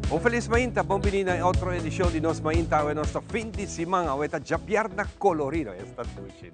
Un feliz mainta, bienvenido a otra edición de Nos Mainta, en nuestro fin de semana, ahorita ya pierna colorida esta noche.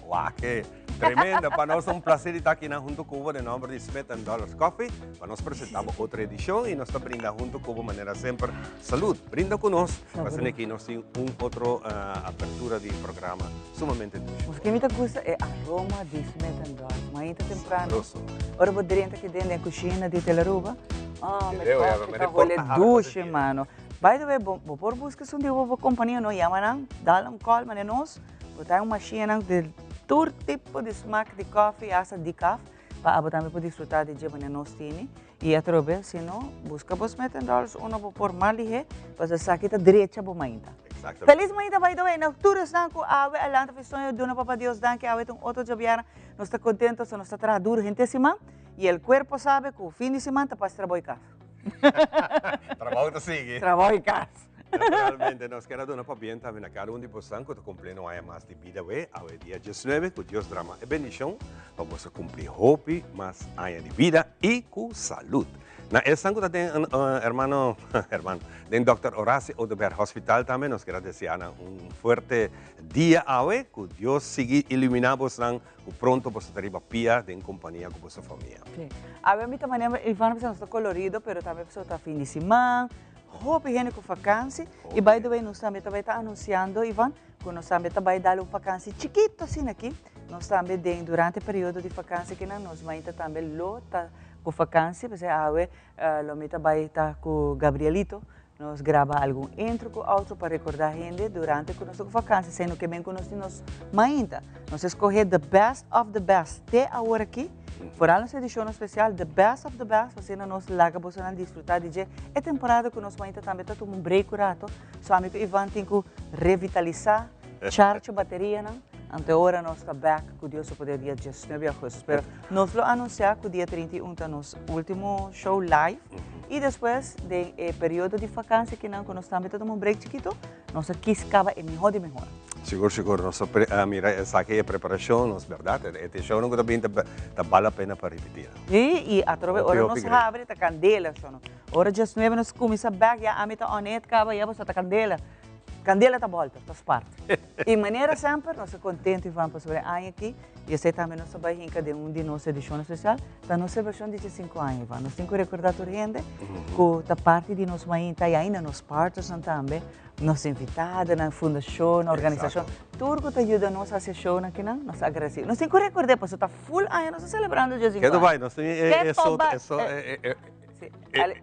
¡Wow! ¡Qué tremenda! Para nosotros un placer estar aquí junto con Cuba de nombre de Smith & Dollars Coffee. Para nos presentamos otra edición y nos está brindando junto con Cuba manera siempre salud. Brinda con nosotros, para tener aquí nos un otro apertura de programa sumamente ducho. O que me gusta é aroma de Smith & Dollars. Mainta temprano. Sabroso. Ora vou direto aqui dentro da cozinha de Telaruba. Ah, mas Entendeu? coffee Me tá reporta rolê a duche, coisa mano. By the way, vou por busca de uma companhia, não chama, dá um call, mas nós, botar uma machine de todo tipo de smack de coffee, essa de café, para também poder desfrutar de dia, mas nós temos. E a trobe, se não, busca por Smith & Dollars, uma por Mali, para sair da direita para Mainta. Exactamente. Feliz Mainta, by the way. Na tudo danko, ave, alanta festonha, dona papa Dios danke, ave, um outro jabiara, nós está contentos, nós está trabalhando, gente acima, e o corpo sabe que o fim de semana está para trabalhar. Trabajo te sigue. Trabalho em casa. Naturalmente, nos queda una bien también a cada uno de vosotros que cumplen haya más de vida, a día 19, que Dios drama y bendición, vamos a cumplir hopi, más haya de vida y con salud. Na esta que tem hermano, del Dr. Horacio Odeberg Hospital también nos queda desear un fuerte día hoy, que Dios siga iluminando que pronto vos estará pia en compañía con vuestra familia. Sí. A ver, também, Ivan, não está colorido, mas também está fim de semana, roupa higiênica com vacância. E, by the way, nós também está anunciando, Ivan, que nós também vai dar uma vacância chiquito assim aqui. Nós também, durante o período de vacância, que nós ainda também lota com vacância, porque a ver, nós vai estar com o Gabrielito. Nós grava algum intro com outro para recordar a gente durante a nossa vacância, sendo que bem com nós ainda. Nós escolher the best of the best até agora aqui. Por a nossa edição especial, the best of the best, você não nos larga para desfrutar de é temporada que nós ainda também está tomando um break curado. Só amigo Ivan tem que revitalizar, charge a bateria, não? Ante agora nós está back, que Deus poder dia 19 de agosto. Pero nós lo anunciar que o dia 31 está nosso último show live. E depois do período de vacância, que não, nós também tomamos um break chiquito, nós aqui escava é melhor de melhor. Seguro. Mira, esa que preparación, es verdad. Este show no también te vale la pena para repetir. E a trove, ora nós abre a candela, sono. Ora 19 nós começa a back, a mim tá honesto, acaba, já você tá candela. Candela está volta, está parte. E maneira sempre, nós estamos contentes e vamos sobre a aqui. E sei também nossa barriga de de nossa edição especial, da nossa versão de 5 anos. Nós temos que recordar a gente que a parte de nós mãe está ainda nos partners também, nos invitados na fundação, na organização. Tudo que ajuda nós a fazer show aqui, nós agradecemos. Nós temos que recordar, porque está full ano, nós estamos celebrando o dia 5 anos. Que vai, nós temos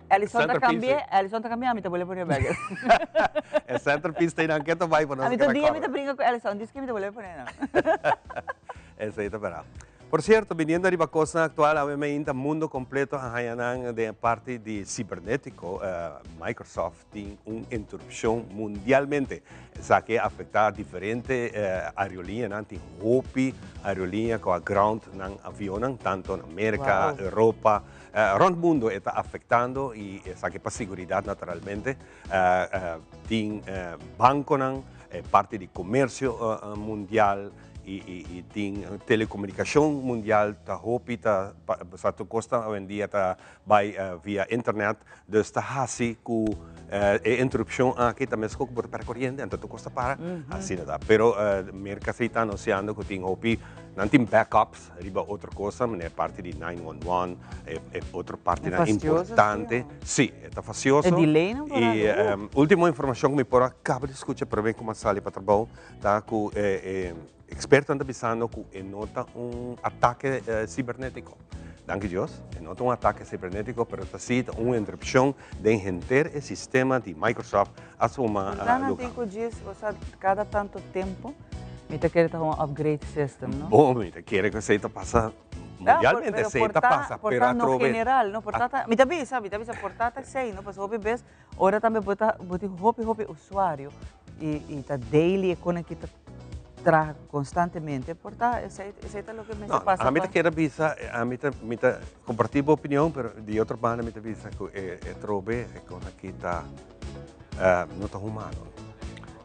Alison está cambiando, me vou pôr bagel. É centerpiece tem na que vai para nós. A mim também me brinca com Alison, disse que me vou pôr não. Essa aí tá para. Por cierto, viniendo de la cosa actual, obviamente, el mundo completo de parte de cibernético, Microsoft tiene una interrupción mundialmente, esa que afecta a diferentes aerolíneas, Hopi, aerolíneas con ground en aviones, tanto en América, Europa, el mundo está afectando y esa que para seguridad naturalmente, tiene banco, parte de comercio mundial, e tem telecomunicação mundial, tá hopi, tá satu costa hoje em dia tá vai via internet, dus tá assim com interrupção aqui também se por corrente, então tu costa para assim nada. Pero merca se está anunciando que tem hopi, não tem backups, riba outra coisa, mas é parte de 911, é outra parte importante. Sim, está facioso. É delay não? E última informação que me por acaba de escutar para ver como sale para trabalho, tá com expertos estão avisando que nota ataque cibernético. Danke Dios, nota ataque cibernético, mas está uma interrupção de entender o sistema de Microsoft a sua lugar. Não diz, cada tanto tempo, me quer ter upgrade system, não? Bom, me quer que você passa mundialmente, você passa, pero a no general, não? Portata, me avisa, portata sei, não? Porque hoje vez, ora também bota hopi usuário e tá daily conecta constantemente, portanto, esse é o que me passa. A mim quer avisar, a mim compartilhar a opinião, mas de outra banda me avisa que é trobe, é coisa que está não está humano.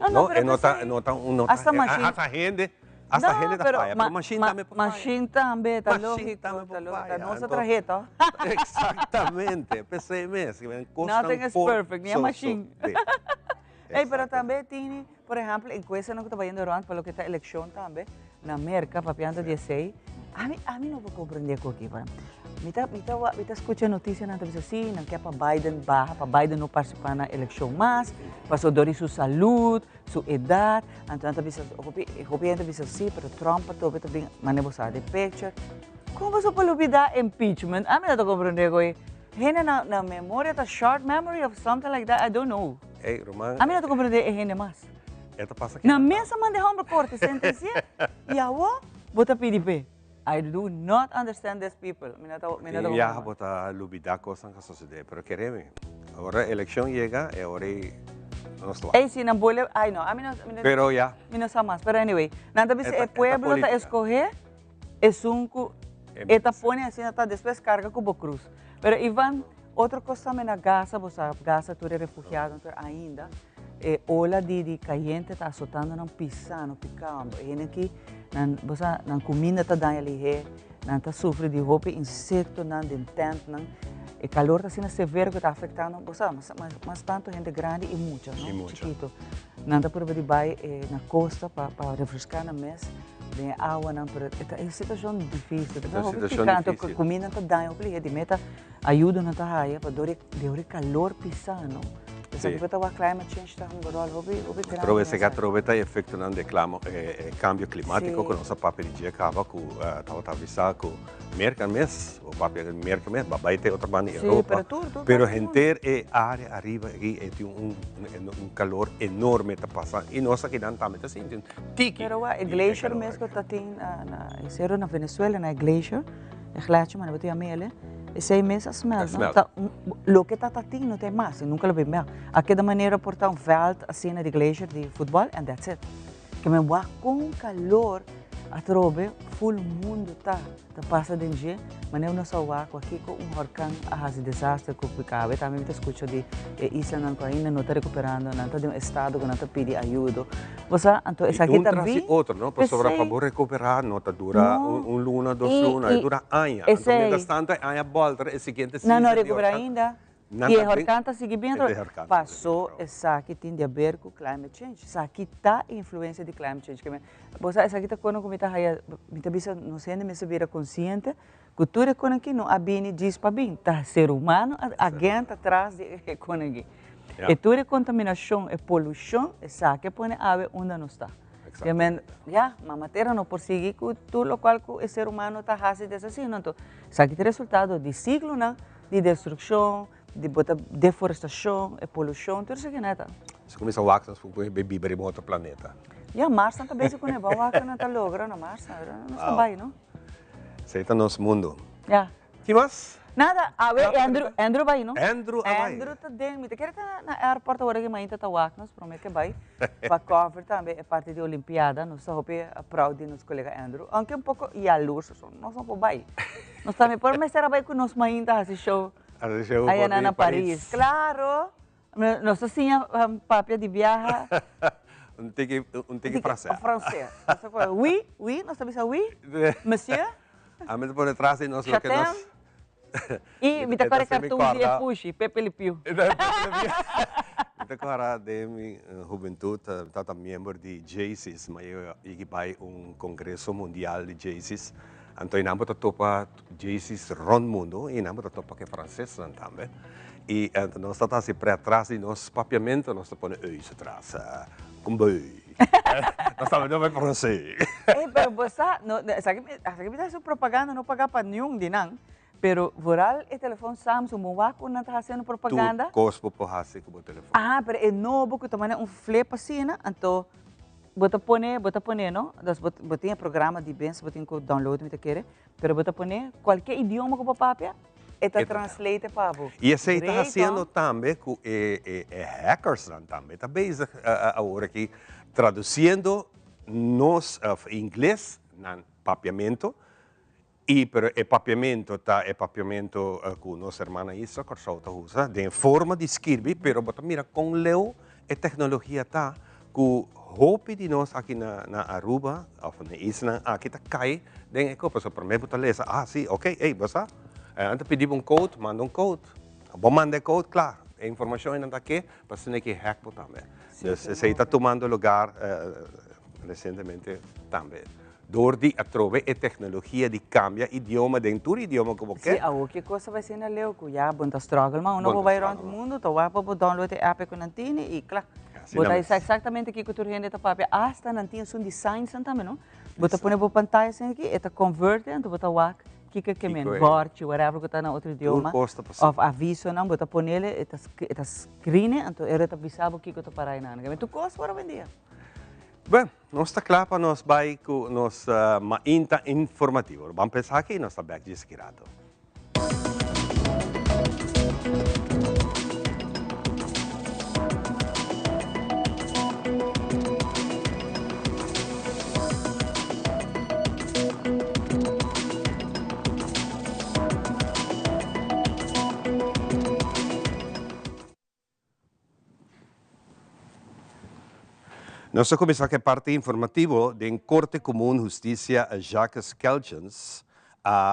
Não, não está hasta Hasta gente da paia, pero machine também por paia. Machine também, tá Machine lógico. também por Tá lógico. paia. Nossa Então, tarjeta. Exatamente, pensei mesmo. Nothing is perfect, nem a machine. Ei, pero Exato. também tem, por exemplo, em coisa que está indo durante, pelo que está eleição também, na América, papiando 16, a mim não vou compreender o que é. Me escuta a notícia na televisão assim, não quer para Biden barra, para Biden não participar na eleição mais, passou dor sua saúde, sua idade, então a televisão, eu assim, pero Trump também, mas não sabe de picture. Como você pode olvidar impeachment? A mim não estou compreendendo isso. Gente na memória, the short memory of something like that, I don't know. Hey, Román, A mí no te comprende gente más. esto pasa aquí. Na mesa mande hombre corte sentencia y agua bota PDP. I do not understand these people. Ya, bota olvidar cosas que suceden, pero queremos. Ahora elección llega y ahora no está. Ey, si no vuelve, ay no, a mí no, Pero ya. mí no sabe más. Pero anyway, nada dice el Esta pueblo política. está escoger es un esta pone assim, está después carga Cubo Cruz. Pero Ivan, outra coisa também na Gaza, você Gaza tu é refugiado ainda, ola de caliente está azotando não pisando, picando, e aqui você não comida está dando ali, não está sofrendo de roupa, inseto, não de tent, não o calor está sendo severo que está afetando, você mas tanto gente grande e muita, não chiquito, não está por de vai na costa para refrescar na mesa. De água não, é uma situação difícil. É uma situação difícil. A comida não dá, eu falei, de meta ajuda não tá aí para dor calor pisando. Essa que tá o climate change tá grande, Pero esse que aproveita efeito não de cambio climático que nossa papel de acaba com tava avisado com mês, o papel mês, vai ter outra banda em Europa. Pero gente área arriba aqui tem calor enorme tá passando e nós aqui não também tá sentindo. Pero a glacier mesmo que tá tem na Venezuela, na glacier, glacier, mas não tem a mele. 6 meses mesmo. O que está tendo não tem mais, nunca lo vi mais. Aqui da maneira portar veld assim de glacier de futebol and that's it. Que me voa com calor a trobe, full mundo tá passa de dia, mas eu não só voa aqui com huracão a desastre que ficava. Também te escuto de isla não ainda não está recuperando, não está de um estado que não está pedindo ajuda. Você então essa aqui também outro, não? Para sobrar para recuperar, não tá dura luna, 2 lunas, dura anos. Então mientras tanto a volta é seguinte não recupera ainda. E o huracão está seguindo. Passou essa aqui tem a ver com climate change. Essa aqui está influência de climate change. Você essa aqui está quando me está aí, me está bisa não sendo me se vira consciente. Cultura quando aqui não abine diz para bem, tá ser humano alguém atrás de economia. E toda contaminação e poluição essa aqui põe a ver onde não está. Já, a matéria não prossegue com tudo o qual o ser humano está fazendo assim, não. Então, essa aqui é resultado de ciclo, não, de destruição, de deforestação e poluição, tudo isso que nada. Se começa a vaca, nós beber em outro planeta. Já, Mars está bem com a vaca, não está logrando Mars, não está bem, não? Esse é o nosso mundo. Já. Que mais? Nada, a ver, Andrew vai, não? Andrew vai. Andrew está dentro, me quer estar na aeroporto agora que mãe está vaca, nós promete que vai. Para cover também é parte da Olimpiada, nós só proud de nosso colega Andrew, aunque pouco e a luz, nós não vai. Nós também por mais será vai com nosso mãe está esse show. Aí na Paris. Claro. Nós assim papel de viagem. tique francês. Francês. Oui, oui, nós sabemos oui. Monsieur. A mim por detrás de nós o que nós. E me tá cartão de puxi, Pepe Lipiu. Até agora de minha juventude, estava membro de JACES, mas eu vai congresso mundial de JACES. Então, nós topa JACES rond mundo e nós topa que francês também. E nós estamos assim para trás de nosso papiamento, nós estamos pondo atrás, como boi. Nós estamos não vai francês. Pero você, essa que me dá propaganda não paga para nenhum de não. Pero voral o telefone Samsung, o Moaco não está fazendo propaganda. Tu cospo por fazer com o telefone. Ah, pero é novo que também flip assim, né? Então bota pone, não? Das botinha programa de bens, botinha com download, me te quer. Pero bota pone qualquer idioma que papapia, eta translate para você. E esse está fazendo também com hackers também. Está bem agora aqui traduzindo nos inglês no papiamento. Pero o papiamento com nossa irmã Isa, que usa, de forma de escrever, pero mira, com leu a tecnologia tá, com hopi di nos aqui na Aruba, of na isla aqui tá cai, denk ik op, so para mim botar lezen, sim, ok, basta. Ante pedir code, manda code. Bom manda code, claro. A informação ainda está aqui, para você não que hack também. Então, você está tomando lugar recentemente também. Door die atrove e tecnologia di cambia idioma dentro idioma como que. Sim, a que coisa vai ser na leu que já bom tá struggle, mas não vai around o mundo, tá vai para download a app com Nantini e claro. Bota exatamente aqui que tu rende tá papel, hasta Nantini são designs também, não? Bota põe por pantalla assim aqui, eta converte, então bota wak, que men, bord, whatever que tá na outro idioma. Of aviso não, bota põe ele, eta screen, então era tá avisado que tu parai na. Tu costa para vender. Bem, nós está claro para nós vai com nos mainta informativo. Vamos pensar aqui nós está back de esquerdo. Nós vamos começar com a parte informativa da Corte Comum de Justiça Jacques Keltjens.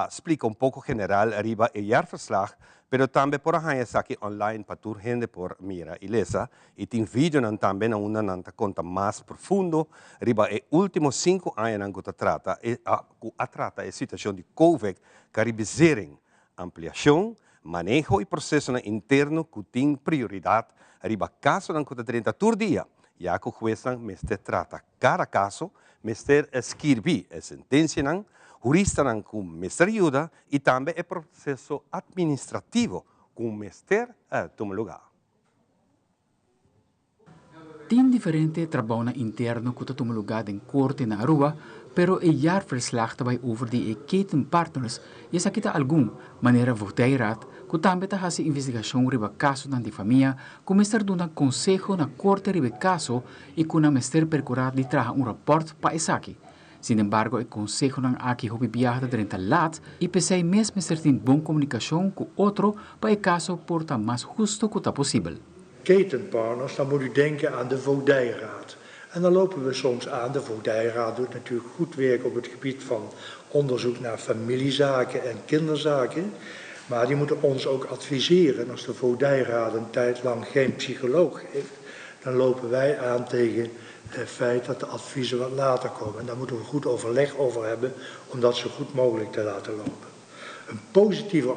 Explica pouco general arriba o jaarverslag, pero também por aí está aqui online para tu gente por mira e lesa. E tem vídeo também na uma nanta conta mais profundo arriba os últimos 5 anos que trata a situação de COVID, caribizering, ampliação, manejo e processo interno que tem prioridade arriba caso na conta 30 por dia. Já que o juez mestre trata cada caso, mestre escreve a sentença, jurista com mestre ajuda e também o processo administrativo com mestre toma lugar. Tem diferente trabalho interno que toma lugar em corte na Aruba, pero o jaarverslag também over de ketenpartners is aqui algum maneira voteirad que também está fazendo investigação riba caso de família, que mestre dona consejo na corte riba caso e que na mestre percurar de traga rapport para esse aqui. Sin embargo, o consejo não aqui houve viagem durante a lat e pensei mesmo mestre tem boa comunicação com outro para o caso porta mais justo que possível. Ketenpartners, dan moet u denken aan de voogdijraad. En dan lopen we soms aan. De voogdijraad doet natuurlijk goed werk op het gebied van onderzoek naar familiezaken en kinderzaken. Maar die moeten ons ook adviseren. En als de voogdijraad een tijd lang geen psycholoog heeft, dan lopen wij aan tegen het feit dat de adviezen wat later komen. En daar moeten we goed overleg over hebben om dat zo goed mogelijk te laten lopen. Een positieve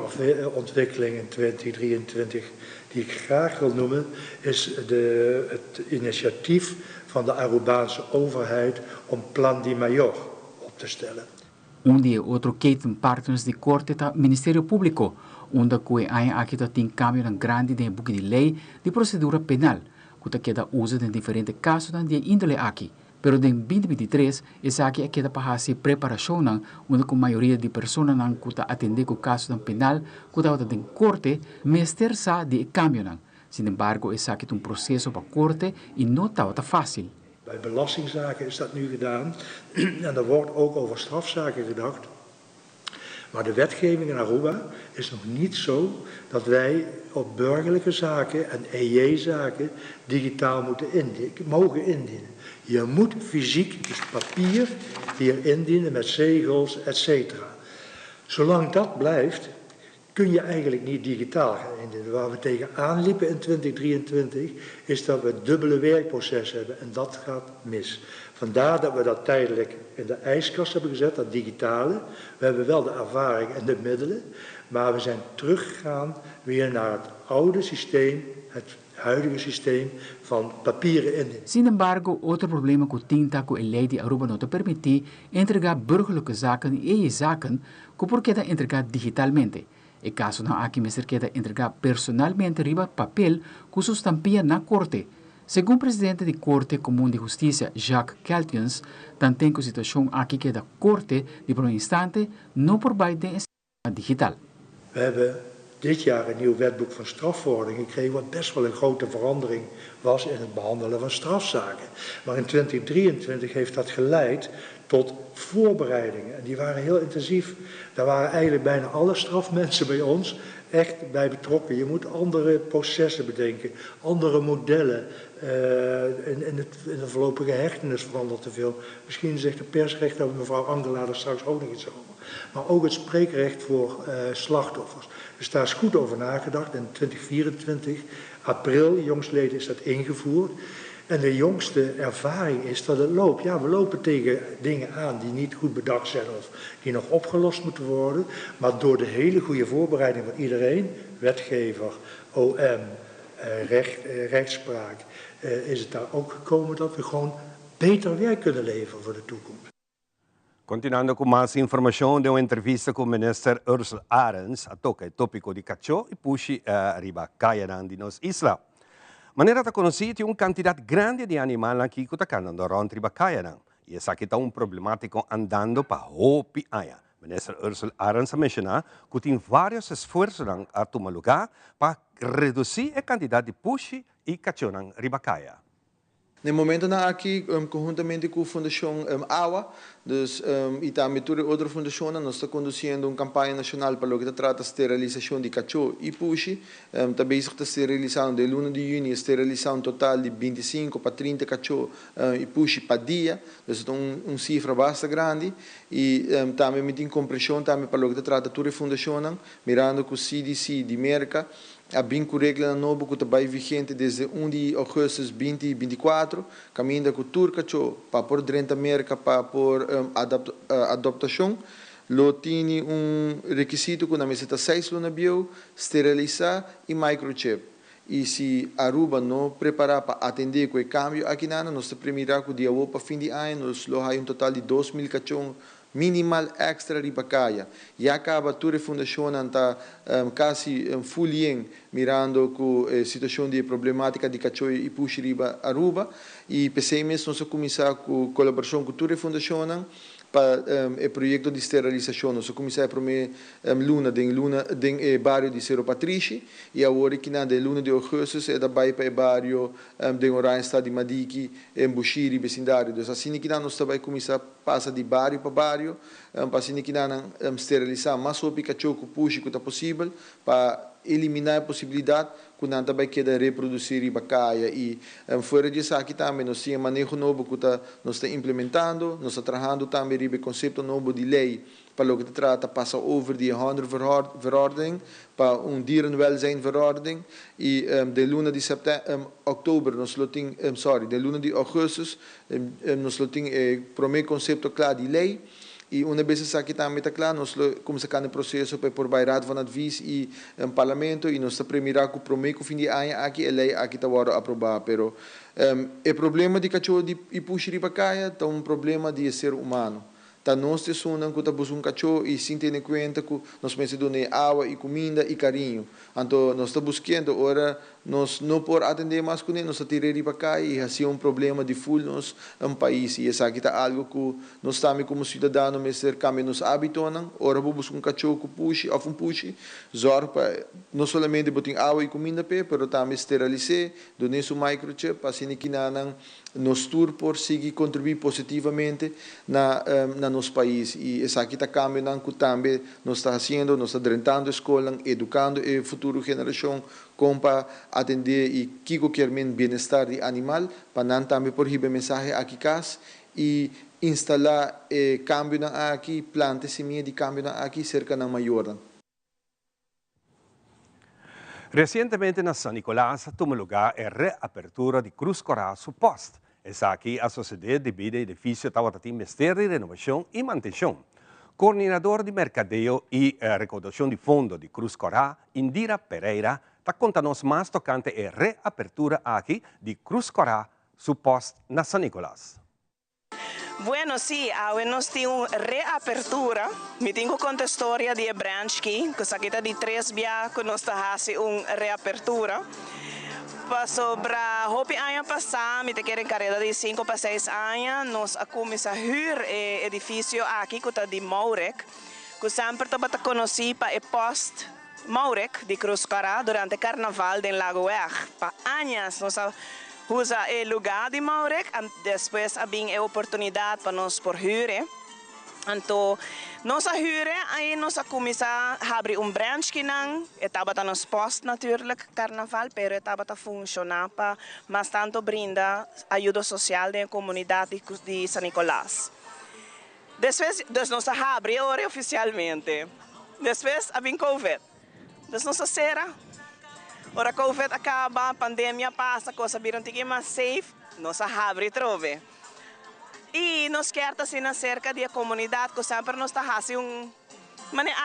ontwikkeling in 2023 die ik graag wil noemen is het initiatief van de Arubaanse overheid om Plan Di Mayor op te stellen. De outro ketenpartners de corte é o Ministério Público, onde que aqui tem cambio grande de book de lei de procedura penal, que queda uso em diferentes casos de índole aqui. Pero em 2023, essa aqui queda para fazer preparação, onde a maioria de pessoas que atendem o caso penal, que está em corte, mestre sa de cambio. Sin embargo, essa aqui é processo para corte e não está fácil. Bij belastingzaken is dat nu gedaan en er wordt ook over strafzaken gedacht. Maar de wetgeving in Aruba is nog niet zo dat wij op burgerlijke zaken en EJ-zaken digitaal mogen indienen. Je moet fysiek, dus papier, hier indienen met zegels, etc. Zolang dat blijft, kun je eigenlijk niet digitaal gaan indienen. Waar we tegenaan liepen in 2023 is dat we dubbele werkprocessen hebben en dat gaat mis. Vandaar dat we dat tijdelijk in de ijskast hebben gezet, dat digitale. We hebben wel de ervaring en de middelen, maar we zijn teruggegaan weer naar het oude systeem, het huidige systeem van papieren indiening. Sin embargo, outro problema que tinta que a lei de Aruba não te permite entregar burgerlijke zaken e zaken que por queda entregar digitalmente. E caso não aqui mesmo queda entregar personalmente riba papel que sustampia na corte. Segundo o presidente da Corte Comum de Justiça, Jacques Keltjens, dan tem que situação aqui que da Corte, de por um instante, não por baixo digital. We hebben dit jaar een nieuw wetboek van strafvorderingen gekregen, wat best wel een grote verandering was in het behandelen van strafzaken. Maar in 2023 heeft dat geleid tot voorbereidingen. En die waren heel intensief. Daar waren eigenlijk bijna alle strafmensen bij ons echt bij betrokken. Je moet andere processen bedenken, andere modellen. In de voorlopige hechtenis verandert te veel. Misschien zegt de persrecht, daar mevrouw Angela er straks ook nog iets over. Maar ook het spreekrecht voor slachtoffers. Dus daar is goed over nagedacht. In 2024, april, jongstleden is dat ingevoerd. En de jongste ervaring is dat het loopt. Ja, we lopen tegen dingen aan die niet goed bedacht zijn of die nog opgelost moeten worden. Maar door de hele goede voorbereiding van iedereen, wetgever, OM, rechtspraak, is het daar ook gekomen dat we gewoon beter werk kunnen leveren voor de toekomst. Continuando com mais informação de uma entrevista com o ministro Ursula Arens, a toca o tópico de cachorro e puxi riba Kayanan de nos isla. Maneira de conhecer que uma quantidade grande de animais aqui que está andando rond riba Kayanan. E essa aqui está problemático andando para Hopi Aya. Minister Ursula Arens mencionou que tem vários esforços a tomar lugar para reduzir a quantidade de puxi e cachorro riba Kaya. No momento na aqui, conjuntamente com a Fundação AWA, e também toda outra fundação, nós estamos conduzindo uma campanha nacional para o que trata a esterilização de cachorro e puxi. Está bezig a esterilizar, de 1 de junho, esterilizar um total de 25 para 30 cachorros e puxi para dia. Então, uma cifra bastante grande. E também tem compressão também para o que trata toda a fundação, mirando com o CDC de América. A binco regla nova que está vigente desde 1 de agosto de 2024, caminha com o turca para por dentro da América para por adaptação. Lo tem requisito que na mesa está 6 luna bio, esterilizar e microchip. E se a Aruba não preparar para atender com o câmbio aqui nós estamos primeiro com o dia para fim de ano, nós temos total de 2.000 cachorros minimal extra ribacaia. E acaba toda a fundação está quase full mirando com a situação de problemática de cachorro e puxa riba Aruba. E pensei mesmo nós começar com colaboração com toda a fundação para o projeto de esterilização. Nós começamos a primeira luna em bairro de Cerro Patrici e agora que na luna de agosto é da bairro para o bairro de Oranjestad de Madiki, em Buxiri, vecindário. Então assim que nós também começar a passar de bairro para bairro, para assim que nós esterilizar mais o cachorro que puxa que está possível para eliminar a possibilidade que nós também queda reproduzir ribacaia e fora disso aqui também nós temos manejo novo que nós está implementando, nós está trabalhando também ribe conceito novo de lei para o que trata passa over die verordening para dierenwelzijnverordening e de luna de oktober nós loting de luna de augustus nós loting primeiro conceito claro de lei. E uma vez que aqui também está claro, nós começamos o processo para por bairrado van advies e parlamento e nós primeiro com o primeiro fim de ano aqui a lei aqui está agora aprovada, pero o problema de cachorro e puxa ribacaia está problema de ser humano. Tá nós te sonam que tá buscando cachorro e sem ter em conta que nós precisamos água e comida e carinho. Então nós estamos buscando agora nós não por atender mais com ele, nós tiramos para cá e assim problema de full nos país e essa aqui tá algo que nós também como cidadão mesmo cambia nos hábitos, ora vou buscar cachorro que puxe ou puxe, zorg para não somente botar água e comida pero também esterilizar, donar o microchip para assim que nos tour por seguir contribuir positivamente na nosso país e essa aqui está cambiando que também nós está fazendo, nós está drenando a escola, educando a futura geração como para atender e que quer bem-estar de animal para não também por receber mensagem aqui casa e instalar câmbio aqui, planta semente de câmbio aqui cerca da maior. Recentemente na San Nicolás tomou lugar a reapertura de Cruz Coral Supost. Essa aqui a sociedade devido ao edifício estava tendo Ministério de Renovação e Manutenção. Coordenador de Mercadeio e Recaudação de Fundo de Cruz Coral, Indira Pereira, está contando-nos mais tocante a reapertura aqui de Cruz Coral Supost na San Nicolás. Bueno, sí, ahora nos tenemos reapertura. Me tengo que contar la historia de branch aquí, que está de 3 días que nos está haciendo una reapertura. Sobre hopi anos passado, me quero carreira de 5 para 6 anos, nós começamos a hyr edifício aqui que está de Maurek, que sempre estava conhecido para o post Maurek de Cruz Coral durante o carnaval de Lago Weg. Para anos nós usamos o lugar de Maurek, e depois havia a oportunidade para nós por hyr. Anto, nós huren aí nós começar a abrir branch que não, estava tá nos post natuurlijk carnaval, pero estava tá funcionar para mas tanto brinda ajuda social da comunidade de San Nicolás. Depois, nós abrir agora oficialmente. Depois, havia Covid. Depois, nós será. Ora, Covid acaba, a pandemia passa, coisa viram que mais safe, nós abre trove. E nós queremos assim cerca da comunidade, que sempre nós está fazendo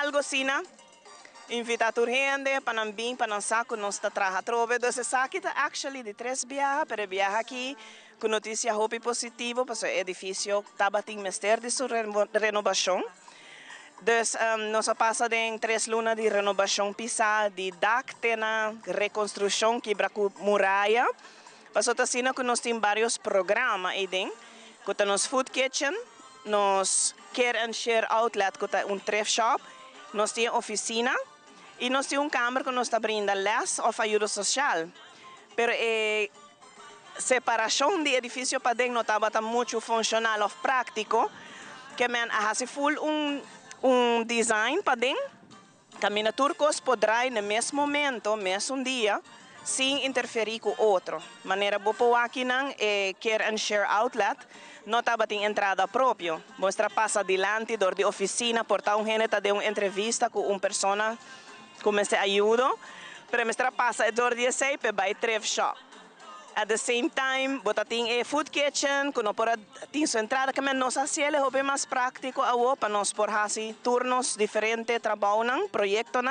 algo assim, invitar a gente para não vir, para não saber que nós está trabalhando trove. Então, essa aqui está actually de 3 viagens, para viajar aqui com notícia hope positivo, porque o edifício estava em mestre de sua renovação. Então, nós passamos em 3 lunas de renovação pisar, de DAC, tem a reconstrução, quebra com muralha. Passou assim que nós temos vários programas aí dentro. Que nos food kitchen, nos care and share outlet, que é thrift shop, nós temos oficina e nós temos câmara que nos está brindando les ou ajuda social. Pero separação de edifício para dentro não estava muito funcional ou prático, que man hace full design para dentro, caminha turcos poderá no mesmo momento, mesmo dia, sem interferir com outro. Maneira boa aqui não care and share outlet, não estava tem entrada própria. Mostra passa adiante dor de oficina, portar gente de uma entrevista com uma pessoa como se ajuda, para mostra passa dor de sei para thrift shop. At the same time, bota tem food kitchen, que não pode ter sua entrada, que nós hacemos é mais prático para nós por fazer turnos diferentes, trabalham, projetos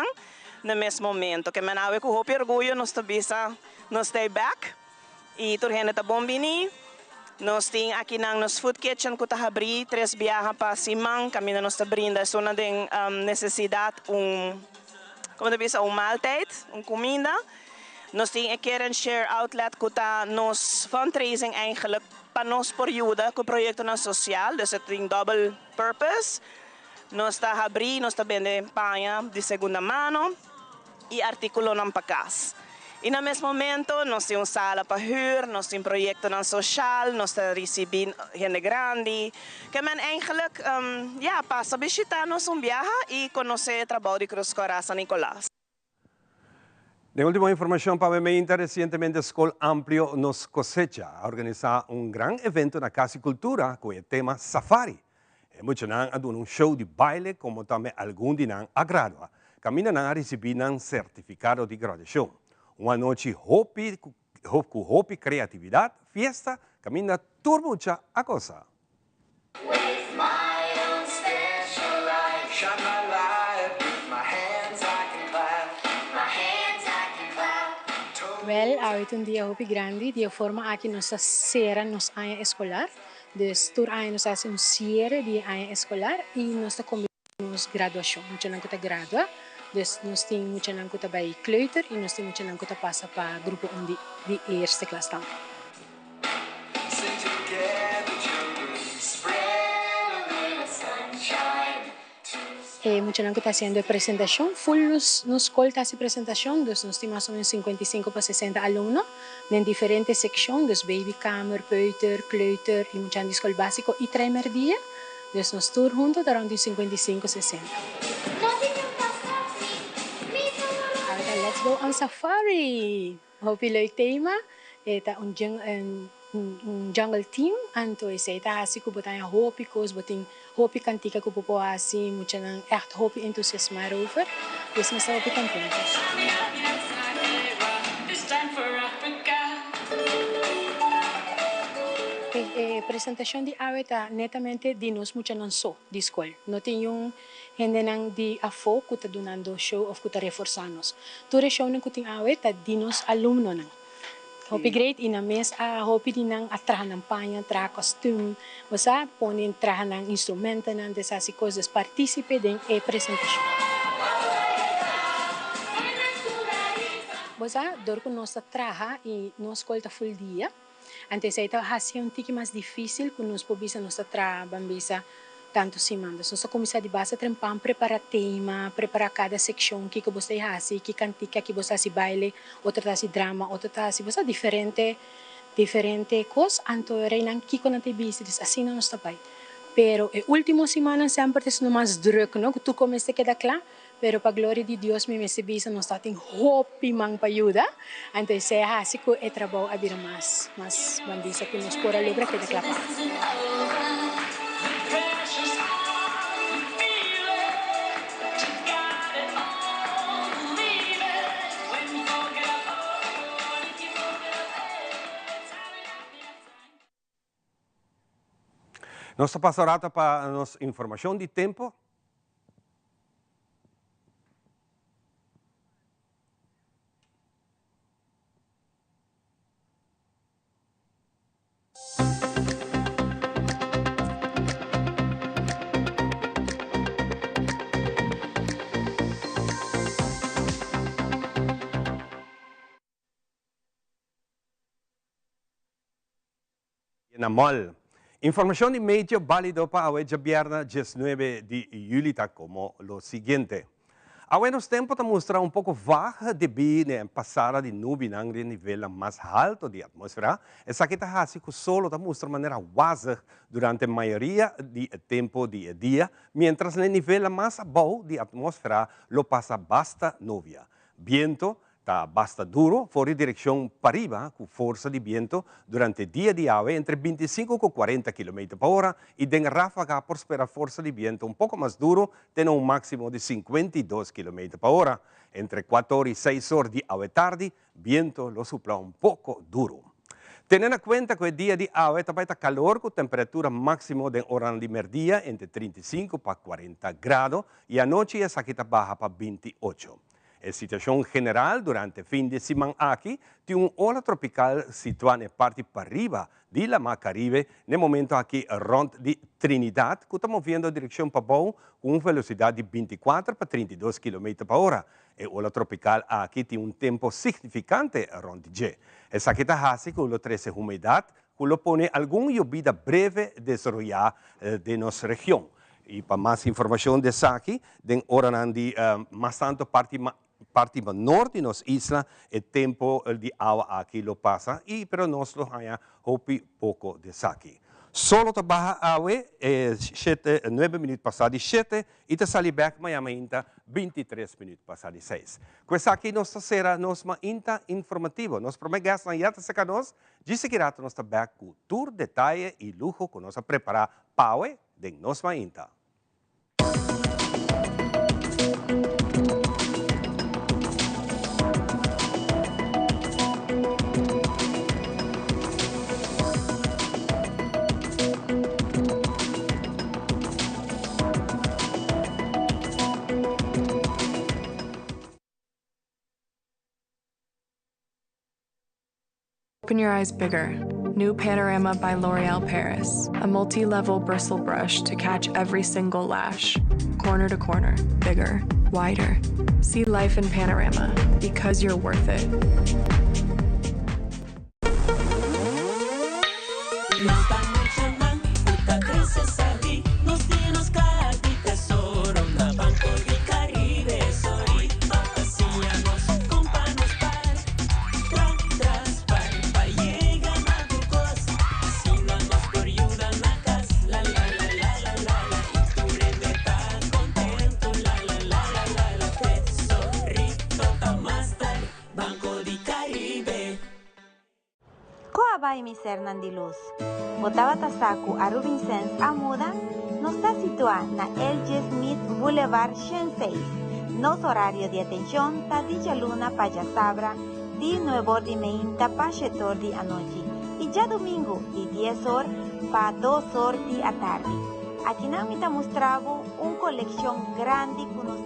no mesmo momento. Que nós com orgulho nós nós stay back e tur gente tá bom bini. Nós temos aqui nos food kitchen que está abrir 3 viagens para Simão, caminho nós está brinda, é uma necessidade como te diz, maaltijd, comida. Nós temos a Care and Share Outlet que está nos fundraising eigenlijk para nós por ajuda com o projeto social, dus het tem double purpose. Nós está abrir, nós está vendendo panha de segunda mão e artículo não para casa. E no mesmo momento, nós temos sala para huur, nós temos projeto social, nós recebemos gente grande, que men eigenlijk passa a visitar-nos viaje e conhecer o trabalho de Cruz Coração San Nicolás. De última información para Meminta, recientemente Escola Amplio nos cosecha a organizar un gran evento en la Casa y Cultura con el tema Safari. Muchos han dado un show de baile como también algún día a gradua. Caminan a recibir un certificado de graduación. Una noche con hopi, creatividad, fiesta, camina turmucha a cosa. Well, hoy un día hopi grande, dia forma aqui nossa cera nos área escolar. Dus tur área nos hace un cierre de área escolar e nós combinamos graduação. Muita não que gradua. Dus nós temos muita não que vai kleuter e nós temos muita não que passa para grupo 1 de eerste klas também. Muita não que está sendo apresentação, full nos escola está se apresentação, dus nós temos mais ou menos 55 para 60 alunos em diferentes secções, dus babykamer, peuter, kleuter e muita de escola básico e primeiro dia, dus nós tur junto around 55 60. Let's go on safari. Hopi leuk thema. Eta un jungle team. Anto is eta hasi ko botanya hopi kos boting hopi kantika ko popo hasi mucha nang echt hopi entusiasmar over. Dus nós hopi contentos. Apresentação de aula está netamente de nós mucha não só de escola. Não tem gente nang de afo que está dando show of que está reforçando. Toda show nang que tem aula está de nós aluno nang. Hopi great ina mes hopi di nang atrahan ng panha, atrahan costume, basta ponin trahan ng instrumento nang desasi coisas participe din apresentação. Basta dor ko nós traha e nós escolta full dia. Antes ito hasi un tiki mais difícil que nos pobisa nos bambisa tanto si manda. So sa komisa di basa trempam prepara tema, prepara cada section que você hasi, que cantica que você si baile, outra si drama, outra si você diferente coisa. Anto reinan kiko na te business assim não está pai. Pero el último semana siempre es no más druk, no? Tú comes te queda claro. Pero para gloria de Dios, me bisa não está tem hopi mang payuda. Então, saya así que el trabajo a vida más bandisa que nos pora logra que declapa. Nossa pastorata para nos informação de tempo. Namol. Información de medio válido para hoy, viernes 19 de julio, como lo siguiente. A buenos tiempos mostra un poco baja debido a pasar de nube a nivel más alto de atmósfera. Esa que está así que solo muestra de manera guasa durante la mayoría del tiempo del día, mientras el nivel más bajo de atmósfera lo pasa basta novia. Viento está basta duro, fuera de dirección para arriba, con fuerza de viento durante el día de hoy entre 25 y 40 km por hora y de ráfaga por esperar fuerza de viento un poco más duro, tiene un máximo de 52 km por hora. Entre 4 y 6 horas de hoy tarde, viento lo sopla un poco duro. Teniendo en cuenta que el día de hoy está calor con temperatura máxima de hora de mediodía entre 35 para 40 grados y anoche esa que baja para 28. La situación general durante el fin de semana aquí tiene una ola tropical situada en la parte para arriba de la Mar Caribe, en el momento aquí rond de Trinidad, que estamos viendo en dirección para abajo con una velocidad de 24 para 32 km por hora. La ola tropical aquí tiene un tiempo significante rond de G. Esa que está así con la 13 humedad, que lo pone alguna lluvia breve desarrollada de nuestra región. Y para más información de aquí, de hora de más tanto parte norte de nuestra isla, el tiempo de agua aquí lo pasa, pero nosotros haya poco de aquí. Solo trabaja agua 9 minutos pasados 7 y te sale back mañana 23 minutos pasados 6. Pues aquí nos será nuestra informativo. Nos promete que ya te sacamos, y seguirá nuestra back con tour, detalle y lujo que nos prepara para de nuestra inta. Open your eyes bigger. New Panorama by L'Oreal Paris. A multi-level bristle brush to catch every single lash. Corner to corner. Bigger. Wider. See life in Panorama. Because you're worth it. Nandilus. Botava Tasaku a Rubinsens a muda, no está situada na L.G. Smith Boulevard, Shen 6. Nos horario de atención está de luna para ya sabra, de 9 horas de meinta para 7 horas de anoche, y ya domingo de 10 horas para 2 horas de a tarde. Aquí nos mostramos una colección grande con nos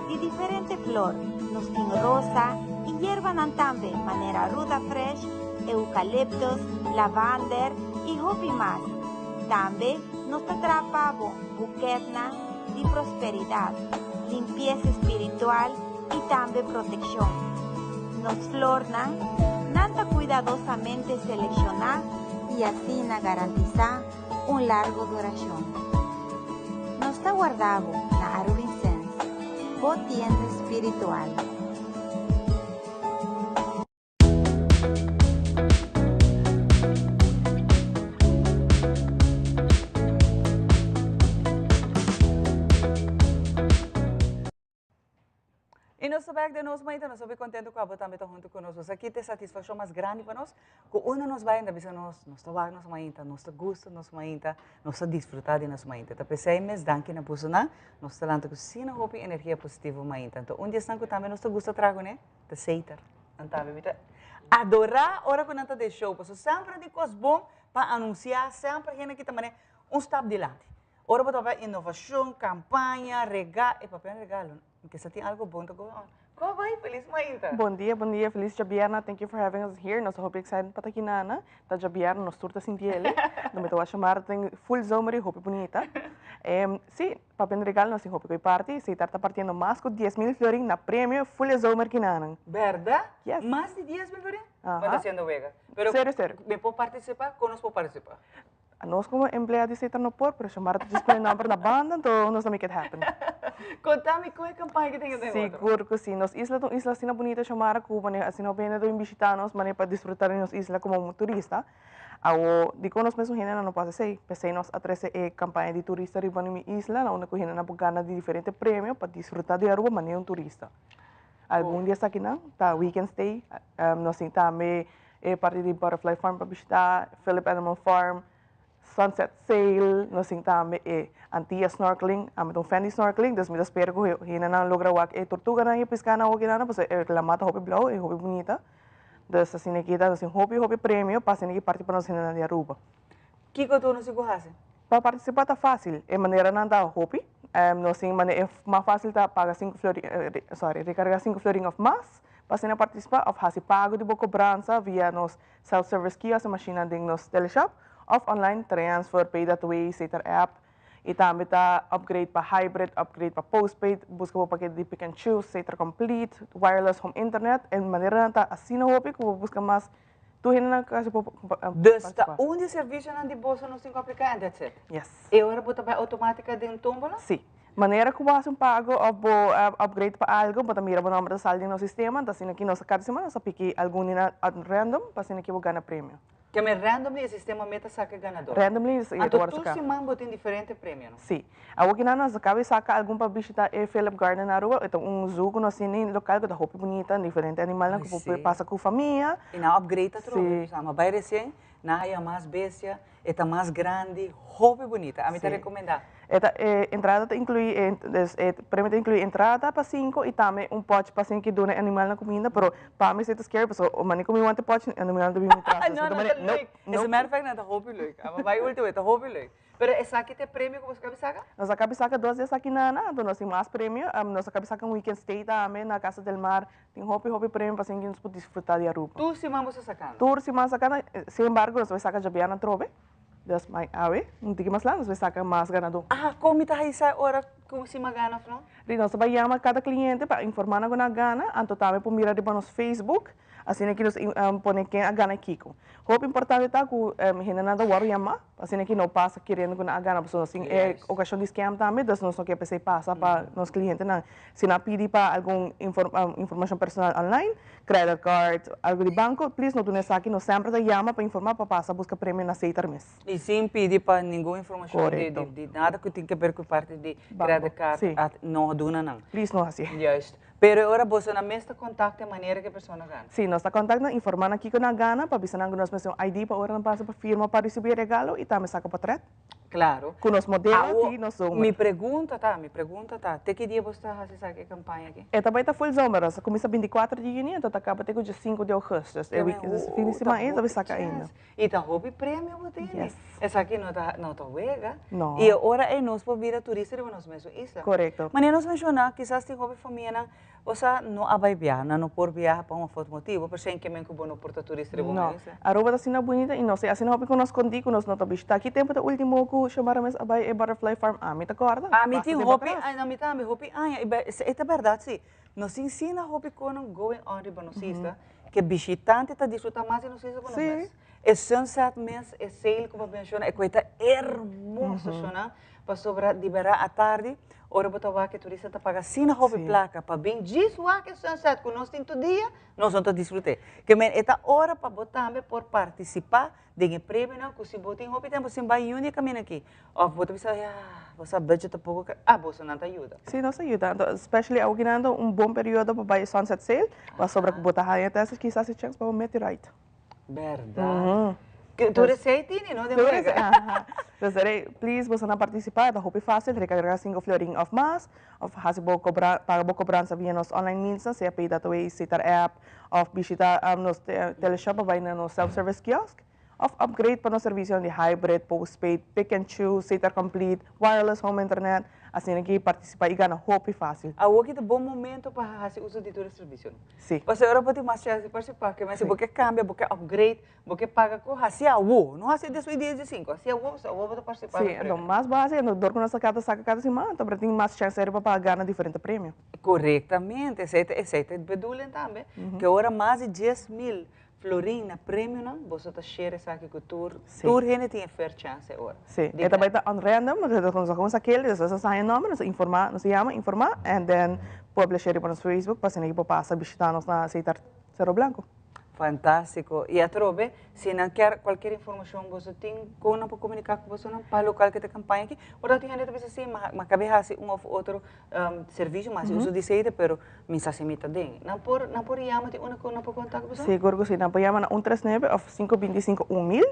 de diferentes flores, nos rosa y hierba también, manera ruda fresh, eucaliptos, lavander y hopi más. También nos atrapamos buquetna de prosperidad, limpieza espiritual y también protección. Nos flornan, nanta cuidadosamente seleccionar y así garantizar un largo duración. Nos está guardado na Arubinsens, tienda espiritual. back de nós, Maíta, nós estamos contentos com a também estar junto conosco. Aqui tem satisfação mais grande para nós, que uno nos vai ainda bisa nós trabalhamos nós Maíta, nós gosta nós Maíta, nós desfrutar de nós Maíta. Então, pensei mes danke na pusona, nós talento que sina hope energia positiva Maíta. Então, dia sanco também nós gosta trago, né? Te seiter. Então, bebida. Adorar hora que nós de show, porque sempre de coisas bom para anunciar, sempre gente que também step dilante. Ora para ver inovação, campanha, regalo, e papel regalo. Que se tem algo bom to go on. Go vai, feliz Maíta. Bom dia, feliz Jabiana. Thank you for having us here. Nós hope excited para aqui nana. Da Jabiana nós turta sem ele. Não me tô a chamar tem full zomer e hope bonita. Sim, papel regalo nós hope que parte. Se está partindo mais que 10,000 florin na prêmio full zomer que nana. Verdade? Yes. Mais de 10,000 florin? Está sendo vega. Pero sério. Me pode participar? Conosco pode participar? Nós como empleados de não por, pero chamar te dispõe number na banda, então nós make it happen. Contame qual é a campanha que tem que ter. Seguro que sim. Nos isla assim bonita chamar a Cuba, assim não vem de visitar-nos, mas para desfrutar nos isla como turista. Ao digo nós mesmo gente não pode ser, pensei nós a 13 campanha de turista riba na isla, onde que gente na gana de diferentes prêmios para desfrutar de Aruba, mas nem turista. Algum dia aqui não, tá weekend stay, nós também parte de Butterfly Farm para visitar, Philip Animal Farm. Sunset Sail, nós também antia snorkeling, então fendi snorkeling, das me espero que hina não logra wak tortuga na pescar na wak na, porque la mata hope blau e hope bonita, das assim aqui dá assim hope prêmio, passa aqui parte para nós hina de Aruba. Que tu não se gosta? Para participar tá fácil, é maneira não dá hope, nós sim maneira é mais fácil tá pagar 5 florin, recarregar 5 florin of mas, para participar of hasi pago de boa cobrança via nos self-service kiosk, machine ding nos teleshop. Of online transfer, pay that way, Sater app. E também tá upgrade para hybrid, upgrade para postpaid, busca o paquete de pick and choose, Sater complete, wireless home internet, e maneira tá assim na hobby que busca mais tu na casa Desta onde serviço não de bolsa não se aplicar, that's it. Yes. E agora bota para automática de tumbola? Sim. Maneira que você pago ou upgrade para algo, bota mira o número de saldo no sistema, tá assim aqui nós cada semana só pique algum random, para assim aqui vou ganhar prêmio. Que é randomly o sistema meta saca ganador. Randomly, então tu se mambo tem diferente prêmio, não? Sim. A que nós acaba saca algum para visitar Philip Garden na rua, então Zoo que nós temos local que dá roupa bonita, diferente animal que passa com a família. E na upgrade a troca, sama vai recém, na é mais bestia, é mais grande, roupa bonita. A mim te recomendar. Entrada inclui prêmio inclui entrada para 5 e também pote para 5 que dona animal na comida, pero para mim se te scare, porque o mani comi want pote animal do bim entrada. Não, esse matter fact não roupa leuk. Mas vai último é roupa leuk. Pero essa aqui tem prêmio que você acaba saca? Nós acaba saca 2 dias aqui na então nós temos mais prêmio, nós acaba saca weekend stay também na Casa del Mar, tem roupa prêmio para 5 que nós podemos desfrutar de Aruba. Tu se mambo se sacando? Tu se mambo sacando, sem embargo nós vai sacar Jabiana trove. Das mai awe, não tem mais lá, nós vai sacar mais ganador. Como está essa hora que se magana, não? Nós vai chamar cada cliente para informar na gana, então também por mirar de nos Facebook, assim que nós põe quem a gana Kiko. O importante tá que gente nada waru yama, assim que não passa querendo que a gana, porque assim é ocasião de scam também, das nós não quer pensar passa para nos clientes não. Se não pedir para algum informação personal online, credit card, algo de banco, please não tu nessa aqui, nós sempre da chama para informar para passar busca prêmio na Sater mês. E sem pedir para nenhuma informação de nada que tem que ver com parte de credit card, não dona não. Please não assim. Just. Pero agora você na mesma contacta a maneira que a pessoa gana. Sim, nós está contactando, informando aqui que na gana, para avisar que nós mesmo ID para hora não passa para firma para receber regalo e também saca portrait. Claro. Com os modelos aqui, nós somos. Me pergunta, até que dia você está fazendo essa campanha aqui? Também está full zomer, começa 24 de junho, então acaba até o dia 5 de agosto. Fim de semana ainda, vai sacar ainda. E está hobby prêmio, você tem? Essa aqui não está wega. Não. E agora é nós para vir a turista de nós mesmo, isla. Correto. Mas nós mencionar, quizás tem hobby família, você não vai viajar, não por viajar para uma foto motivo, porque sem que me que bom porta turista de não. A roupa está sendo bonita e não sei, assim hobby que nós contigo, nós não estamos aqui tempo do último que chamaram a vai Butterfly Farm. Me te acorda? Me tem hobby, não me também hobby. É verdade, sim. Nos ensina hobby quando going on de Banosista, que visitante está disfrutando mais de nós isso com nós. É sunset mês, é sail como menciona, é coisa hermosa, para sobrar liberar à tarde, ora botar que turista tá paga sina hobby placa para bem diz que sunset que nós tem todo dia, nós vamos desfrutar. Que men eta hora para botar por participar de prêmio não, que se botar em hobby tempo sem vai única men aqui. Ou botar bisa você budget pouco, você não te ajuda. Sim, nos ajuda. Especially alguém bom período para sunset sale, para sobrar botar aí até quizás se chance para meter right. Verdade. Tu receita, não? Dus please, você não participar, é muito fácil, recarregar 5 florin of mas, of fazer para cobrança via nos online means, se é peida também, citar app, of visita nos teleshop, vai no self-service kiosk, of upgrade para nos serviço de hybrid, postpaid, pick and choose, citar complete, wireless home internet, assim aqui participar e ganhar muito fácil. Aqui é bom momento para fazer uso de todo o serviço. Sim. Você agora pode mais chance de participar, mas se você cambia, você upgrade, você paga com assim a não assim de 5, assim a você pode participar. Sim, então mais base, no dor com nossa cada semana, então tem mais chance para pagar na diferente prêmio. Corretamente, esse é bedoeling também, que agora mais de 10.000 florin na prêmio, não? Você está cheio de aqui com o tour gente tem fair chance agora. Sim, e também está on random, nós vamos aquele, nós saem nome, nos chama informar, and then publish para nosso Facebook, para se ninguém passa visitar-nos na Citar Cerro Blanco. Fantástico. E a trove, se não quer qualquer informação, você tem como comunicar com você para o local que tem campanha aqui. Ou tem gente que pensa assim, mas cabe assim um ou outro serviço, mas uso de seita, pero mensagem mita den. Não por chama, tem uma por contato com você? Sim, Gorgo, sim. Não por chama na 139 ou 525-1000,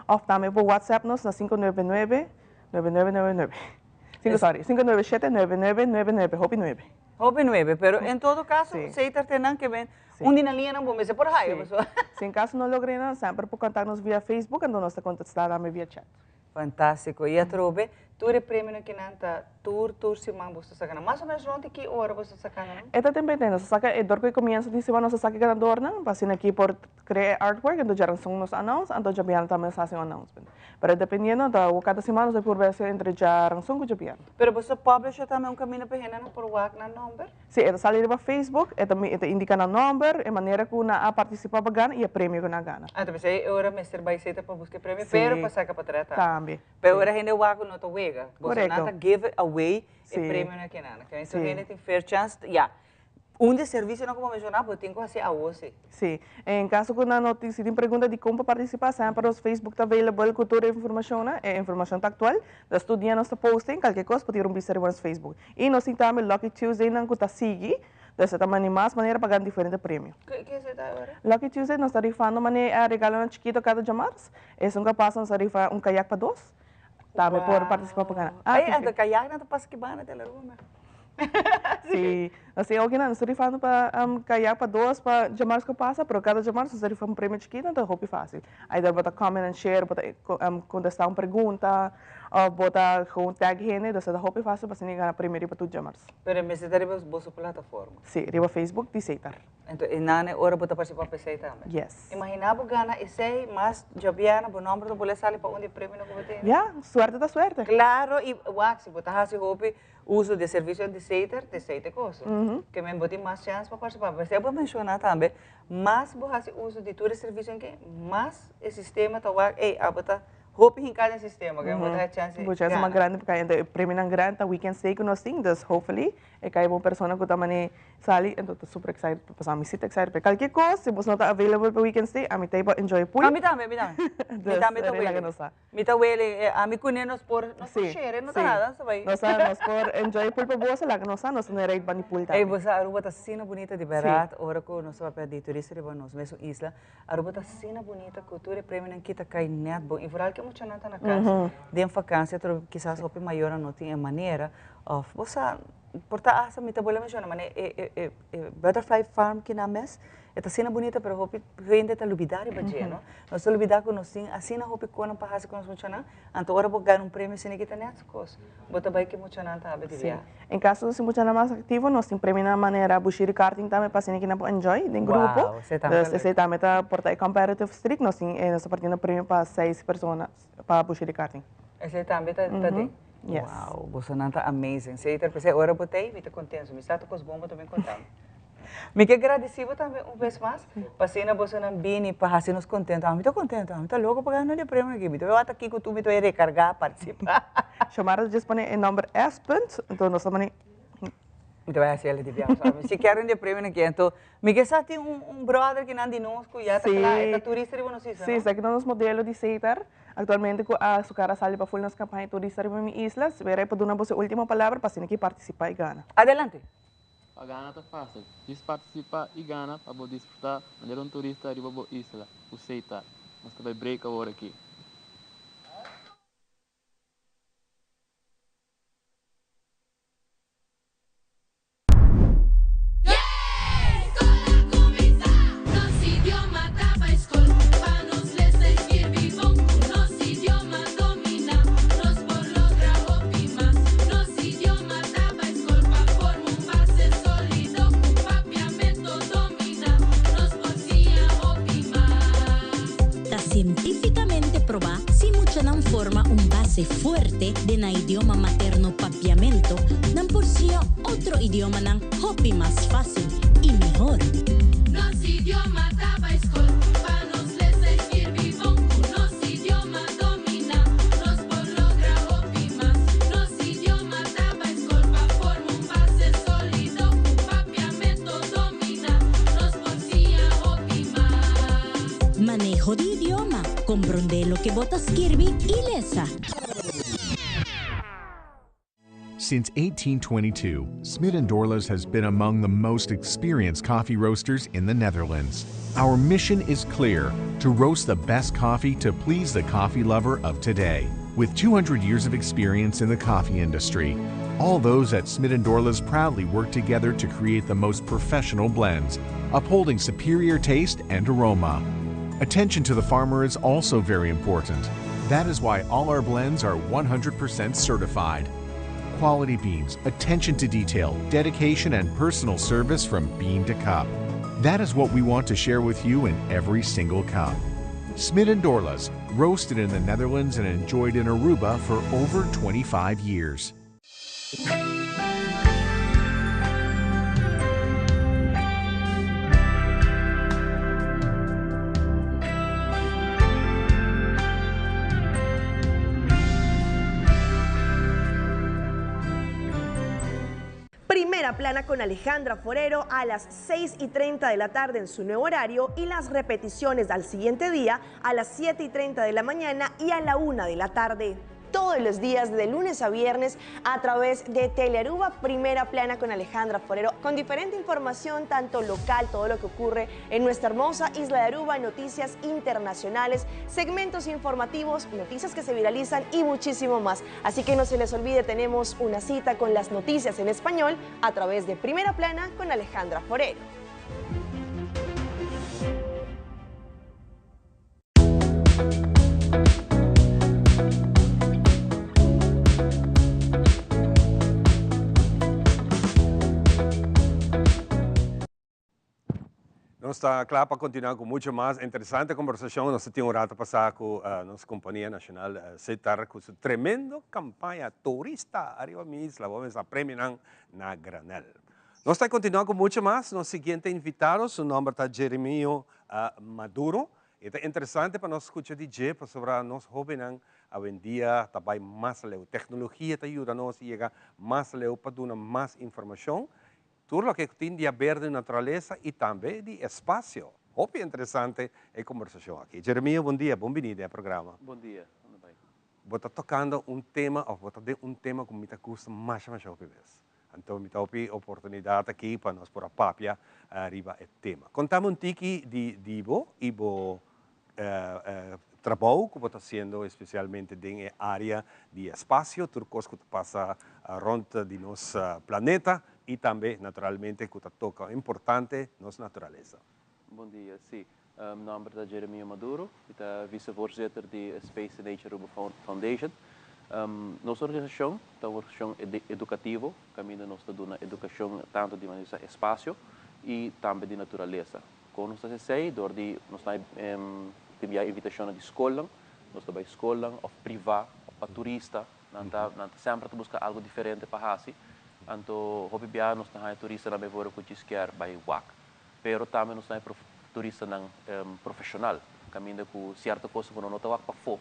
ou também por WhatsApp nos na 599-9999. Sorry, 597-9999, Hobby 9. Hobby 9, pero em todo caso, seita tem que ver. Na linha não vou me por raio, pessoal. Se em caso não logrei, sempre por contar-nos via Facebook, então nós contactamos via chat. Fantástico. E a trove, tu prêmio que nanta tour semana você saca. Mais ou menos onde que hora você saca? Esta também tem, nós saca é dor que começa de semana nós saca cada dor, não? Passando aqui por criar artwork, então já são nos announce, então já bian também fazem announcement. Pero dependendo da cada semana nós por ver entre já são com já bian. Pero você publish também caminho para henna por WhatsApp na number? Sim, é sair para Facebook, é indica na number, é maneira que na participar para ganhar e é prêmio que na gana. Ah, então você agora mestre vai ser para buscar prêmio, pero para sacar para trás. Também. Pero agora gente wago não to wega. Você não give away e prêmio na kenana. Então gente tem fair chance, de serviço não como mencionar, porque tem que fazer a você. Sim. Em caso que na notícia tem pergunta de como participar, sempre o Facebook está available com toda a informação, é informação atual. Da estudiante nós está posting, qualquer coisa pode ir visitar no Facebook. E nós temos também Lucky Tuesday não que está seguindo. Então, também mais maneira para ganhar diferentes prêmios. O que é isso agora? Lucky Tuesday nós está rifando regalo chiquito cada dia mais. Esse um capaz nós rifa caiaque para 2. Também por participar para ganhar. Do caiaque não está passando que bana dela ruma. Sim, assim, alguém não está rifando para caiaque para 2 para jamar que passa, pero cada jamar nós rifa prêmio chiquito, então é fácil. Aí dá para comment and share, para contestar uma pergunta, ou botar com tag gente, então é fácil para se ganhar prêmio para tudo jamar. Pero me está riba boa plataforma. Sim, riba Facebook de Citar. Então, e nane hora para participar para Citar também. Yes. Imaginava gana esse, mas jobiana, o nome do boleto sale para onde prêmio não vai ter. Já, suerte da suerte. Claro, e se botar assim hopi uso de serviço de Citar coisa. Que me botem mais chance para participar. Você pode mencionar também, mas vou fazer uso de todo o serviço que mas o sistema está botar hope em cada sistema, que botar chance. Boa chance mais grande porque ainda prêmio não grande, weekend stay que nós temos, hopefully, é que uma pessoa que também sali, então estou super excited para passar, me sinto excited para qualquer coisa, se você não está available para weekend stay, a mim tem para enjoy pool. A mim também. Me tá wele, a mim conheço por share, não tá nada, sabe? Nós por enjoy pool para você lá que nós não é rate para pool também. Ei, você Aruba tá cena bonita de barato, ora que nós papel de turista de nós, mesmo isla, Aruba tá cena bonita, cultura prêmio não kita cai net bom, e por que muito nada na casa. De vacância, quizás hope maior não tinha maneira, of você porta asa mita bola mencionar, mas Butterfly Farm que na mes, esta cena bonita, pero hope gente tá lubidar e badia, não? Nós lubidar com nós sim, assim na hope com para fazer com nós mencionar, então agora vou ganhar prêmio sem que tá net coisa. Bota bem que mencionar tá aberto. Em caso de se mencionar mais ativo, nós temos prêmio na maneira bushiri karting também para que não enjoy em grupo. Você também tá porta comparative streak, nós temos partindo prêmio para 6 pessoas para bushiri karting. Esse também tá Yes. Wow, você não tá amazing. Você tá agora botei, me tá contente, me está com os bombas também contando. Me que agradecido também uma vez mais. Passei na bolsa não bem e para nos contente. Ah, me tô contente, me tô louco para ganhar o prêmio aqui. Me tô aqui com tu, me tô recargar, participar. Chamaram de dispone em número S. Então nós estamos Então vai ser ele de viagem, sabe? Se querem de prêmio aqui, então me que sabe brother que não de nós, que já está turista de Buenos Aires, sim, está aqui no nosso modelo de Ceitar. Actualmente a su cara sale para full nas campanha turista de minha isla. Se verá para dar uma última palavra para quem aqui participar e ganha. Adelante. A Gana está fácil. Diz participar e gana para desfrutar de um turista de boa isla, o Ceitar. Nós também break agora aqui. Científicamente probado, si mucha no forma un base fuerte de na idioma materno papiamento, dan por sí otro idioma nan hopi más fácil y mejor. Nos idioma taba escol, pa nos les escribir bon, nos idioma domina, nos por logra hopi más. Nos idioma taba escol, pa forma un base sólido, papiamento domina, nos por sí hopi más. Manejo de idioma. Comprende lo que botas Kirby y Lesa. Since 1822, Smit & Dorlas has been among the most experienced coffee roasters in the Netherlands. Our mission is clear: to roast the best coffee to please the coffee lover of today. With 200 years of experience in the coffee industry, all those at Smit & Dorlas proudly work together to create the most professional blends, upholding superior taste and aroma. Attention to the farmer is also very important. That is why all our blends are 100% certified. Quality beans, attention to detail, dedication, and personal service from bean to cup. That is what we want to share with you in every single cup. Smit & Dorlas, roasted in the Netherlands and enjoyed in Aruba for over 25 years. Primera plana con Alejandra Forero a las 6:30 de la tarde en su nuevo horario y las repeticiones al siguiente día a las 7:30 de la mañana y a la 1 de la tarde. Todos los días de lunes a viernes a través de Telearuba, Primera Plana con Alejandra Forero, con diferente información tanto local, todo lo que ocurre en nuestra hermosa isla de Aruba, noticias internacionales, segmentos informativos, noticias que se viralizan y muchísimo más. Así que no se les olvide, tenemos una cita con las noticias en español a través de Primera Plana con Alejandra Forero. Nós está claro para continuar com muito mais interessante conversação. Nós temos um rato passar com a nossa companhia nacional Ceitar, com sua tremenda campanha turista arriba minha isla. Vamos a premiar na granel. Nós está continuando com muito mais. Nosso seguinte invitado, seu nome está Jeremio Maduro. É interessante para nós escutar DJ, para sobre nós jovens hoje em dia também mais leu. Tecnologia te ajuda a nós a chegar mais leu para dar mais informação. Tudo o que tem de verde natureza e também de espaço. Muito interessante a conversação aqui. Jeremia, bom dia, bem-vindo ao programa. Bom dia, Você está tocando tema, ou você tem tema que me custa mais vez. Então, me dá a oportunidade aqui para nós pôr a papia arriba o tema. Contamos um tique de você trabalho que você está fazendo especialmente na área de espaço, tudo que passa rondante de nosso planeta e também, naturalmente, que toca importante nossa natureza. Bom dia, sim. Meu nome é Jeremio Maduro, eu vice-voorzitter da Space and Nature Aruba Foundation. Nossa organização é uma organização educativa, caminho nós estamos na educação tanto de espaço e também de natureza. Como nós estamos dizendo, nós temos invitação de escola, nós temos escola, ou privada, para turista, nós sempre buscamos algo diferente para fazer. Anto hopi bia nos na turista na bevora ku gisquer by wak. Pero também nos na turista ng profissional. Caminda ku certa coisa kuno nota wak pa fo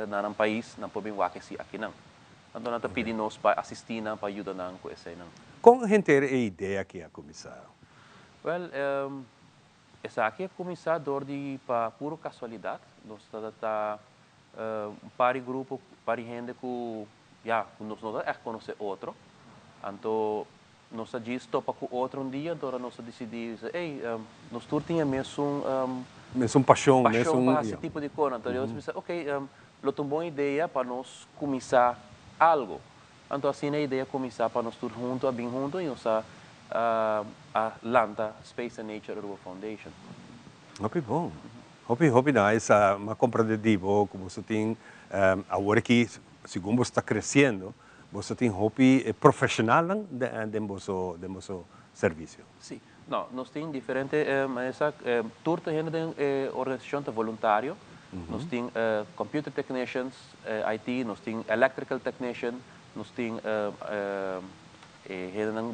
na ng país na pobing wak si aqui nang. Anto nata pedi nos pa assistir na pa ajuda nang ku essa nang. Com a gente ter a ideia que é comissário? Well, essa aqui é comissário de para puro casualidade. Nós está para grupo, para gente que já nós não é conhecer outro. Então nós diz topa com outro dia, então nós decidimos, ei, nós tour tinha mesmo paixão para esse tipo de coisa. Então eu disse, ok, é uma boa ideia para nós começar algo. Então assim a ideia começar para nós tour junto, bem junto e nós a Lanta Space and Nature Aruba Foundation. Hopi bom. Hopi nice, uma compreendível, como você tem agora que segundo você está crescendo, você tem hopi profissional de vosso serviço. Sim, não, nós temos diferentes, essa tour tem organização de voluntário, nós temos computer technicians, IT, nós temos electrical technician, nós temos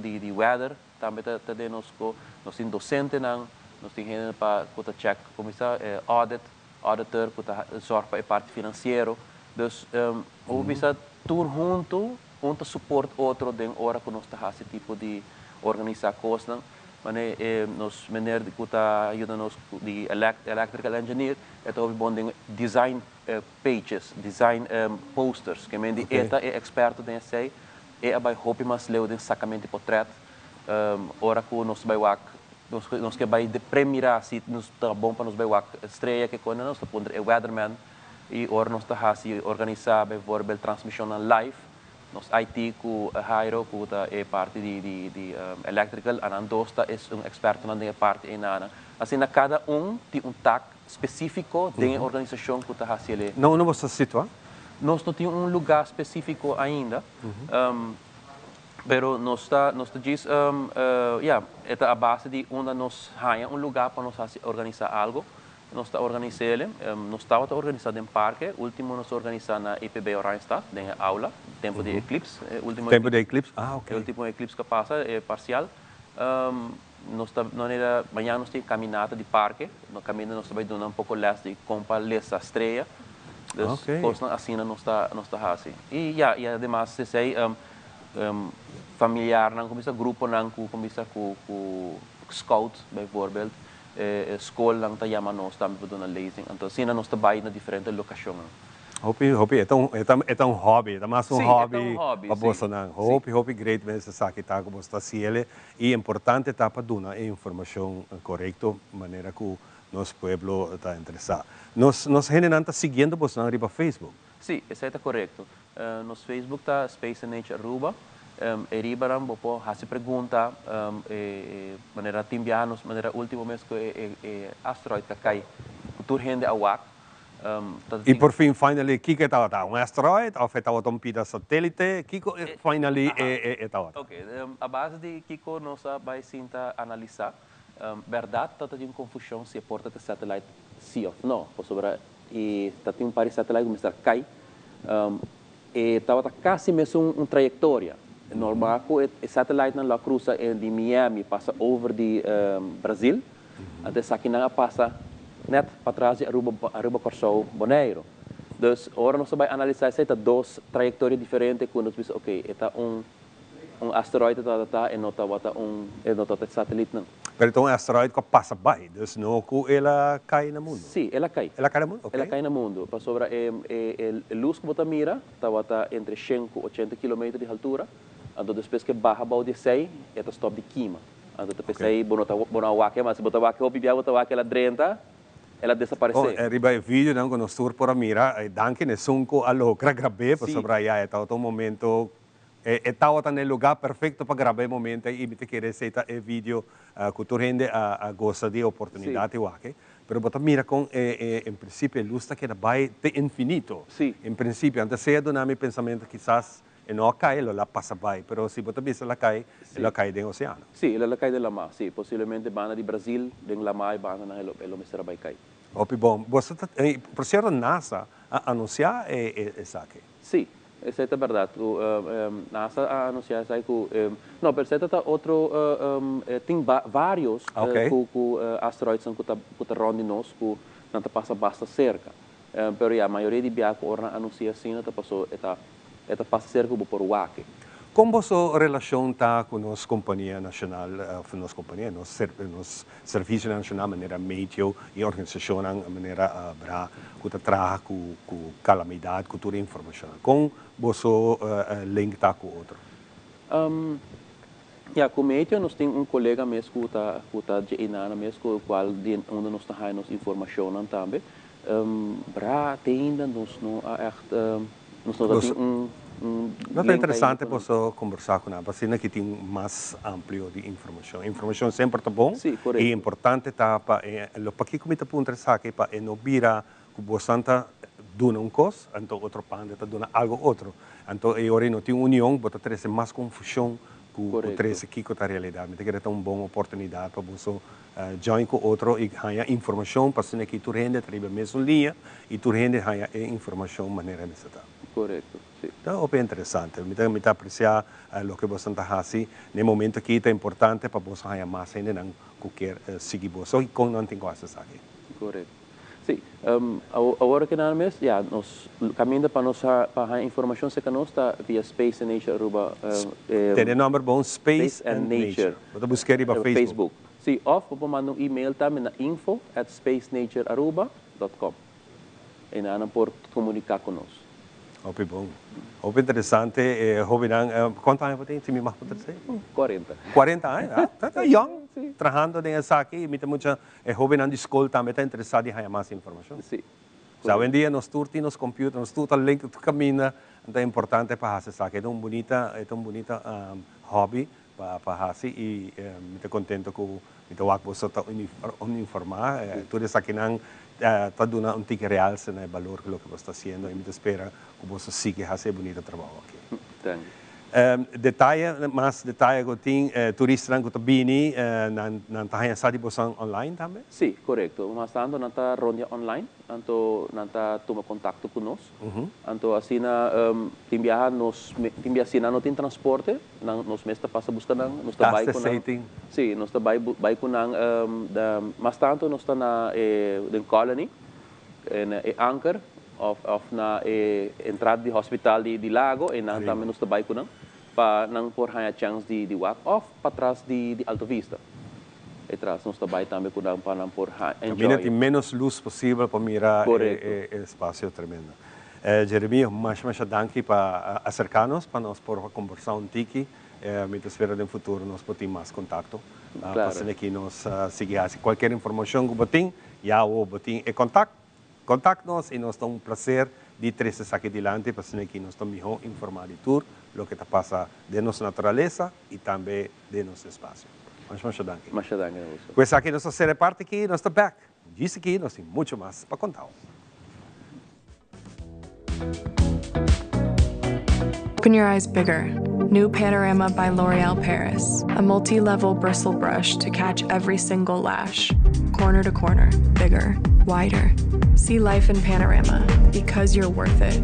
de weather, também nós temos docente nós temos gente para check começar auditor para zorg para a parte financeira. Dus hoe bisa tour junto support outro den hora que nós está esse tipo de organizar coisas. Mas nós meneer que está ajuda nos de electrical engineer é também bom de design pages, design posters que men de eta é experto den sei é abai hopi mas leu den sacamento de portrait hora que nós vai wak nós que vai de premirar se nos está bom para nos vai wak estreia que quando nós está pondo é weatherman e ora nós está assim organizar bem verbal transmissão live nos IT ku Jairo ku ta é parte de electrical anandosta é experto na parte enana assim na cada tem tag específico da organização que está assim ele não você situa nós não temos lugar específico ainda pero nós diz é a base de onde nós há lugar para nós organizar algo. Nós está organizando, nós estava organizando em parque, último nós organizamos na IPB Oranjestad, na aula, tempo de eclipse, tempo de eclipse, ok. O último eclipse que passa é parcial. Nós amanhã nós temos caminhada de parque, no caminho nós vai dando pouco less de compra lessa estreia, coisas assim nós está assim. E además se sei familiar não começa grupo não começa com scout, bijvoorbeeld. School lang ta yaman nós também para dona leasing então sina nós trabalha na diferentes locações. Hopi é um hobby, é mais um hobby para você não. Hopi great mesmo sabe tá como está se ele e importante tá para dar a informação correta maneira que nosso povo está interessado. Nós gente não está seguindo você na riba Facebook. Sim, isso está correto. Nosso Facebook tá Space and Nature Aruba. Eribaram bopo hasi pergunta maneira timbianos maneira último mês que asteroid que cai tur rende awak e por fim finally que estava asteroid ou estava pida satélite que finally estava ok a base de Kiko nós vai sinta analisar verdade tá tem confusão se a porta de satélite sim ou não por sobre e tá tem para satélite começar cai e estava quase mesmo trajetória normal que o satélite na cruza de Miami passa over de Brasil até aqui não passa net para trás de Aruba Corsou Bonaire. Dus agora nós vamos analisar essa duas trajetórias diferentes quando nós vemos ok está asteroide tá e nota nota satélite não. Pero então é asteroide que passa bem, dus não que ela cai no mundo. Sim, ela cai. Ela cai no mundo. Ela cai no mundo. Para sobre a luz que você mira está entre 5 e 80 km de altura. Então depois que baixa para o 16, ela stop de quima. Então depois aí bona wake, mas se botar wake hopi bia botar wake ela drenta, ela desaparece. Arriba o vídeo não quando estou por mira, danke ne sunco a logra grabe, para sobre aí está um momento estava no lugar perfeito para gravar o momento e me querer aceitar o vídeo que tu rende a gosta de oportunidade wake. Pero botar mira com em princípio luz está que vai de infinito. Sim. Em princípio, antes de do meu pensamento quizás não cai, ela passa bem, mas se você vê ela cai no oceano. Sim, ela cai do mar, sim, possivelmente bana de Brasil, do mar e bana na ela mestra vai cair. Opi bom, você por certo NASA anunciar essa aqui. Sim, esa es verdad. NASA anunciar que no, pero esta está otro tem vários asteroides que ronden nos que não passa basta cerca. Pero a maioria de viajes ora anuncia assim, não passou esta passa cerca por Waque. Como a relação está com as companhia nacional, nos companhia, nos serviço nacional, maneira meio e organização maneira bra, que trabalha com calamidade, com toda a informação. Como você link está com outro? Com meio nós temos colega mesmo que está de inana mesmo, com o qual onde nós temos informação também. Bra ainda nós não Não é interessante você conversar com ela, assim que tem mais amplo de informação. Informação sempre está bom e importante tá para o que como está por interessar que para não vira que você está dando coisa, então outro pande está dando algo outro. Então agora não tem união, você traz mais confusão com traz aqui com a realidade. Então é uma boa oportunidade para você join com outro e ganhar informação para assim que tu rende tribo mesmo linha e tu rende ganhar informação maneira dessa. Correto. Então, é interessante. Me está apreciar o que você está fazendo. No momento que é importante para você ganhar mais ainda não qualquer seguir você e com não tem coisas aqui. Correto. Sim. Agora que nada mais, nós caminhamos para nossa para informação que nós está via Space and Nature Aruba. Tem o número bom Space and Nature. Você buscar para Facebook. Sim, ou você manda um também na info@spacenaturearuba.com. E nada por comunicar conosco. Ope bom. Ope interessante. Jovem, quantos anos você tem? Se me mais pode dizer? 40. 40 anos? Está young. Trabalhando nessa aqui. E muita jovem na escola também está interessado em ganhar mais informação. Sim. Hoje em dia, nós temos nos computadores, nós temos link que caminha. Então é importante para fazer isso aqui. É um bonito hobby para fazer. E estou contente com o que você está informar. Tudo isso aqui não está dando um tique real no valor que você está fazendo e me espera que você siga fazendo bonito trabalho aqui. Mais detalhe que tem turistas que estão vindo na taxa de satisfação online também? Sim, correto. Mas tanto na ronda online, tanto na toma contato conosco, tanto assim na enviar nos não tem transporte, nos mesmo passa buscando, nos trabalha com sim, nos trabalha com mas tanto nós está na colony, na Anchor, of na entrada do hospital de Lago e não também nos trabalha com para não por ganhar chance de walk off para trás de Alta Vista. E trás nós trabalha também com para não por enjoy. Tem menos luz possível para mirar o espaço tremendo. Jeremias, mais danke para acercar-nos, para nós por conversar tiki. Me espero no futuro nós podemos mais contato. Para que nós sigamos qualquer informação que botem, já o botem e contacte-nos e nós temos um prazer de trazer aqui adiante para que nós estamos melhor informados de tudo o que está passando de nossa natureza e também de nosso espaço. Muito danke. Muito danke. Pois aqui nós seremos parte aqui, nós estamos back. Diz aqui, nós temos muito mais para contar. Open your eyes bigger. New Panorama by L'Oreal Paris. A multi-level bristle brush to catch every single lash. Corner to corner, bigger, wider. See life in Panorama because you're worth it.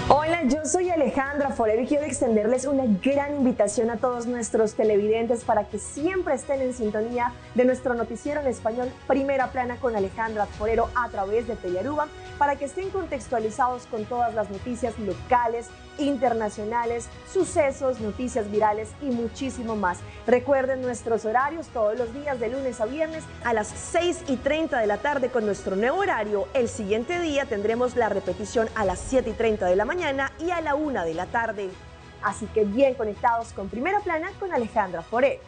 Hola, yo soy Alejandra Forero y quiero extenderles una gran invitación a todos nuestros televidentes para que siempre estén en sintonía de nuestro noticiero en español Primera Plana con Alejandra Forero a través de Telearuba, para que estén contextualizados con todas las noticias locales, internacionales, sucesos, noticias virales y muchísimo más. Recuerden nuestros horarios todos los días de lunes a viernes a las 6:30 de la tarde con nuestro nuevo horario. El siguiente día tendremos la repetición a las 7:30 de la mañana y a la 1 de la tarde. Así que bien conectados con Primera Plana con Alejandra Forero.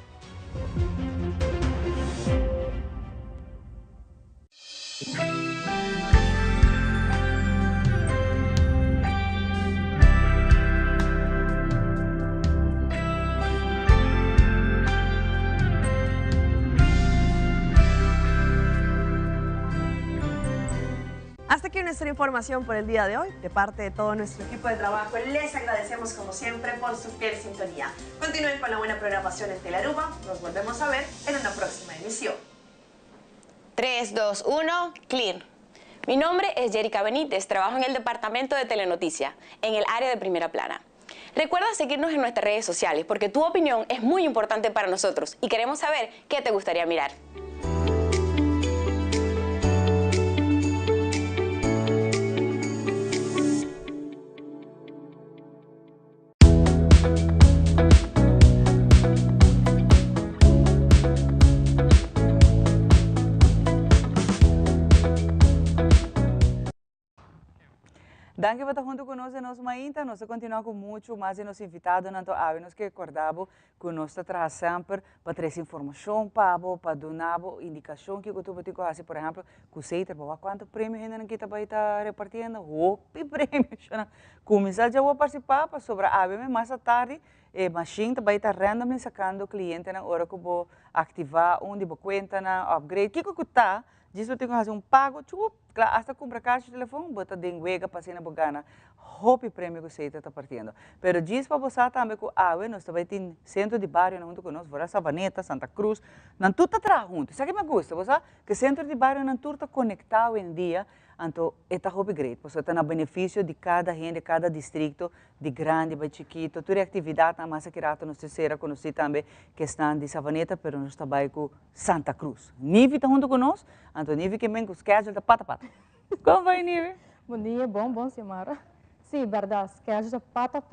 Hasta aquí nuestra información por el día de hoy. De parte de todo nuestro equipo de trabajo, les agradecemos como siempre por su fiel sintonía. Continúen con la buena programación en Telearuba. Nos volvemos a ver en una próxima emisión. 3, 2, 1, clear. Mi nombre es Jerica Benítez, trabajo en el departamento de Telenoticia, en el área de Primera Plana. Recuerda seguirnos en nuestras redes sociales porque tu opinión es muy importante para nosotros y queremos saber qué te gustaría mirar. Danke por estar junto conosco em nosso Mainta. Nós continuamos com muito mais de nos invitados. Nós que acordamos que nós trabalhamos sempre para trazer informação para dar indicação que tu pode fazer, por exemplo, com o Seiter, quanto prêmio ainda que vai estar repartindo, e prêmio. Começar já a participar sobre a ABM mais tarde. A machine vai estar randomly sacando cliente na hora que vou ativar onde vou conta na upgrade. Que está? Diz que eu tenho que fazer pago, claro, hasta comprar caixa de telefone, bota denguega, passei na bogana, hope prêmio que você está partindo. Pero diz para você também que nós também temos centro de bairro junto conosco, fora Savaneta, Santa Cruz, não tudo está junto. Isso que me gusta, você que centro de bairro não tudo está conectado em dia, então está hope great, você está no benefício de cada gente, cada distrito, de grande, de chiquito, toda atividade na massa que nós terceira conheci também, que estão de Savaneta, pero nós trabalhamos com Santa Cruz. Nive está junto conosco, então Nive que vem com o schedule da pata. Como vai, Nive? Bom dia, bom, Simara. Sim, verdade, schedule da pata,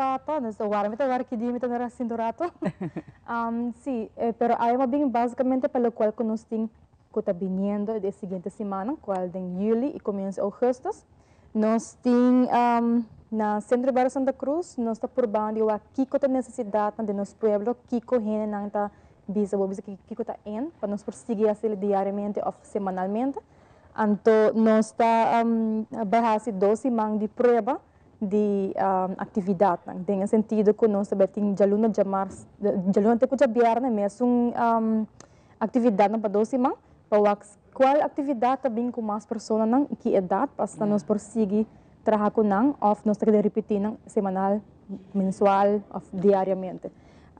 nós estamos agora que dia me está cinturado. Sim, pero aí é bem basicamente pelo qual nós temos que está vindo da seguinte semana, qual é em julho e começa agosto. Nós temos na Centro de Santa Cruz, nós estamos probando aqui que tem necessidade de nosso pueblo, que a gente não está bisa que está em, para nós prosseguir assim diariamente ou semanalmente. Então, nós estamos a 12 semanas de prova de atividade, no sentido que nós temos jaluna de março, jaluna de viernes, mesmo atividade para 12 semanas, para qual atividade também com mais pessoas não que idade para nós prosseguir trabalhar com não ou nós temos que repetir semanal, mensual ou diariamente.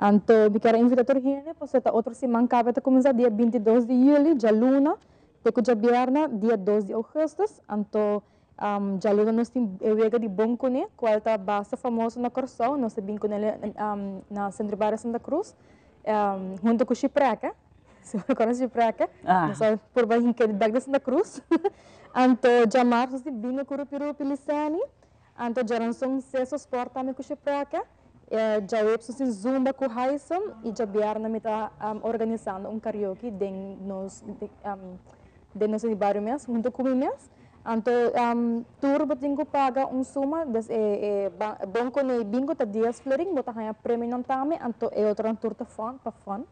Então, eu quero invitar a gente para outra semana que vai começar dia 22 de julho, jaluna, de viernes, dia 12 de agosto. Então, jaluna nós temos o de Boncone, qual é a base famosa na Corsão, nós temos na Centro de Santa Cruz, junto com o Chipreca. Se você conhece o Chipreca, nós estamos por baixo de Santa Cruz. Então, já março, nós temos o Curupiru Pilicani. Então, já lançamos acesso esporte também com o Chipreca. Já websos em Zumba com o Raison. E já viernes está organizando karaoke de nosso bairro mesmo, junto com o mês. Então, turbo tenho que pagar suma, banco ne bingo tá 10 florin, bota ganhar prêmio não também, então é outra turta fun, para fun.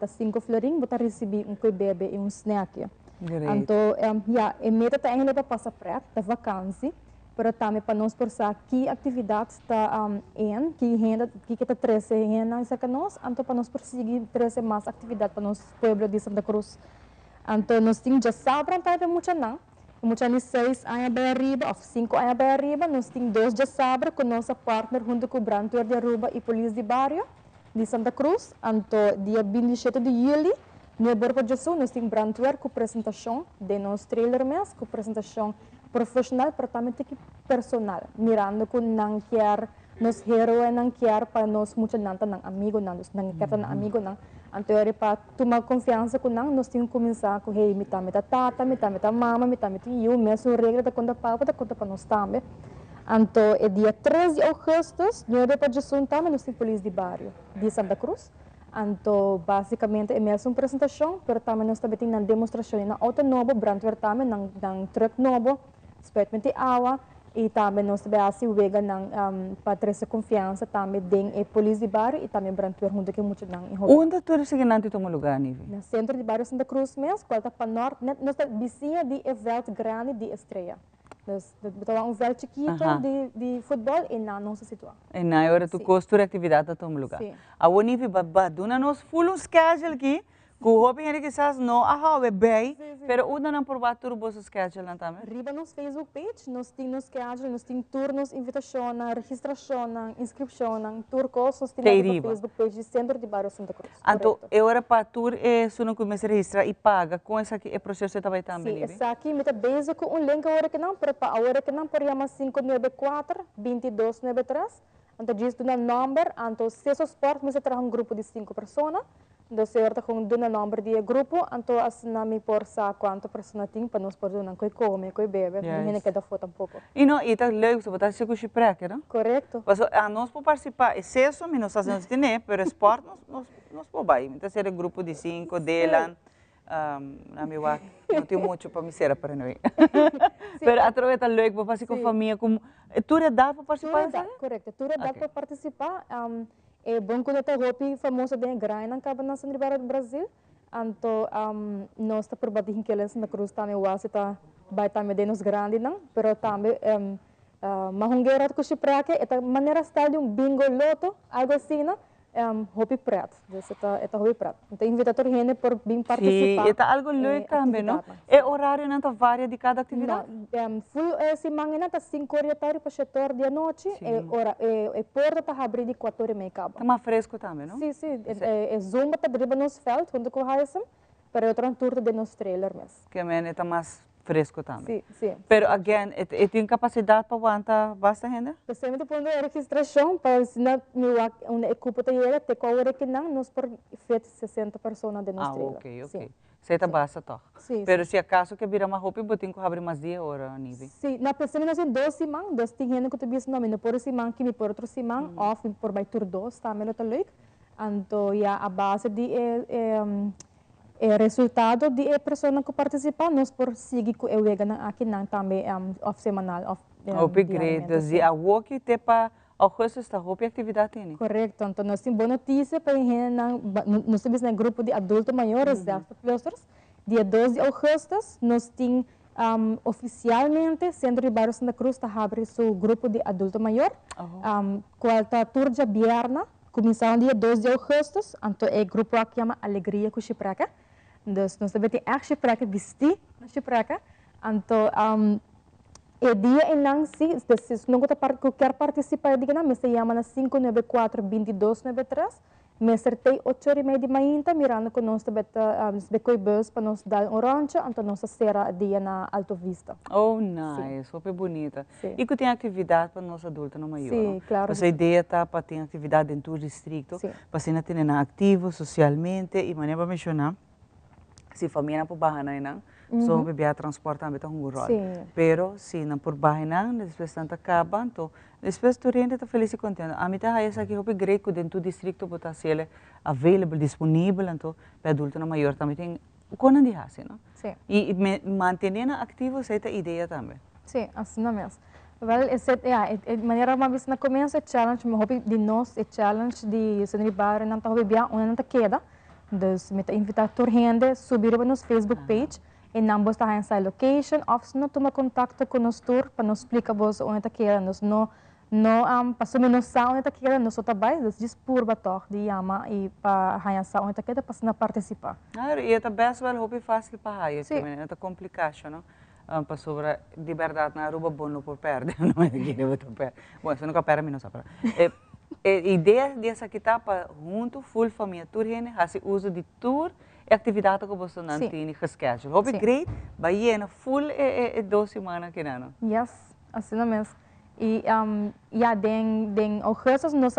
Tá 5 florin, bota receber bebê e snack. Então, a meta tá ainda para passar perto, da vacância, para também para nós pensar que atividades está que renda, que está 13 renda cerca nós, então para nós prosseguir 13 mais atividades para nós pueblo de Santa Cruz. Então, nós temos já sabram para muito não. Muitos anos 6 anos para arriba, ou 5 anos para arriba, nós temos 2 de sabra com nossa partner junto com o Brantuer de Aruba e Polícia de Barrio de Santa Cruz. Então, dia 27 de julho, no Borgo de Jesus, nós temos Brantuer com apresentação de nosso trailer mesmo, com apresentação profissional, para também ter personal, mirando que não quer, nos heróis não quer para nós muitos não estão amigo não quer estar amigo não. Então, para tomar confiança com nós temos que começar com hey, me tata, me mama, me eu, mesmo regra da conta para nós também. Então, é dia 13 de agosto, no Aeroporto de Jesus também, nós temos Polícia de Barrio de Santa Cruz. Então, basicamente, é mesmo uma apresentação, mas também nós também temos uma demonstração na auto novo, Brandwehr também, na truck novo, especialmente água. E também nós temos a wega para ter confiança também em Polícia de Barrio e também Brantuer, junto com muito não. Onde tu eres seguinte em lugar, Nive? No Centro de Bairro Santa Cruz mesmo, qual está para norte, nós estamos vizinha de evento grande de Estreia. Nós temos velo chiquito de futebol e na nossa situação. E na hora tu costura atividade a todo lugar. Sim. A Nive, dona nos full schedule aqui, Kuho gente quizás no ahawe bem, pero una não por batur bosso schedule não também. Riba nos Facebook page, nós temos schedule, nós temos turnos, invitação, registração, inscrição, turcos, nós temos no Facebook page do Centro de Bairro Santa Cruz. Então, eu era para tur e se não começa a registrar e paga, com essa aqui é processo também também. Sim, essa aqui me tá basic um link agora que não, para agora que não por chamar 594-2293. Então diz do number, então se o sport me se traz grupo de 5 pessoas. Do certo com do number de grupo, então assinami por sa quanto pessoa tem para nós poder não coi come, coi bebe, nem que da foto um pouco. E não, e tá legal, você botar se cuchi praca, não? Correto. Mas a nós por participar, excesso, me nós fazemos de né, pero sport nós por vai, então ser grupo de 5 delan. Na minha não tenho muito para me ser para nós. Pero através da legal para fazer com a família, como tu é dá para participar? Correto, tu é dá para participar. É bom que eu hopi famoso de Grain na Cabana San Ribeiro do Brasil. Então, nós está por bater que eles na cruz também o aço está vai também de nos grande não, pero também mahungerat ko si praque, esta maneira está de bingo loto, algo assim, não? Hopi prato, esta hopi prato. Então, invitator gente por vir participar. Sim, está algo legal também, não? É horário não varia de cada atividade? Full semana não está 5 horas da tarde para 7 horas da noite. É porta está abrindo de 4 horas e meia. Está mais fresco também, não? Sim, sim. É zumba está driba nos feld, junto com o Heisen, para outra turma de nos trailer mesmo. Que men está mais fresco também. Sim, sim. Pero again, tem capacidade para aguentar bastante gente? Precisamente quando a registração para ensinar uma equipe taller, te cobra que não, nós por feito 60 pessoas de nos trailer. Ok. Você está basta toch? Sim. Pero se acaso que vira mais roupa, botem que abrir mais 10 horas, nível. Sim, na pessoa nós em 2 semanas, 2 tem gente que tu bisa não, por semana que me por outra semana, off por vai tur 2, também não tá leuk. Então, a base de resultado de pessoa que participa, nós por seguir com eu aqui não também off semanal, Hopi great, dus a walk te para agosto está roupa atividade tem. Correto, então nós temos boa notícia para gente nós temos um grupo de adultos maiores, dia 12 de agosto, nós temos oficialmente Centro de Bairro Santa Cruz está abrindo seu grupo de adulto maior, quarta turja vierna, começando dia 12 de agosto, então é grupo aqui chama Alegria com Chipraca. Dus nós também temos a Chipraca vestir na Chipraca. Então, o dia em Nancy, se não quer participar, diga não, me se chama na 594-2293, me acertei 8h30 de manhã, mirando com nós também becoi bus para nós dar orange, então nós será dia na Alto Vista. Oh, nice, super bonita. E que tem atividade para nós adultos no maior? Sim, claro. Essa ideia está para ter atividade dentro do distrito, para ser ativo socialmente e maneira para mencionar. Se família por barra não, só bebê transporte também está um rol. Pero se não por barra não, depois tanto acaba, então depois tu rende está feliz e contente. A mim tá essa aqui hope greco dentro do distrito botar se ele available disponível, então para adulto na maior também tem o conan de raça, não? Sim. E manter ativo essa ideia também. Sim, assim não mesmo. Well, maneira uma vez na começo é challenge, mas hope de nós é challenge de Centro de Bairro não tá hope bem, não tá queda. Dus met de invitator gente subir para nos Facebook page e não basta a essa location, ou se não toma contato com nós tour para nos explicar vos onde está querendo, nós não passou menos sa onde está querendo, nós só trabalha, nós dispor batok de yama e para a sa onde está querendo para não participar. E é bem well hope fácil para aí, que é tá complicado, não? Para sobre de verdade na Aruba bom por perder, não é que eu vou perder. Bom, se nunca perde menos para. Ideia dessa aqui tá para junto full família tour gente, assim uso de tour e atividade que você não tem schedule. Hope great, vai ir full 2 semanas que não. Yes, assim mesmo. E den agosto nós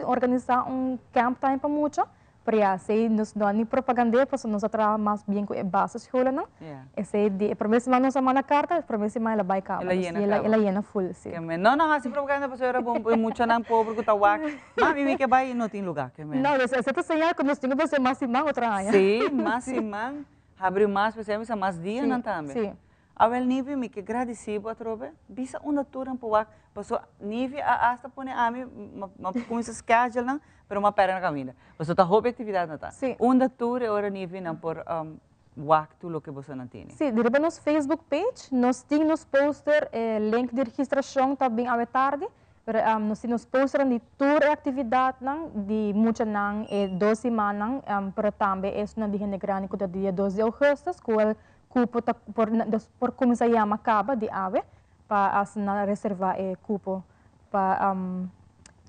organizar camp time para muito. Para se nos dá nem propaganda, para nós trabalhar mais bem com a base escola, não? Esse de primeira semana nós mandamos carta, primeira semana ela vai cá. Ela llena full, sim. Não, assim propaganda para era bom, muito não pobre que tá wak. Mami, me que vai não tem lugar, que men. Não, essa é señal que nós temos que ser mais semana outra ano. Sim, mais semana, abrir mais, para mais dia não também. Sim. Awel nivi mi que agradecido a trobe, bisa una turan po wak, paso nivi hasta pone ami começa schedule não, pero uma perna caminha. Paso ta hope atividade não tá. Una tour ora nivi não por wak tu lo que você não tem. Sim, direba nos Facebook page, nós temos poster link de registração também à tarde. Pero se nos posteram de tour atividade de muita nang 2 semanas, pero também é na dia grande que dia 12 de agosto, qual cupo por como se chama acaba de ave para as na reservar cupo para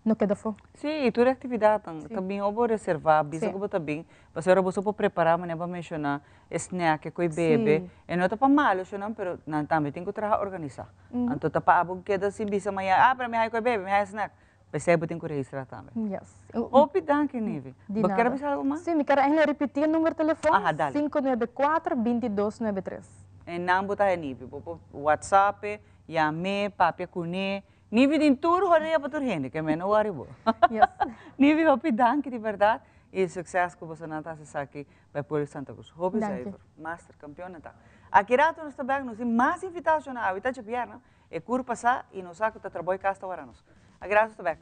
no queda fo. Sim, toda atividade também eu vou reservar, bisa que também, para eu vou preparar, mas para mencionar snack que eu bebe, e não tá para mal, não, pero também tem que trabalhar organizar. Então tá para abo queda assim bisa mas para mim aí que eu bebe, me snack. Percebe tem que registrar também. Yes. Opi, danke, Nivi. Você quer avisar algo mais? Sim, me quero ainda repetir o número de telefone, 594-2293. E não botar é Nivi, WhatsApp, Yame, Papia Cune, Nivi din tudo rodeia para tudo gente, que é não worry bo. Yes. Nivi, hopi, danke de verdade. E sucesso que você não está aqui para Pueblo Santa Cruz. Hopi, Zaiver, Master Campeão, tá. Aqui rato nós também nos mais invitados na Avita de Pierna, e cur passar e nos saco tá trabalho casta varanos. Graças também.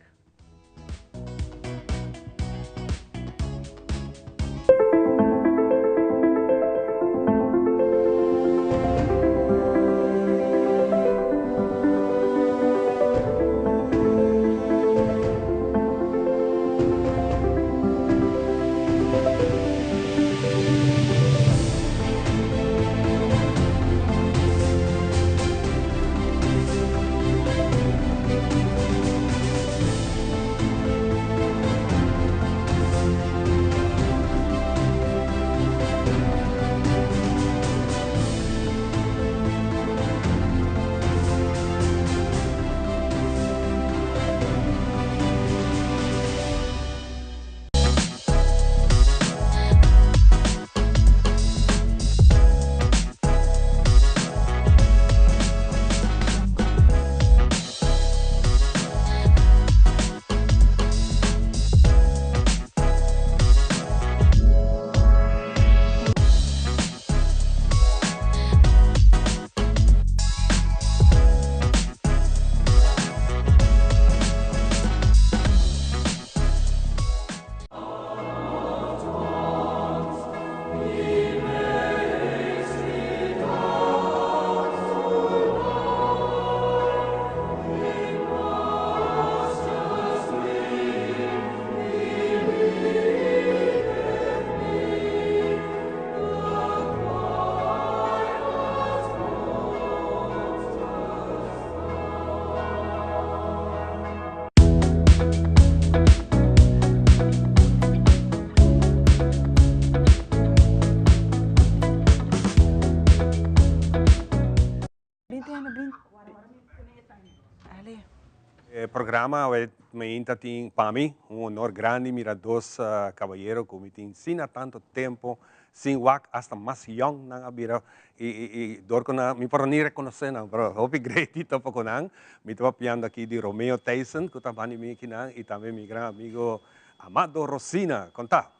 Programa me tem para mim honor grande mira dois caballeros que me tem sin tanto tempo sin wak hasta mais young nang abira e dor ko na mi para ni reconhecer na pero hope great ito pa ko nang mi to piando aqui de Romeo Tyson que também mi kinang e também mi gran amigo Amado Rosina conta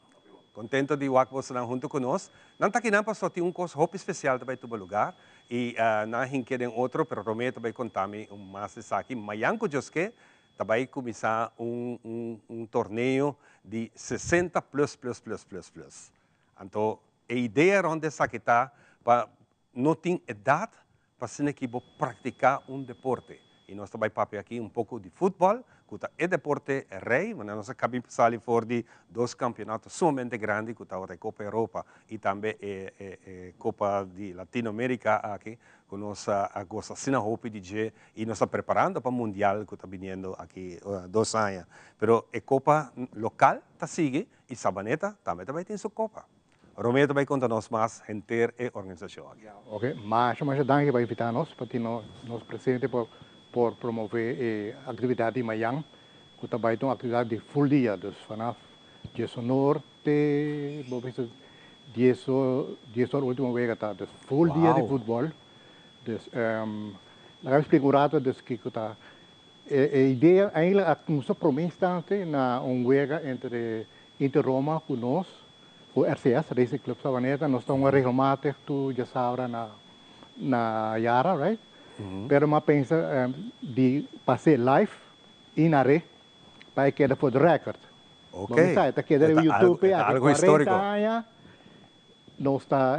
contento de wak você nang junto conosco não tá aqui não passou tem coisa hope especial também tudo lugar e na hinqueden outro pero Romeo também contame mais isso aqui mayanco Josque também começar torneio de 60 plus. Então, a ideia onde essa que está, não tem idade para se praticar deporte. E nós também papel aqui pouco de futebol, que é deporte rei, mas nós acabamos de sair fora de 2 campeonatos sumamente grandes, que é a Copa Europa e também a Copa de Latinoamérica aqui, que nós gostamos de hope de e nós estamos preparando para o Mundial que está vindo aqui 2 anos. Mas a Copa local está sigue e Sabaneta também tem sua Copa. Romeo também conta-nos mais gente e organização aqui. Ok, mas danke para invitar-nos, para nos presente por promover atividade em Mayang, que também tem atividade de full dia, dus vanaf 10 norte, 10 horas última vez está, dus full dia de futebol. Dus laat ik explicar dus que a ideia eigenlijk a nossa promessa na wega entre Roma conosco, o RCS, Racing Club Sabaneta, nós estamos regelmatig tu já sabe na Yara, right? Pero ma pensa de fazer live e na rede para que quede for the record. Ok. Vamos a está queda no YouTube algo histórico. Nós está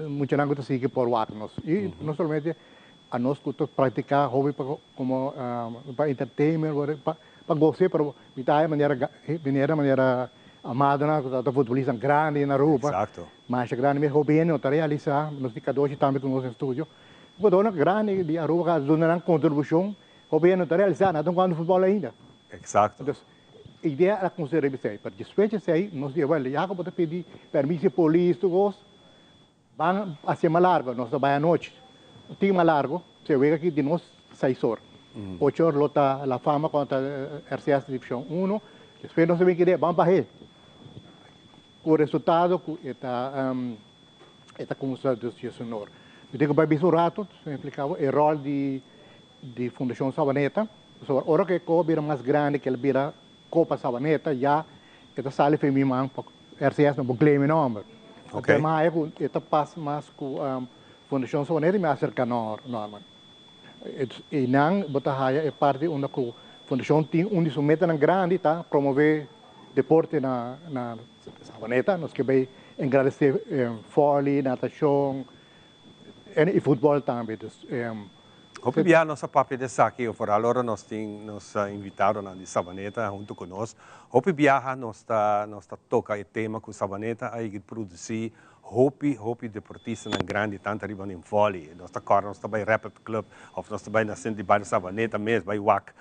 mucho nango te sigue por WhatsApp e não somente a nós que praticar hobby como para entertainment, para gostar, pero mitad de maneira amada na que futebolista grande na rua. Exato. Mas grande mesmo hobby não está realizar, nós ficamos hoje também com o nosso estúdio. Quando grande de rua que dona contribuição, hobby não está realizar, não quando futebol ainda. Exato. Então, a ideia é considerar isso aí, para despejar isso aí, nós devemos já que pedir permissão polícia, vão a ser mais largo, nós vamos à noite. Tem mais largo, se vê aqui de nós 6 horas. 8 horas lota a fama contra RCS Divisão 1, depois nós vamos querer, vamos para ele. O resultado está com o Estado Sonor. Eu tenho que ver um rato, se explicava, o rol de Fundação Sabaneta. Agora que a vira mais grande, que ela vira Copa Sabaneta, já está sale feminino, RCS não pode claimar o nome. Ok. Mas esta passa mais com a Fundação Sabaneta e me acerca normal. E não, Botahaya é parte onde a Fundação tem onde se mete na grande, tá? Promover deporte na Sabaneta, nós que vai agradecer vôlei, natação e futebol também. Hopi via nossa papel de aqui, por agora nós nos invitaram na Sabaneta junto conosco. Hopi viaja nós toca o tema com Sabaneta aí produzir hopi deportista na grande tanto arriba em vôlei. Nós está by Rapid Club, ou nós está by na centro de bairro Sabaneta mesmo, by WAC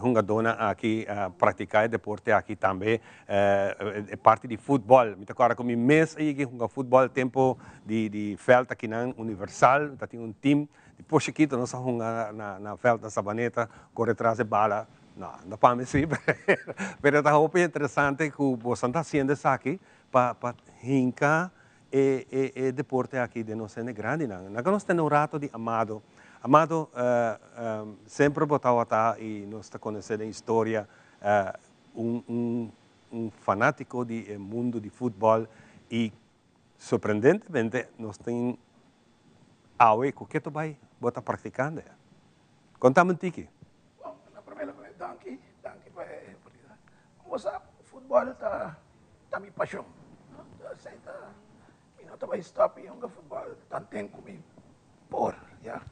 hunga dona aqui praticar deporte aqui também é parte de futebol. Me agora com mês aí que hunga futebol tempo de feld aqui na Universal, tá tem time depois chiquito nós hunga na feld da Sabaneta corre atrás de bala. Não para mim sim, mas está muito interessante que você está fazendo isso aqui para hincar e deporte aqui de nós é grande. Nós temos um rato de Amado. Amado sempre botava e nós está conhecendo a história fanático do mundo de futebol e surpreendentemente nós temos algo que tu vai botar praticando. Contamos tiki. Bom, na primeira vez danke para a oportunidade. Como sabe, o futebol está minha paixão. Aceita, não está vai stop e o futebol tanto comigo por, já.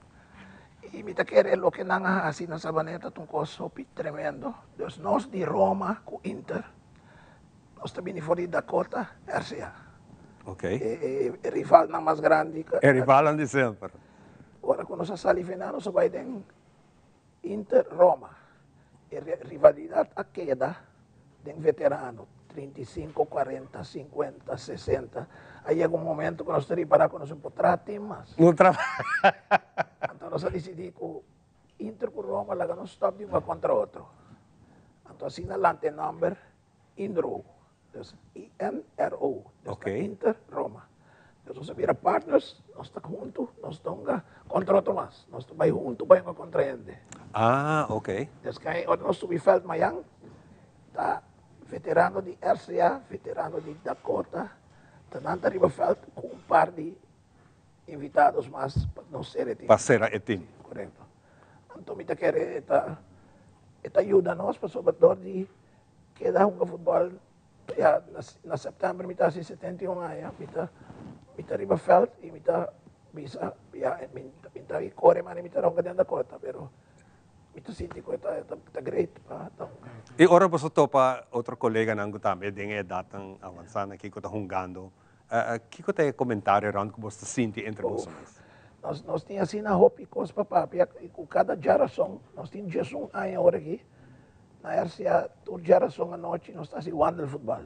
E me querer lo que não assim na Sabaneta tungkol sopi tremendo. Dus nós de Roma com Inter, nós também fora de Dakota, RCA. Ok. E rival não mais grande. É rival de sempre. Agora quando nós saímos final, nós vai em Inter Roma. E rivalidade a queda de veterano, 35, 40, 50, 60. Aí chega um momento que nós temos que parar com nós tratar mais. Não trabalha. Então nós decidimos que Inter com Roma lá não stop de uma contra outro. Então assim adelante number INRO. Dus INRO. Okay. Inter Roma. Então nós vira partners, nós estamos juntos, nós estamos contra outro mais. Nós estamos juntos, vamos contra ele. Ah, ok. Então nós estamos feld Mayang, tá veterano de RCA, veterano de Dakota, tanto arriba feld com par de invitados mais para não ser time. Para ser a time. Correto. Então, me quer esta ajuda nós para sobretudo de que dá futebol já na setembro, me está 71 anos, me está arriba feld e me está visa, me está corre, mas me está ronca dentro da cota, pero me está sentindo que está great. E ora você topa outro colega nango também, tem idade avançada que está jogando. Que tem comentário around que você sente entre vocês? Nós tínhamos assim na roupa e coisa para papia, e com cada geração, nós tínhamos geração agora aqui, na RCA, toda geração à noite, nós estamos assim, wandel futebol.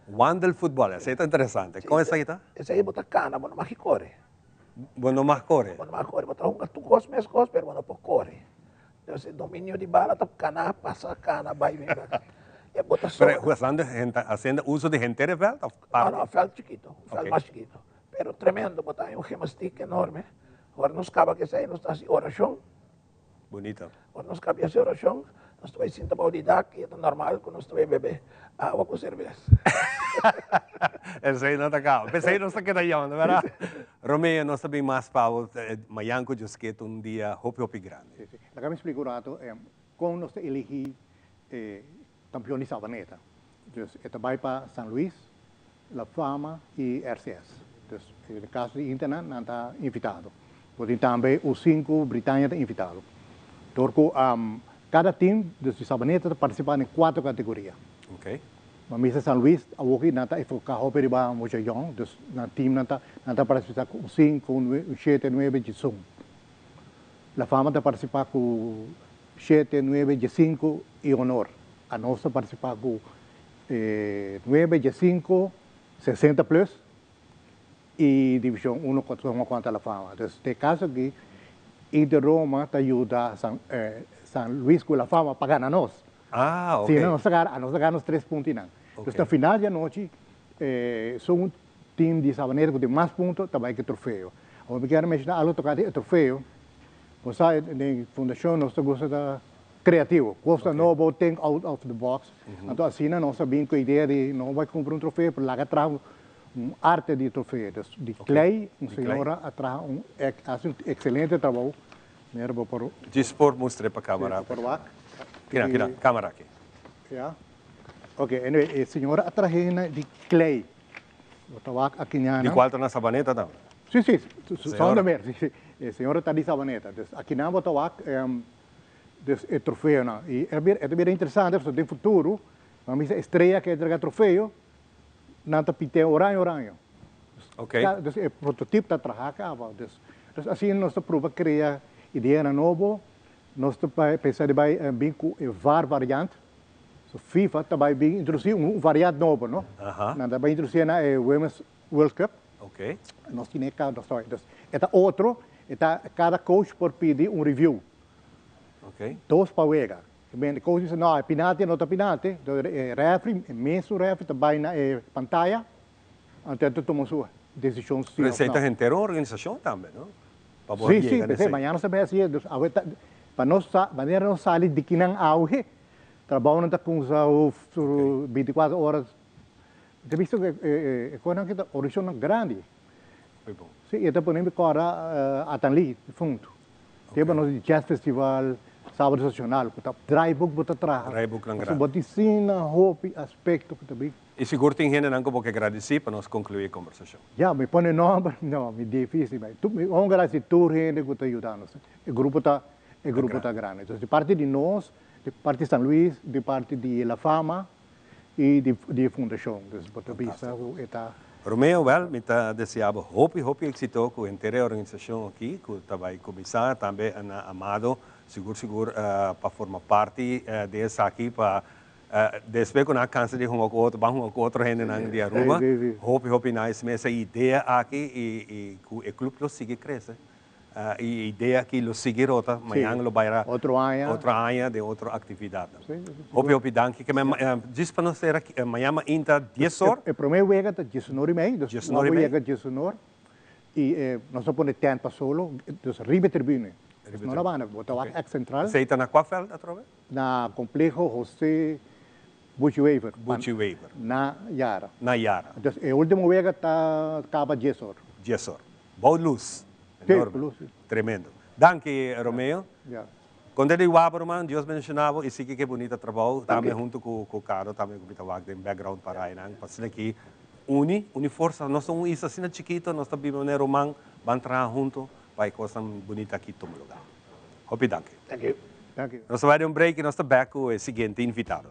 Wandel futebol, isso é interessante. Como é isso aí? Esse aí bota cana, bota mais que corre. Bueno, mais corre? Bota mais corre, bota tu coisa, mesmo coisa, mas bota pouco corre. Então, esse domínio de bala, tá cana, passa cana, vai vir. Pero haciendo uso de gente de veld? No, feld chiquito, feld más chiquito. Pero tremendo, botar un gymnastic enorme. Ahora nos cabe que sea, nos está así oración. Bonito. Ahora nos cabe hacer oración, nos estoy sintiendo para unidad, que es normal que nos estoy beber agua con cerveza. Eso ahí no está acá. Pero ahí no está quedando, ¿verdad? Romeo, no sabe más para Mayanco, yo sé que un día hopi grande. Sí. Acá me explico un rato, cómo nos elegí campeón de Sabaneta. Entonces, esto va para San Luis, La Fama y RCS. Entonces, en el caso de Internet, no está invitado. Porque também os 5 Britânia estão invitados. Porque cada time de Sabaneta está participando em 4 categorias. Ok. Mas São Luís, a Woki, não está focado para muito young, então o time não está participando com 5, 7, 9, 10. A Fama está participando com 7, 9, 10 e honor. A nossa participa com 9, 10, 60 plus e divisão 1 contra a Fama. Então, neste caso aqui, Inter Roma te ajuda São Luís com a Fama para ganhar nós. Ah, ok. Sim, nós ganhamos 3 pontos. Então, no final da noite, são um time de Sabaneta que tem mais pontos também que troféu. Eu quero mencionar algo tocante ao troféu. Você, na fundação, nós gostamos de criativo. Gosta novo, think out of the box. Então, assim, nós sabemos que a ideia de não vai comprar troféu, para lá atrás arte de troféu. De clay, senhora atrás faz excelente trabalho. Dispor, mostre para a câmera. Aqui, câmera aqui. Yeah. Ok, anyway, a senhora atrás de clay. De qual na Sabaneta também? Sim, só também. A senhora está de Sabaneta. Aqui na Botawac é troféu. E é bem interessante, porque no futuro, vamos a estreia que entrega troféu, não está pitando oranho. Ok. O prototipo está trabalhando. Então, assim, nós estamos criar ideia nova, nós estamos pensando em bem com variante. So, FIFA também introduzir variante novo, não? Nós também introduzir na Women's World Cup. Ok. Nós temos outro, cada coach pode pedir review. Ok. 2 para o EGA. O coach diz, não, é penalti, não é penalti. Então, referee, imenso referee, também na pantalla. Então, tomamos uma decisão. Receita inteira uma organização também, não? Sim, amanhã nós também assim, para nós sair de que não auge, trabalho não com 24 horas. Você visto que a organização é grande. Foi bom. Sim, e depois agora a Tanli, fundo. Temos o Jazz Festival, Sábado Nacional, dry book para trás. Dry book não grande. Sobre ensina, hobby, aspecto que também. E seguro tem gente não que agradecer para nós concluir a conversação. Já, me põe nome, não, me difícil, mas vamos agradecer toda a gente que está ajudando. O grupo está grande. Então, de parte de nós, de parte de São Luís, de parte de La Fama e de fundação. Então, Romeo, me desejava hope êxito com a inteira organização aqui, que vai começar também na Amado, seguro para formar parte dessa aqui para depois quando a cansa de outro gente na de Aruba, hope nice, mas essa ideia aqui e o clube lo sigue crescer. E a ideia que lo seguir outra, amanhã lo vai outra área de outra atividade. Hope danke que diz para nós ser aqui amanhã ainda 10 horas. O primeiro vega está 19h30, então vamos chegar 19h e nós vamos pôr tempo solo, então ribe tribune. Não la van a botar a central. Você está na qual feld atrás? Na complexo José Butchweaver. Na Yara. Então, o último vega está acaba 10 horas. 10 horas. Boa luz. Tremendo. Danke, Romeo. Quando ele estava, man, Deus mencionava, e sim que bonito trabalho, também junto com o Caro, também com o Bitawag, tem background para aí, passando aqui, uni força, nós somos isso assim chiquito, nós estamos vivendo romano, vamos trabalhar junto, vai coisa bonita aqui todo lugar. Hope danke. Thank you. Nós vamos dar break e nós estamos back com o seguinte invitado.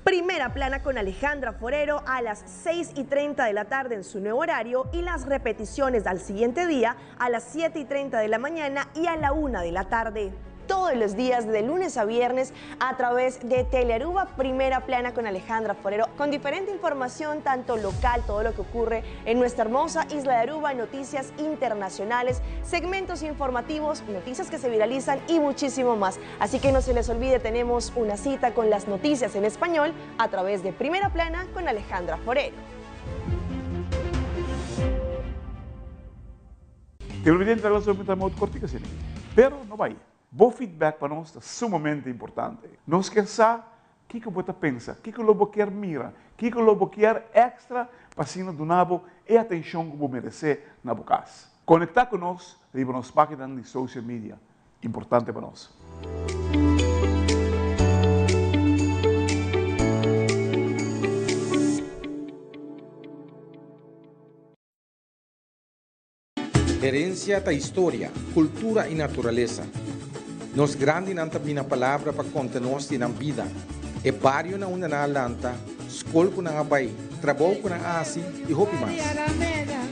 Primera plana con Alejandra Forero a las 6:30 de la tarde en su nuevo horario y las repeticiones al siguiente día a las 7:30 de la mañana y a la 1 de la tarde. Todos los días de lunes a viernes a través de Telearuba, Primera Plana con Alejandra Forero, con diferente información tanto local, todo lo que ocurre en nuestra hermosa isla de Aruba, noticias internacionales, segmentos informativos, noticias que se viralizan y muchísimo más. Así que no se les olvide, tenemos una cita con las noticias en español a través de Primera Plana con Alejandra Forero. El presidente de la República muito cortica, pero no vai. Bom feedback para nós é sumamente importante. Nós queremos que você pensa, que você quer mira, que você quer extra para cima do nabo e atenção que você merece na boca. Conectar conosco e nos páginas de social media, importante para nós. Herencia da história, cultura e natureza. Nos grande nanta bina palavra para conta-nos de vida. E barrio na una na lanta, escola com na abai, trabalho com na asi e hopi mais.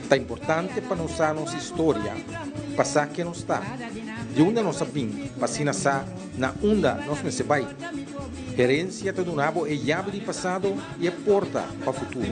Tá importante para nós nossa história, passar que nos está. De onde nós sabim, passina sa, na onda nós nesse bai. Herencia do nabo é chave de passado e é porta para o futuro.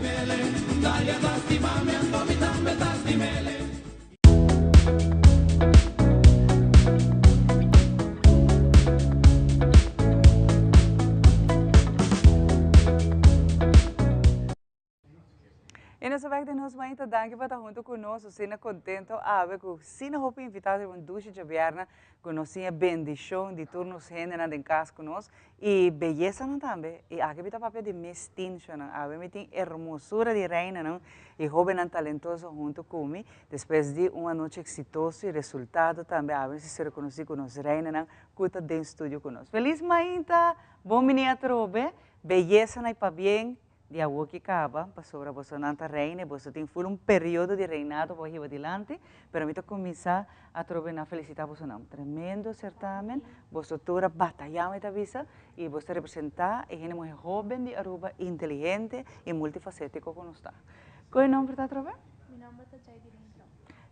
E nessa vez de nós vamos dar que para junto conosco, sendo contento a ver que se não houve invitado um duche de vierna, que nós tinha bendição de turnos gente na em casa conosco e beleza não também. E aqui está papel de mestin, a ver me tem hermosura de reina, não? E jovem e talentoso junto comigo. Depois de uma noite exitosa e resultado também a ver se reconhece com nós reina, não? Que está dentro do estúdio conosco. Feliz mainta, bom miniatrobe, beleza não para bem. De agua que acaba, pastora, você não está reina, você tem um período de reinado para ir adiante, pero me começar a trabalhar, felicitar você não. Tremendo certamen, você toda batalhando esta visa e você representar e gente muito jovem de Aruba, inteligente e multifacético como está. Qual é o nome para trabalhar? Meu nome é Jaidelin.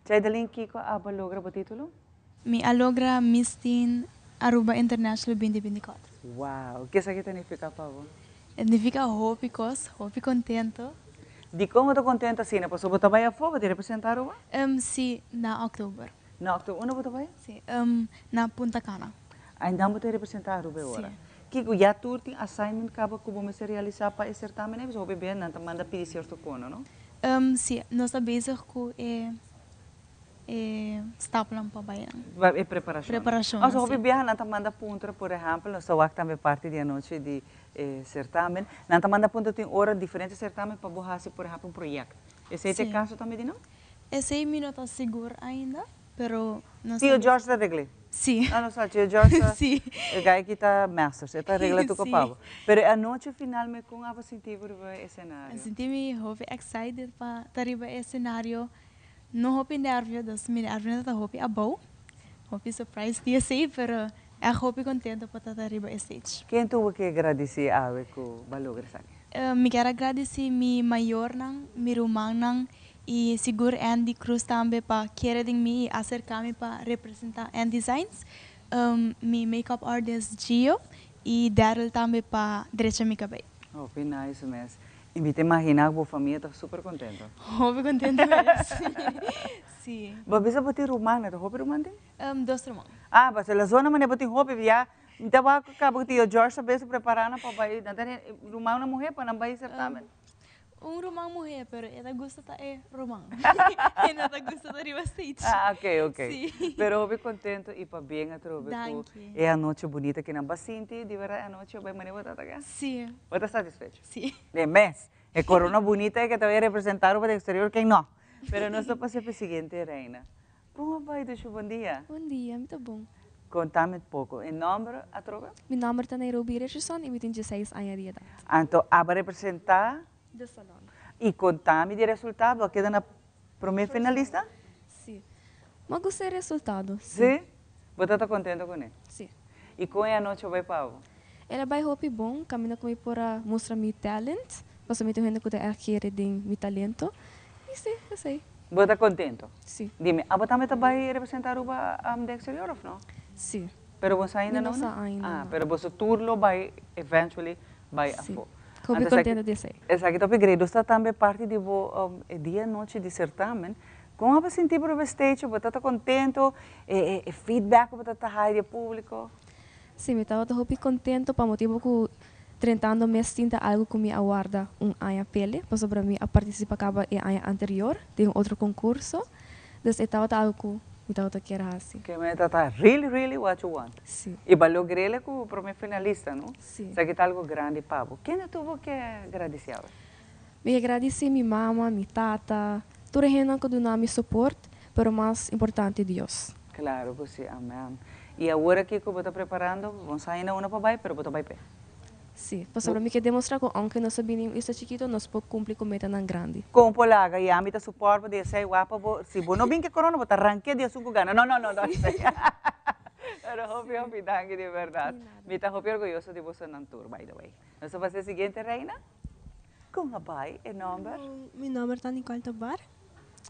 Jaidelin, Kiko, aba logra o título? Mi alogra Miss Teen Aruba International 2024. Wow, o que isso aqui significa para você? Significa hópicos, hópi contento. De como estou contente assim, porque você vai a fora de representar Aruba? Sim, na outubro. Na outubro, onde você vai? Sim, na Punta Cana. Ainda você representar Aruba agora? Kiko, já tu tem assignment que você realizar para esse certamen, você vai bem, não manda pedir certo cono, não? Sim, nós estamos bezig com stapelen para bayan. É preparação. Preparação. Nós vamos viajar, não manda ponto, por exemplo, nós estamos também parte da noite de certamen. Não manda ponto tem hora diferente certamen para borrar, por exemplo, um projeto. Esse é o caso também, não? Esse não está seguro ainda, pero Tio Jorge está regle. Sim. Ah, não sei, tio Jorge. Sim. O cara que está master, está regle tu capavo. Pero a noite final me com a sentir por o cenário. Senti-me muito excited para arribar ao cenário. Não hopi nervio, dus me nervio não tá hopi abou, hopi surprise dia sei, pero é hopi contento para estar arriba ao stage. Quem tu que agradecer a ver com valor grande? Me quero agradecer mi maior nang, mi rumang nang, e seguro Andy Cruz também para querer me acercar-me para representar Andy Designs, mi makeup artist Gio e Daryl também para direita mi cabelo. Oh, que nice mesmo. E me imaginar que a família está super contente. Super contente mesmo. Sim. Mas você pode rumar, não é? Roupa rumar tem? Dois rumang. Ah, mas a zona mas pode roupa já. Então vai acabar que o George também se preparando para ir. Não tem rumar uma mulher para não vai certamen. Rumang mulher, pero ela gosta tá rumang. Ela gosta da riba stage. Ah, ok. Sim. Pero eu contento e para bem a trobe. É a noite bonita que não bastante, de verdade a noite vai maneira botar tá? Sim. Você está satisfeito? Sim. De mês. É corona bonita que te vai representar para o exterior, quem não? Pero não só para ser o seguinte, Reina. Como vai, Duchu? Bom dia. Bom dia, muito bom. Contame um pouco. Em nome, a trobe? Meu nome é Nairobi Richardson e eu tenho 16 anos de idade. Então, a representar? Do salão. E contame de resultado, queda na primeira finalista? Sim. Mas gostei do resultado. Sim? Você está contente com ele? Sim. E com a noite vai para o? Ela vai hopi bom, caminho comigo para mostrar meu talento, para me ter que eu adquirir meu talento. E sim, eu sei. Você está contente? Sim. Dime, você também vai representar o de exterior ou não? Sim. Pero você ainda não? Ainda. Pero você turno vai eventually vai a fora. Estou bem contente de ser. Exato, estou bem está também parte de dia noite de certamen. Como você sentir para o stage? Você está contente? Feedback para estar aí de público? Sim, eu estava bem contente para motivo que tentando me tinta algo que me aguarda ano pele, para sobre mim a participar acaba em ano anterior de outro concurso. Então eu estava algo que Então eu quero assim. Que me tá really what you want. Sim. E ba logrei com o primeiro finalista, não? Sim. Isso aqui tá algo grande, Pablo. Quem tuvo que agradecer? Me agradecer minha mama, minha tata, toda gente que deu me suporte, pero mais importante Deus. Claro que sim, amém. E agora que eu estou preparando, vamos sair na uma para baixo, pero vou baixo pé. Sim, pues para mim que demonstrar que aunque nós sabemos isso chiquito, nós podemos cumprir com meta nan grande. Com polaga, e a mim tá suporte de ser guapa, se você não vem que corona, vou arrancar de assunto gana. Não. Pero hopi, dangue de verdade. Me tá hopi orgulhoso de você na tour, by the way. Nós vamos fazer o seguinte, Reina. Com a pai, e número? Mi nombre es Nicole Tobar.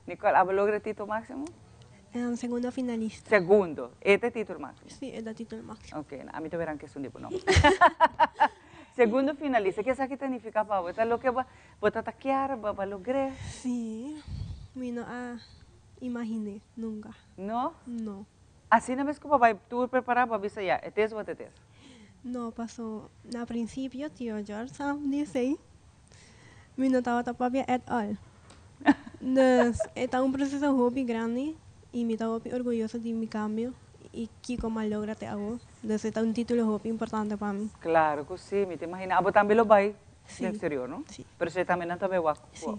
Nicole, ¿hablo logra el título máximo? Segundo finalista. Segundo. ¿Este es el título máximo? Sí, es el título máximo. Ok, a mí te verán que es un tipo, no. Segundo finalista, ¿qué significa para vos? ¿Es lo que va a taquear, va a lograr? Sí, no imaginé nunca. ¿No? No. Así no ves que va tú preparar para avisar ya, ¿este es o este es? No, pasó, al principio, tío George dice, mi no estaba tapabia at all. Entonces, está un proceso hobby grande y me estaba orgulloso de mi cambio y que como logra te hago. Entonces, está un título hobby importante para mí. Claro que sí, me te imaginas. ¿Abo también lo vais Sí. del exterior, no? Sí. Pero si también no te veo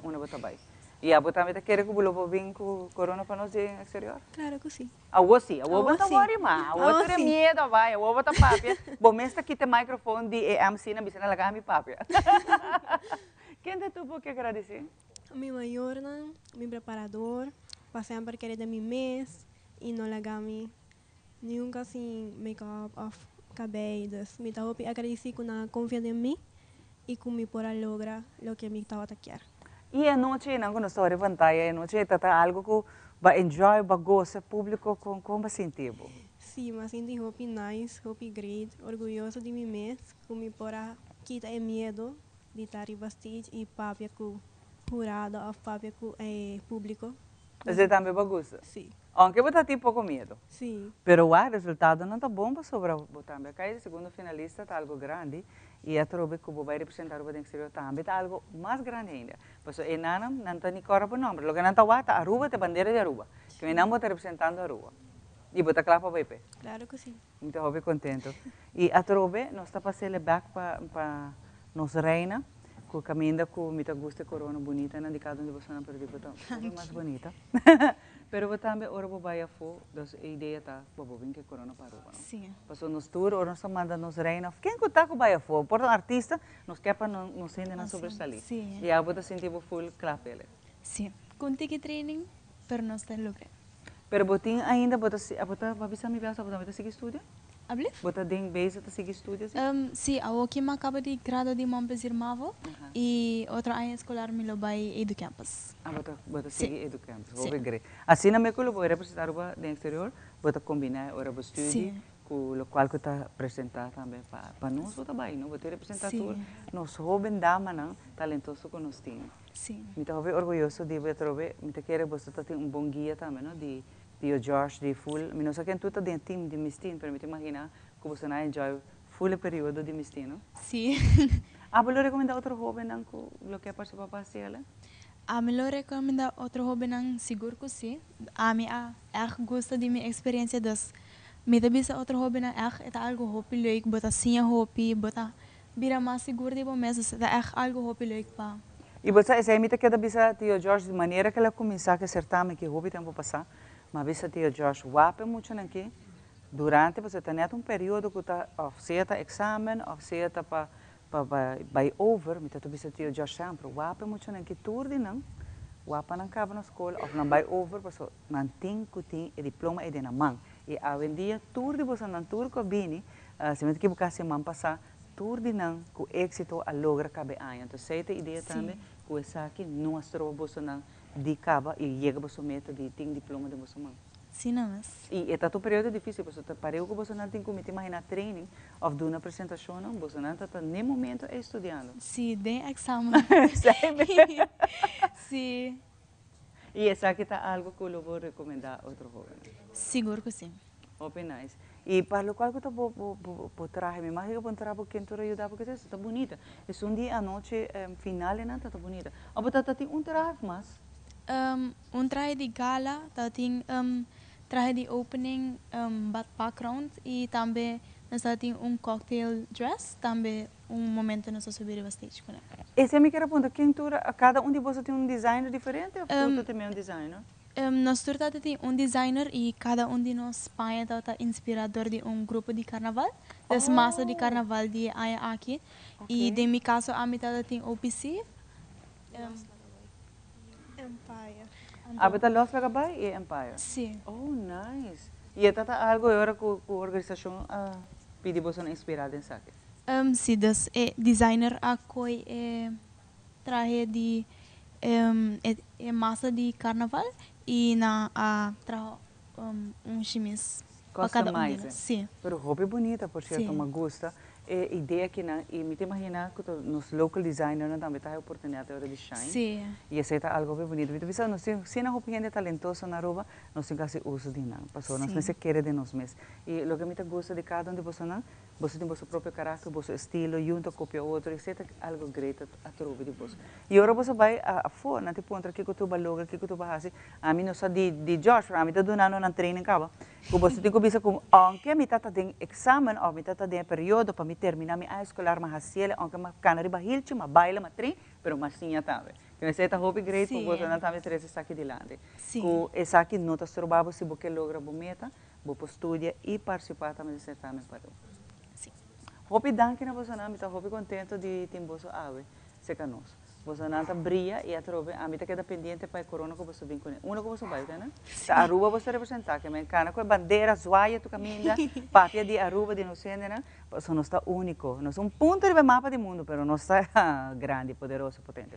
una bota vais. ¿Y abo también te quiere que lo bien con corona para nos en exterior? Claro que sí. Abo sí, abo Abo bota sí. worry ma, abo Abo tere sí. miedo vai, abo bota papia. Bom, esta aqui tem microfone de MC na bicena lagar mi papia. Quem te tuvo que agradecer? Mi mayor, mi preparador, pasé por querer de mi mes y no la gami nunca sin make-up of cabello. Me estaba agradecido con la confianza en mí y con mi por logra lo que me estaba taquear. E a noite, não quando estou levantada, a noite tá algo que vai enjoy, vai gostar público com como sentivo. Sí, me siento happy nice, happy great, orgulloso de mi mes, con mi por quita el miedo de estar en backstage y papia con jurado o papia con público. Você também bagunça? Sim. Aunque você tem pouco medo. Sim. Pero o resultado não está bom para sobre o também. Cai segundo finalista está algo grande e a trobe que vai representar o exterior também está algo mais grande ainda. Por isso, enanam não está nem cora por nome. Lo que não está wata Aruba te bandeira de Aruba. Que me não está representando Aruba. E bota claro para BP. Claro que sim. Muito contento. E a trobe nós está passando back para nos reina. Com o caminho com o mita gusta corona bonita, não de cada onde você não perdeu, então é mais bonita. Pero você também ora vai a fo, das ideia tá, bobo vem que corona parou, não? Sim. Passou nos tour, ora nós manda nos reina. Quem que tá com vai a fo? Por artista, nos quepa não sente na sobressalir. Sim. E a bota sentiu full clap ele. Sim. Contigo training, pero não está logrando. Pero botin ainda bota a bota vai bisa me viajar, bota seguir estudo? Hable? Bota den base tá seguir estudo assim? Sim, a que me acaba de grado de Mampes Irmavo e outra área escolar me lo vai Edu Campus. Ah, bota seguir Edu Campus. Sim. Great. Assim na me vou representar o no exterior, bota combinar ora o estudo Sim. com o qual que está apresentar também para nós o trabalho, não? Bota representar Sim. tudo. Nós jovem dama não, talentoso que nós temos. Sim. Me tá orgulhoso de ver trobe, me tá querer você tá tem bom guia também, não? De o Josh de full, me não sei quem tu tá dentro team de mistin, para me te imaginar que você não enjoy full período de mistin, não? Sim. Ah, vou recomendar outro jovem não que lo que participar para ela? A me lo recomenda outro hobby nang seguro que sim. A mim gosta de minha experiência das. Me da bisa outro hobby nang é algo hobby leuk, bota sim hobby, bota bira mais seguro de bom mesmo, é algo hobby leuk pa. E você essa me tá queda bisa tio George de maneira que ela começar que certame que hobby tempo passar, mas bisa tio George wape muito aqui. Durante você tem período que tá off-seta exame, off-seta para by over, me tá bisa tio George sempre wape muito aqui turdi não. Wapa não cava na escola, ou não by over, porque mantém que tem o diploma de na mão. E hoje em dia turdi você não turdi com bini, se me equivocar se man passar turdi não com êxito a logra cabe ano. Então sei a ideia também que essa aqui nós trovo você não de cava e chega você meta de tem diploma de você mão. Sim, não é? E é um período difícil, porque você parou que você não tem como imaginar training ou de uma apresentação, não, você não está nem momento estudando. Sim, tem exame. Sim. E essa aqui está algo que eu vou recomendar a outro jovem. Seguro que sim. Open nice. E para o qual que eu vou trazer, me imagino que eu vou trazer para quem tu ajudar, porque está bonita. É dia à noite final e não está bonita. Ou você tem traje mais? Traje de gala, tem traje de opening background e também nós temos cocktail dress, também momento nós subir a stage com ela. Esse é a minha pergunta, cada de vocês tem designer diferente ou tu também designer? Nós todos temos designer e cada de nós Espanha está inspirador de grupo de carnaval. Das massa de carnaval de aqui. E de meu caso, a mitad tem OPC. Empire. Habita Los Vagabay e Empire? Sim. Oh, nice. E é algo agora que a organização pede você inspirada em saque? Sim, das designer aqui traje de massa de carnaval e trajo chimis. Customize. Sim. Pero roupa bonita, por certo, me gusta. A ideia que e me imagina que nos local designer também tem a oportunidade de shine. Sim. E esse é algo bem bonito. Então, se não roupa gente talentosa na roupa, nós temos que uso de nada. Passou, nós não se quer de nós mesmos. E o que me gusta de cada de você tem o seu próprio caráter, o seu estilo, junto copia outro, isso é algo great a trocar de você. E agora você vai a fora, na tipo onde que tu vai logo, que tu vai fazer. A mim não só de Josh, a mim está dando na training cabo. Que você tem que ver como, aunque me está tendo exame, ou me está tendo período para me terminar minha escolar, mas assim, aunque me canari bahilche, me baila, me trein, pero mas sim também. Que você está hobby great, que você não também traz essa aqui de lado. Sim. Que essa aqui não está trabalhando se você logra a meta, você estuda e participar também do certame para Hopi danke na você não, me tá hopi contento de ter você ave, se canos. Você não tá brilha e a trobe, a mim tá queda pendente para corona que você vem com ele. Uno que você vai, né? Tá Aruba você representar que me cana com bandeira, zoia, tu caminha, papia de Aruba de nós, né? Você não está único, nós ponto de mapa do mundo, pero não está grande, poderoso, potente,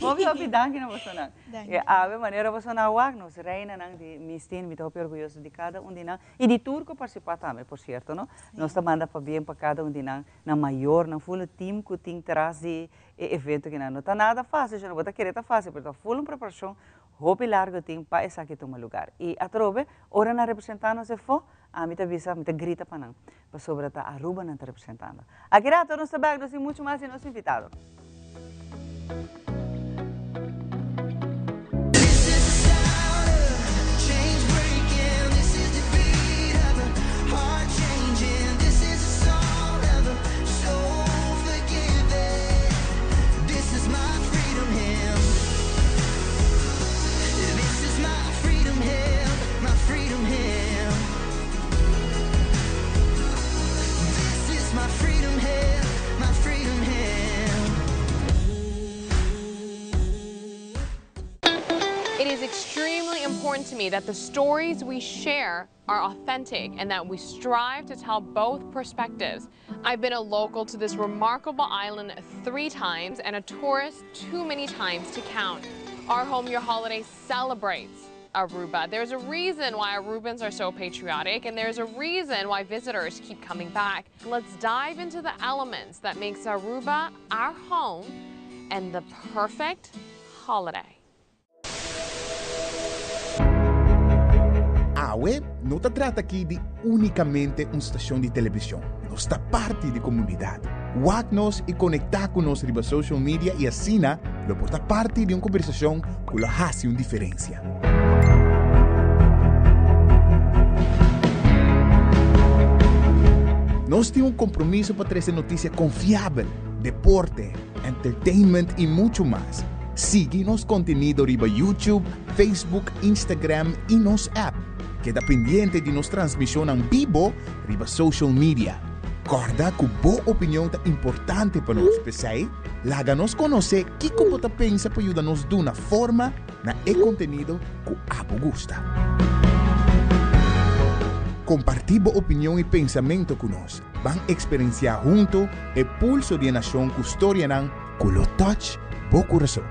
hopi danke na você não. E ave maneira você não wag, nós reina não de mistin, me tá hopi orgulhoso de cada de não e de turco participar também, por certo, não? Nós tá manda para bem para cada de não, na maior, na full team que tem traz de evento que não está nada fácil, já não vou querer tá fácil, porque full preparação, roupa larga tem para essa aqui tomar lugar. E a trobe, ora na representando se for, a mim tá visa, me tá grita para não, para sobre a Aruba não tá representando. Aqui rato nós sabemos, nós temos muito mais e nós invitados. It is extremely important to me that the stories we share are authentic and that we strive to tell both perspectives. I've been a local to this remarkable island 3 times and a tourist too many times to count. Our Home Your Holiday celebrates Aruba. There's a reason why Arubans are so patriotic, and there's a reason why visitors keep coming back. Let's dive into the elements that makes Aruba our home and the perfect holiday. AWE não se trata aqui de unicamente uma estação de televisão. Nós está parte da comunidade. Wag-nos e conectar com nós riba social media e assim, lo porta parte de uma conversação que lo hace uma diferença. Nós temos compromisso para trazer notícia confiável, deporte, entertainment e muito mais. Siga nosso conteúdo riba YouTube, Facebook, Instagram e nosso app. Queda pendiente de nossa transmissão em vivo riba social media. Corda que boa opinião é importante para nós, pessoal. Laga-nos conhecer o que você pensa para ajudar-nos de uma forma na conteúdo que abo gusta. Compartir boa opinião e pensamento conosco. Vão experienciar junto o pulso de nação que história não, com o touch, bo coração.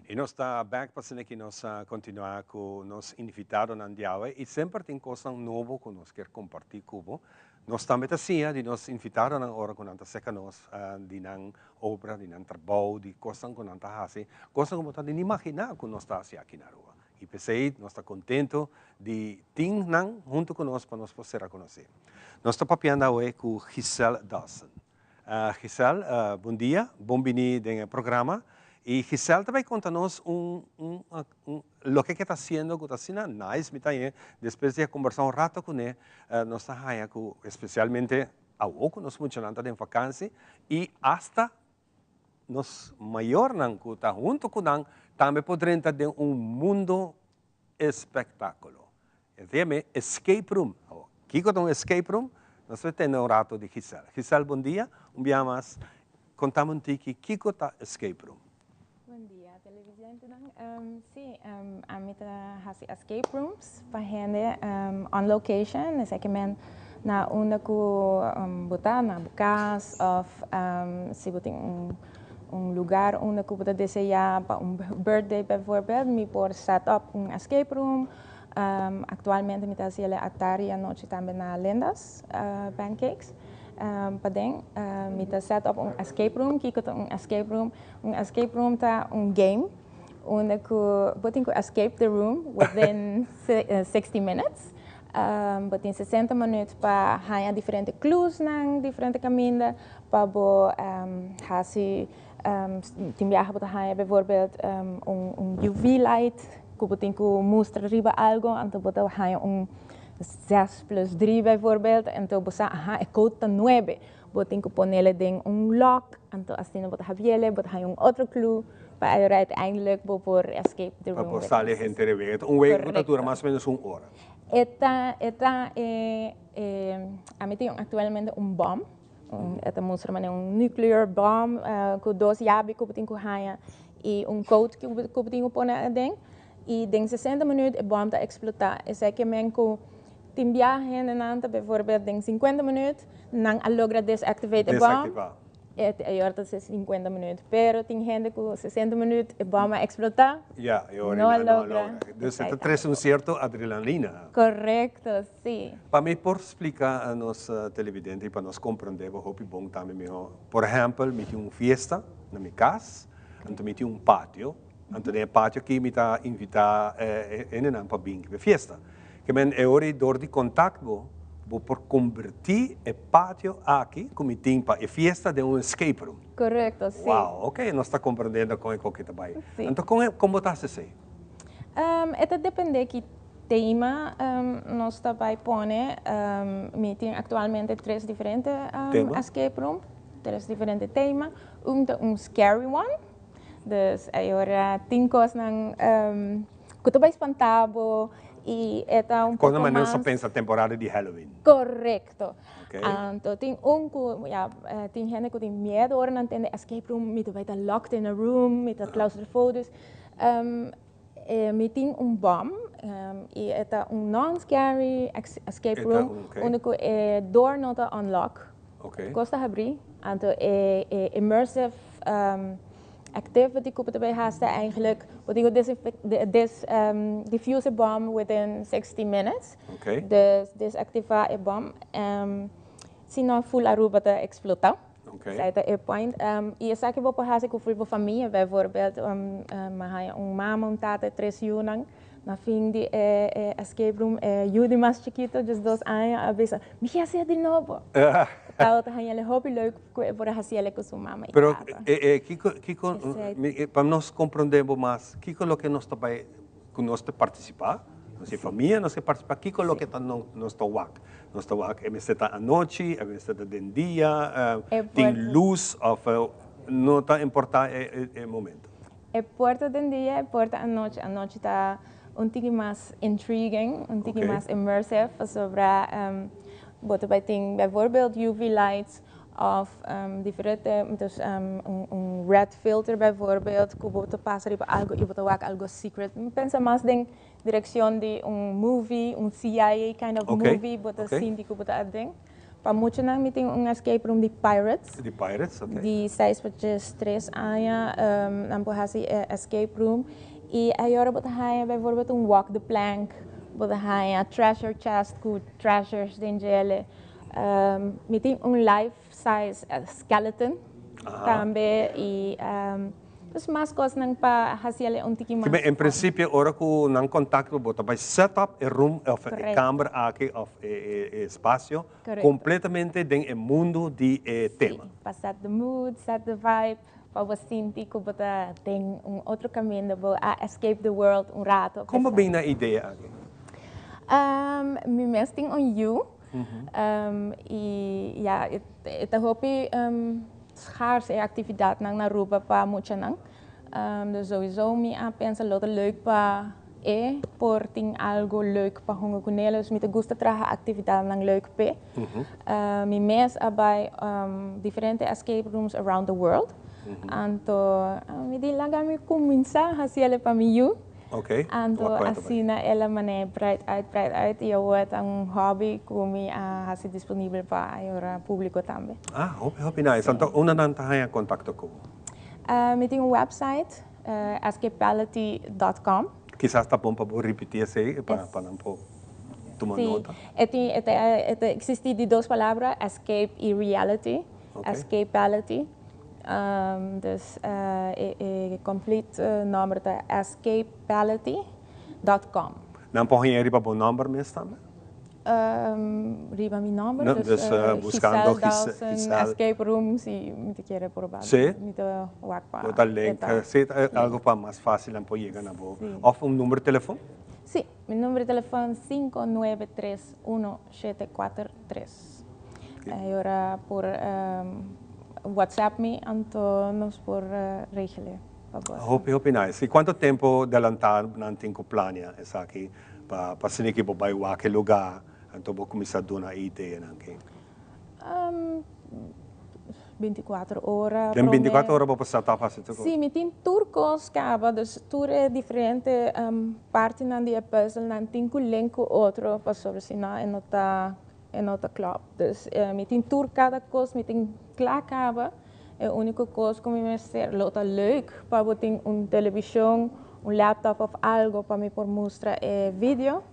E nós está back para que nós continuar com nos invitados na Diawe e sempre tem coisas novas que nós quer compartir com Nós também assim, de nós invitaram na hora quando nós seca nós, de nan obra, de nan trabalho, de coisas que nós fazemos, coisas que nós não imaginar que nós está aqui na rua. E pensei, nós está contento de ter nan junto com nós para nós poder conhecer. Nós estamos papiando hoje com Giselle Dawson. Giselle, bom dia, bem-vindo ao programa. E Giselle também conta-nos o que está fazendo, que está sendo nice, depois de conversar rato com ele, nós estamos especialmente a que nós funcionamos em vacância e hasta nós maior que está junto com ele, também podemos ter mundo espectáculo. É escape room. Aqui com um escape room, nós temos rato de Giselle. Giselle, bom dia. Dia mais, contamos que Kiko está escape room. Bom dia, televisão. Sim, a mim has escape rooms para gente on location, é que men na onde ku botar na casa of se botar lugar onde ku botar desejar para birthday bijvoorbeeld, me por set up escape room. Actualmente me está haciendo a tarde a noite também na Lindas pancakes. Padeng, kita set up escape room, escape room ta game, onde ku escape the room within 60 minutes. Botin 60 minutos para hanya diferentes clues nang diferentes caminhos, para hasi timbiah bota hanya bijvoorbeeld UV light, ku botin ku mostra riba algo, anto bota hanya 6 plus 3 bijvoorbeeld, en toen bosa, ik koud 9. Botin ko ponele ding lock, en toen asino bota habiele, bota hay otro clue, para uiteindelijk voor escape the room. Para salir gente de weg. Week moet dura más o menos hora. A mí tengo actualmente bomb. Esta mostra nuclear bomb, com 2 yabi ko botin ko haya, e code ko botin ko poner ding. E ding 60 minutos a bomb está explotar. É que men ko timbiahen en anta bijvoorbeeld ding 50 minutos, nang logra desactivate a bomb. Ahorita 50 minutos, pero tem gente com 60 minutos a bomba explotar. Ja, não logra. Dus het traz cierto adrenalina. Correcto, sim. Para mim, por explicar a nós televidentes, para nós compreender, eu acho bom também, por exemplo, me tinha uma festa na minha casa, então me tinha pátio, então no pátio aqui me está invitar para vir para festa. Que men é hora de contato, vou por convertir o pátio aqui como tempo a festa de escape room. Correto, sim. Wow, ok, nós está compreendendo com o que está aí. Então, como está se sei? Isso depende que tema nós está aí pone. Me tem actualmente 3 diferentes escape room, 3 diferentes temas. Scary one, dus agora tem coisas que tu vai espantado. E é quando mais só pensa temporada de Halloween. Correto. Okay. Então tem tem gente que tem medo de entender escape room, met vai estar locked in a room, met claustrofobos. Me tem bomb e é non-scary escape room, onde a door not unlock. Costa abrir, então immersive activity que we hebben eigenlijk, wat ik diffuse bomb within 60 minutes. Dus desactiva a bomb. Sino full aruba te explota. Zij te point. E essa que vou passar com a família, bijvoorbeeld, mama, tate, 3 junang. Na fim de escape room, Judy mais chiquito, just 2 anos, a vez, me quer ser de novo. Tao tahan hobby leuk voor haciele com sua mama. Pero Kiko, para nós compreendermos mais, Kiko lo que nós está para nós participar, nossa família nós participar, Kiko lo que está nós está wak, nós está wak, é está à noite, é está de dia, tem luz, não está importar o momento. É porta de dia, é porta à noite está tige mais intriguing, tige mais immersive sobre Boten bij ting bijvoorbeeld UV lights of diferente, dus red filter bijvoorbeeld, que boten passar para algo e boten algo secret. Pensa mais em direção de movie, CIA kind of movie, boten sim die que boten ding. Para muitos não me tem escape room de Pirates. De Pirates, ok. De 6 para 3 anos, não pode escape room. E agora boten bijvoorbeeld walk the plank. Boten treasure chest com treasures den gele. Meeting un life-size skeleton también y dus mas cosas nang pa haciale un tiki mas. In principio, ora ku nang contacto bota by set up a room of a kamer aqui of espacio completamente den el mundo de tema. Pa set the mood, set the vibe, pa was sinti ko bota tem outro caminho bo a escape the world un rato. Como bem na ideia aqui? Mi mesting on you. E ja, ita hopi schaars activiteit nang narupa pa mucha nang. Dus sowieso mi a pensa lota leuk pa porting algo leuk pa hongo kunele. Dus mi te gusta traha activiteit nang leuk pe. Mi mes abai diferente escape rooms around the world. Anto mi di laga mi kuminsa hasiele pa mi you. Okay. Anto asina ela mane bright uit. E wordt een hobby kumi hasi disponível para ayora público também. Hope nice. Então, una nantahaya contacto ko. Mi tem website escapality.com. Quizás tá bom para repetir assim para não tomar nota. Existe de duas palavras, escape e reality. Escapality. Dus complete number é escapality.com. Não põe riba bom number mesmo também? Riba mi number, no, dus buscando Giselle escape rooms e me quer provar. Sim. Me wakpa. Botar link, algo para mais fácil para chegar na boa. Ou número de telefone? Sim, meu número de telefone é 5931-743. Agora por WhatsApp me, então nós por regelen. Hope nice. E quanto tempo adelantado não tem que planear essa aqui para se que vai aquele lugar, então vou começar a dar uma ideia aqui. 24 horas. Tem 24 horas para passar a fazer tudo. Sim, me tem turcos cava, dus tour é diferente parte na dia puzzle, não tem que link outro para sobre se não é nota club. Dus me tem tour cada coisa, me tem cava. É a única coisa que me ser lota leuk para botar televisão, laptop of algo para me por mostrar vídeo.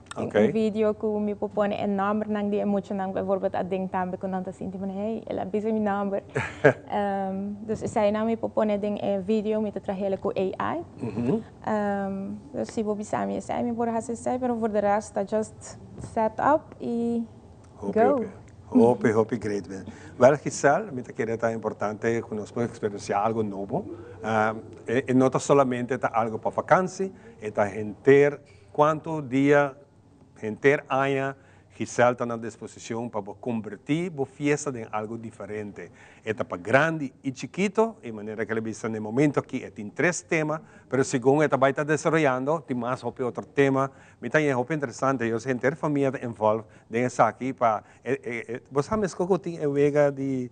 Vídeo que me propõe número nang dia muito nang bijvoorbeeld a ding também quando anda assim tipo hey, ela pisa meu número. Dus sai na me propõe ding vídeo me te trazer com AI. Dus se vou bisa me sai me por fazer sai, pero for the rest I just set up e go. Hope great. Wel, Giselle, me queria estar importante que nós podemos experienciar algo novo. E não solamente algo para vacancia, é gente quanto dia gente haya Giselle está à disposição para convertir a fiesta em algo diferente. É para grande e chiquito, de maneira que ele vista no momento que tem 3 temas, mas segundo ele vai estar desenvolvendo, tem mais outro tema. Me tem muito interessante, eu sei que a família envolve nessa aqui para você sabe que tem a vega de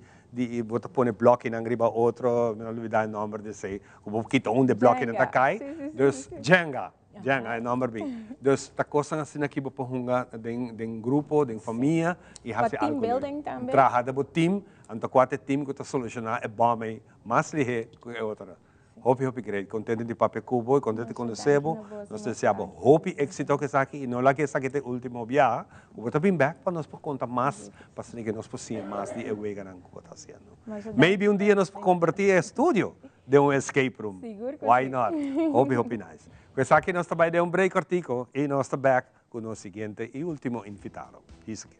botar pôr bloco em arriba outro, não olvidar o nome de sei, vou quitar de bloco na cai, dus Jenga. É número bem. Dus tá coisa assim aqui para hunga den grupo, den família e fazer algo. Team building também. Trabalhar com team, então quatro team que tá solucionar é bom mais lihe que outra. Hope great, contente de papel cubo, contente com o sebo. Nós desejamos hope êxito que está aqui e não lá que está aqui o último viagem. Vou estar bem back para nós contar mais, para que nós possamos mais de evega que está fazendo. Maybe dia nós convertir em estúdio de escape room. Why not? Hope nice. Pues aqui nós também demos break cortico e nós estamos back com o seguinte e último invitado. He's aqui.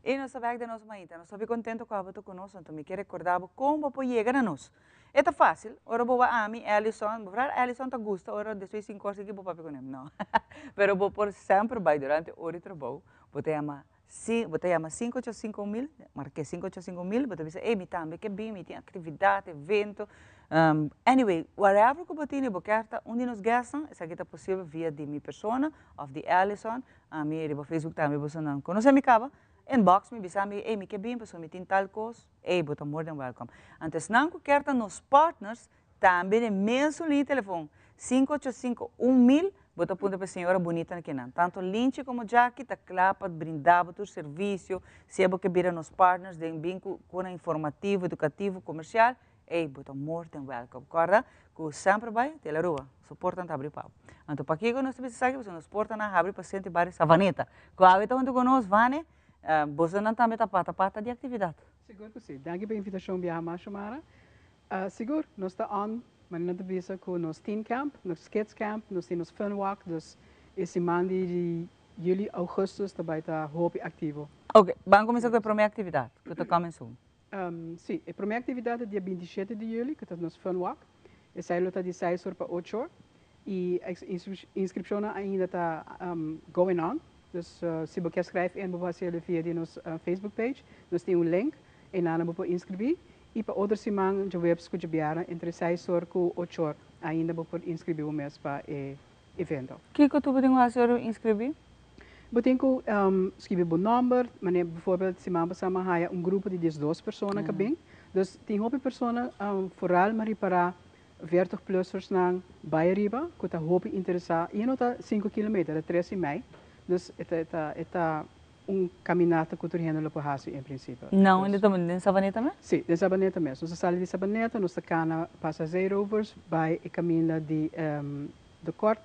E nós sabemos de nossa mãe, nós estamos contentes com a volta conosco, então me quer recordar como pode chegar a nós. É fácil, ora vou a mim, Ellison, vou falar, Ellison tá gosta, ora depois 5 horas aqui vou papi com ele, não. Pero vou por sempre, vai durante hora de trabalho, vou te chamar 585.000, marquei 585.000, vou te dizer, me também, que bem, me tem atividade, evento, anyway, whatever que eu tenho, vou querer, onde nos gastam, isso aqui é possível via de minha pessoa, ou de Ellison, a mim, no Facebook também, você não conhece me cava, inbox me bisa me me que bem pessoa me tem tal coisa but more than welcome antes não quer nos partners também é mesmo no telefone 585-1000 bota punta para senhora bonita aqui não tanto Lynch como Jackie tá clapa brindava o serviço se é que vira nos partners de bem com informativo educativo comercial but more than welcome corda que sempre vai pela rua suportam abrir pau então para aqui nós precisamos saber você nos suporta na abrir paciente várias savaneta que a vida onde conosco vane você não também está pata de atividade. Seguro que sim. Danke pela invitação para a chamada. Seguro, nós estamos on, mas não devemos com nos teen camp, nos kids camp, nós temos fun walk, dus esse maand de julho, augustus, também está hobby ativo. Ok, vamos começar com a primeira atividade, que está começando. Sim, a primeira atividade é dia 27 de julho, que é nos fun walk. Essa é de 6 horas para 8 horas. E a inscrição ainda está going on. Dus se você escreve em você via de nossa Facebook page, nós temos link e nada você inscrever e para outras semanas já webs que já entre 6 horas e 8 horas ainda você inscrever o mês para o evento. O que tu pode fazer inscrever? Você tem que escrever o número, mas bijvoorbeeld se man sama haya grupo de 12 pessoas que bem, dus tem hopie pessoas vooral maar para 40 plusers na Bairiba, que tá hopie interessar, e não tá 5 km, é 13 mil. Dus é caminhada que eu estou fazendo em princípio. Não, ainda estamos em Sabaneta mesmo? Sim, em Sabaneta mesmo. Nós saímos de Sabaneta, nós estamos passageiro rovers, vai e caminha de Corte,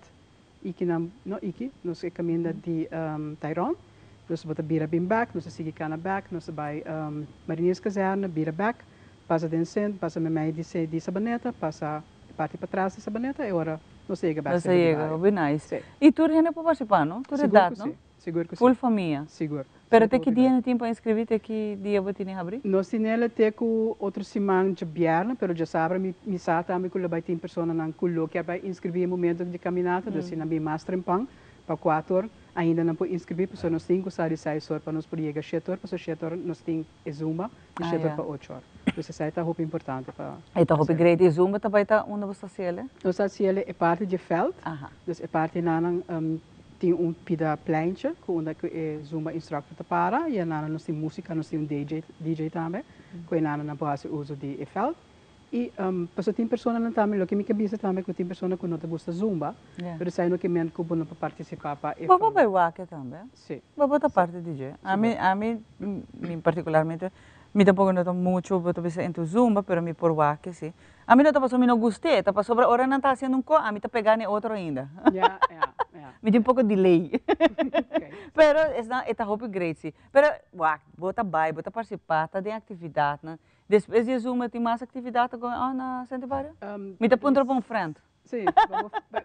nós caminha de Tyrone, nós vamos bira bem back, nós seguimos cana back, nós vai Marinhas Caserna, bira back, passa de Incent, passa meio de Sabaneta, passa parte para trás de Sabaneta e agora não chega back. Não chega, bem nice. E tu ainda pode participar, não? Tu Seguro que sim. Seguro que sim. Full família? Seguro. Pero até que dia não tem para inscrever, até que dia você tem que abrir? Nós temos até que outra semana de viernes, pero já sabe, me sabe também que vai ter pessoas na culo que vai inscrever no momento de caminhada, dus na minha master em pang, para 4 horas, ainda não pode inscrever, porque nós temos que sair 6 horas para nós poder chegar 7 horas, porque 7 horas nós temos Zumba, e 7 horas para 8 horas. Então, isso é muito importante para... Então, muito grande. E Zumba também está onde você está? Nós estamos é parte de veld, dus é parte na tem pida plancha, onde é Zumba instructor para, e nós temos música, nós temos DJ também, que nós podemos uso de veld. E pessoas tem pessoas também, que me cabisa também que tem pessoas que não gostam Zumba, mas sai no que men que não participar para. Vou vai waka também. Sim. Vou botar parte de DJ. A mim particularmente me tampouco não muito, vou talvez entre Zumba, pero me por waka sim. A mim não tá passando, não gostei, tá passando hora não tá fazendo co, a mim tá pegando outro ainda. Me tem pouco delay. Pero é hobby great sim. Pero bota vai, bota participar, tá de atividade, né? Depois de Zumba tem mais atividade agora na Santa Bárbara? Me dá ponto para um friend. Sim,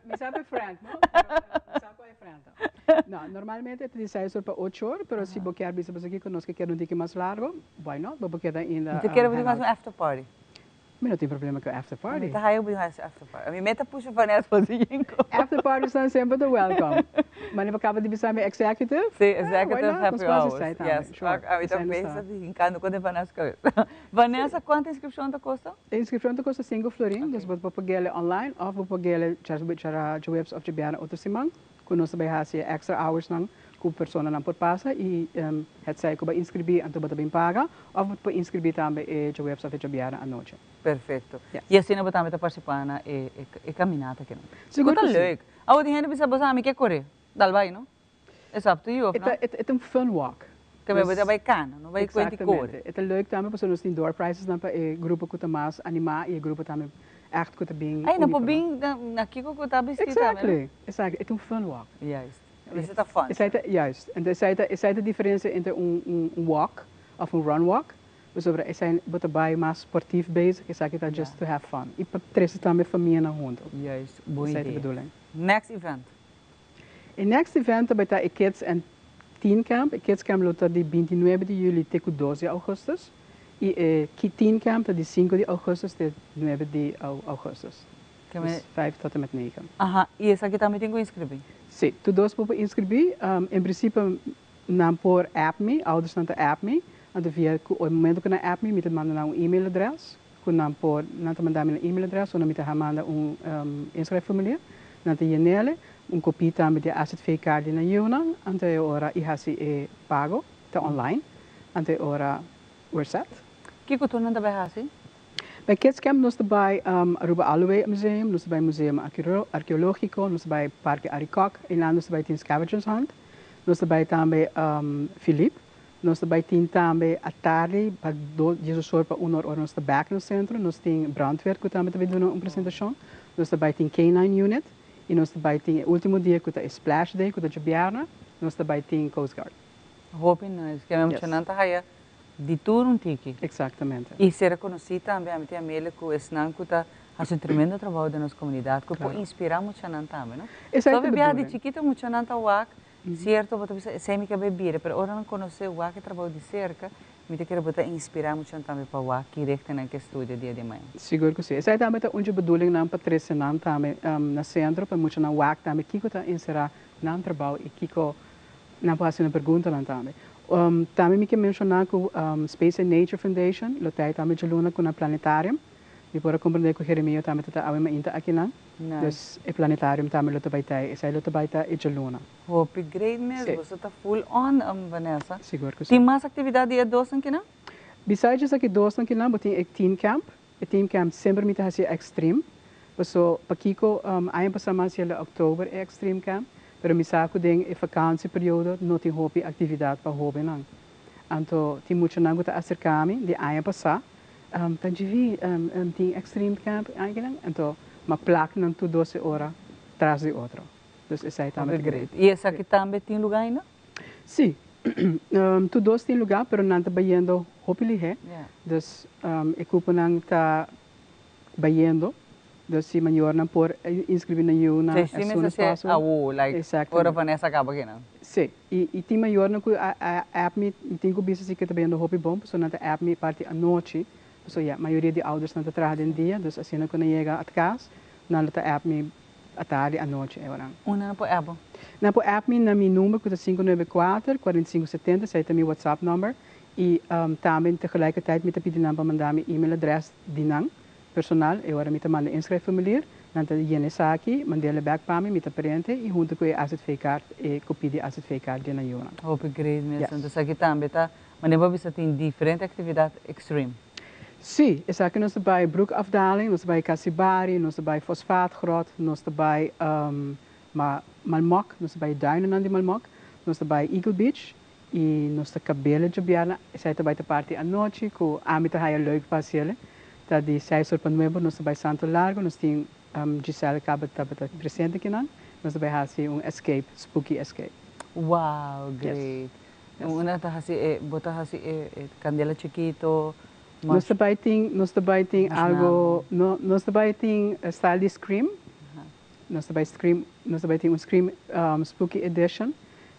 me sabe friend, não? Me sabe friend. Não, normalmente é de 6 horas para 8 horas, mas se você quer vir aqui conosco, quer um dia mais largo, why not? Você quer ainda. Você quer vir mais um after party? Mas não tem problema com after party. Tá aí o after party. A minha meta puxa para nessa sozinho. After parties são sempre the welcome. Mas não acaba de pensar em executive? Sim, executive happy hours. Yes, sure. A mim também pensa assim, quando Vanessa cabeça. Vanessa, quanto a inscrição está custa? A inscrição está custa 5 florin, dus você pode pagar online ou você pode pagar já webs of Jabiana outra semana, quando nós vai fazer extra hours não. Que a pessoa não pode passar e sai que vai inscrever então você bem paga ou você pode inscrever também no website de Jabiana à noite. Perfeito. E assim você também está participando e caminhada aqui. Seguro que sim. A outra gente precisa passar a mim que correr, dá vai não? It's up to you, não? É um fun walk. Que você vai cana, não vai correr. É leuk também porque nós temos door prizes para o grupo que está mais animado e o grupo também echt que está bem. Aí não pode bem aqui que está bem escrito também. Exactly. É um fun walk. Juist. Is het fun? Juist. En is de diferença entre walk of run walk. Dus er zijn bij mais sportief bezig. Ik zeg het just to have fun. E para trazer também família na rond. Juist. Boa ideia. Bedoeling. Next event. O next event vai estar kids and Teen Camp. Kids Camp luta de 29 de julho até 12 de augustus. E Teen Camp de 5 de augustus até 9 de augustus. Dus 5 tot en met 9. Aha, e essa aqui também tem que inscrever? Sim, tu dois podem inscrever. Em princípio, não por app.me, ouders não app.me. Então, via o momento que na app.me, me manda um e-mail adres. Quando não por, não te mandar um e-mail adres, ou não me manda inscreveformulier. Não te nele, copia também de asset fee card na Yuna. Então, ora, e assim pago, tá online. Então, ora, we're set. Que tu não vai assim? Bij Kids Camp nós bij Aruba Aluwe Museum, nós bij Museum Arqueológico, nós bij Parque Arikok, en dan nós bij Tien Scavengers Hunt, nós bij também Philippe, nós bij Tien também à tarde, para Jesus soort para hora nós back no centro, nós tem brandweer que também também doen uma apresentação, nós bij Tien K9 Unit, e nós bij Tien último dia que é Splash Day, que é Jabiarna, nós bij Tien Coast Guard. Hoping nice, que é emocionante aí. De tour um tiki. Exatamente. E ser conhecido também, a minha amiga que é senão que está fazendo tremendo trabalho na nossa comunidade, que pode inspirar muito também, não? Só bebia de chiquita muito nanta uac, certo, você precisa sempre que beber, mas ora não conhecer o uac trabalho de cerca, me te quero botar inspirar muito também para o uac direto na que estuda dia de manhã. Seguro que sim. Essa também é onde bedoeling não para trazer não também na centro, para muito na uac também, que está inserar não trabalho e que não pode fazer uma pergunta não também. Também me quer mencionar que Space and Nature Foundation, lotai também de luna com o planetário. E por compreender que o Jeremias também está a uma inta aqui não. Dus o planetário também lotai vai ter, essa lotai vai ter e de luna. Hope great mesmo, você está full on, Vanessa. Seguro que sim. Tem mais atividade de dois aqui não? Besides aqui dois aqui não, tem o Teen Camp. O Teen Camp sempre me está assim extreme. So, para Kiko, aí passamos em outubro é Extreme Camp. Pero misako ding vakansieperiode não tem hobby atividade para hobby não. Então tem muito não que acercar-me de aí passar. Tanto tem extreme camp eigenlijk. Então uma placa não tu 12 horas atrás de outra. Dus essa aí também. Great. E essa aqui também tem lugar ainda? Sim. Tu dois tem lugar, pero não está baiando hobby é. Dus equipo não está baiando. Dus si maior não por inscrever na Yuna as soon as possible. Ora Vanessa acaba aqui não? Sim. E tem maior não que a app me tem que bisa que também no hobby bom, so na app me parte à noite. So a maioria de ouders não trabalha em dia, dus assim não quando chega a casa, na app me à tarde à noite é ora. Una por app? Na por app me na meu número que é 594 4570, sai também WhatsApp number e também tegelijkertijd me te pedir para mandar meu e-mail adres dinang. Personal, eu era mita manda inscreveformulier, nanta yene saki, mandele back para mim, mita parente e junto com a asset fee card e copia de asset fee card na Yuna. Hope great mesmo. Então aqui também tá, mas nem você tem diferente atividade extreme. Sim, essa aqui nós bij broekafdaling, nós bij Kasibari, nós bij fosfaatgrot, nós bij Malmok, nós bij duinen aan die Malmok, nós bij Eagle Beach e nós cabelo de biala, essa aí também tá parte à noite, com a mita haia leuk passeio. Tá de 6 horas para 9, nós vai Santo Largo, nós tem Gisele acaba de presente aqui não, nós vai fazer escape, spooky escape. Wow, great. Una tá assim, botar assim candela chiquito. Nós também tem algo, nós também tem style de Scream. Nós também tem Scream spooky edition.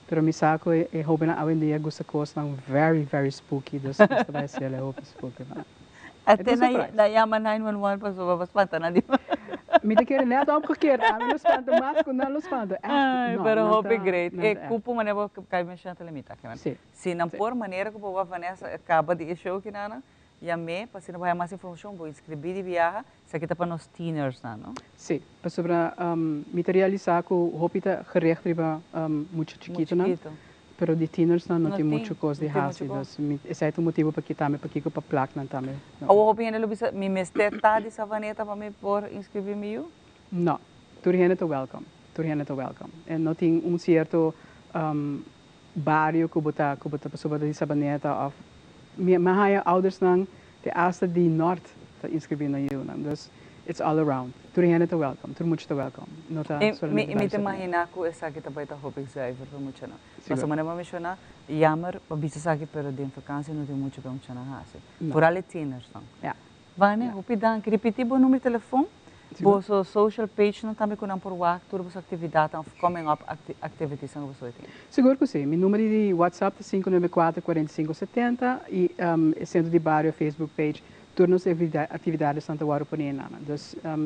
Pero mi saco é hobby na awin dia gusto ko ng very spooky, dus nós também ser spooky. Até na Yama 911 passou para espantar, não é? Me quer net opgekeerd, não espanta mais, não espanta. Pero hope great. E cupo maneira que cai me chanta limita, que man. Se não por maneira que boa Vanessa acaba de show que nana, Yame, para se não vai mais informação, vou inscrever de viaja, isso aqui tá para nós teeners, não? Sim, para sobre me realizar que o hope tá gerecht riba muito chiquito, não? Pero de teeners não tem muita coisa de raça, esse é o motivo para que também para que eu para placa não também. O hope ainda lo bisa me mestre tá de savaneta para me por inscrever-me eu? Não, tu é welcome. E não tem certo barrio que bota para sobre de savaneta of Mahaya ouders nang de asta di norte te inscrever na eu nang. Dus it's all around. Tu é welcome, tu muito welcome. Nota me te imagina que essa aqui também tá hope driver para muito não. Mas a maneira mencionar jammer para bisa sa aqui pero de vacância não tem muito para muito na hase. Por alle tieners não. Ja. Vane, hope dan repetir o número de telefone. Boso social page não também com por WhatsApp, tudo as atividades, coming up activities que você tem. Seguro que sim. Meu número de WhatsApp é 594-4570 e Centro de Barrio Facebook page, turnos atividades Santa Guarupanina. Então,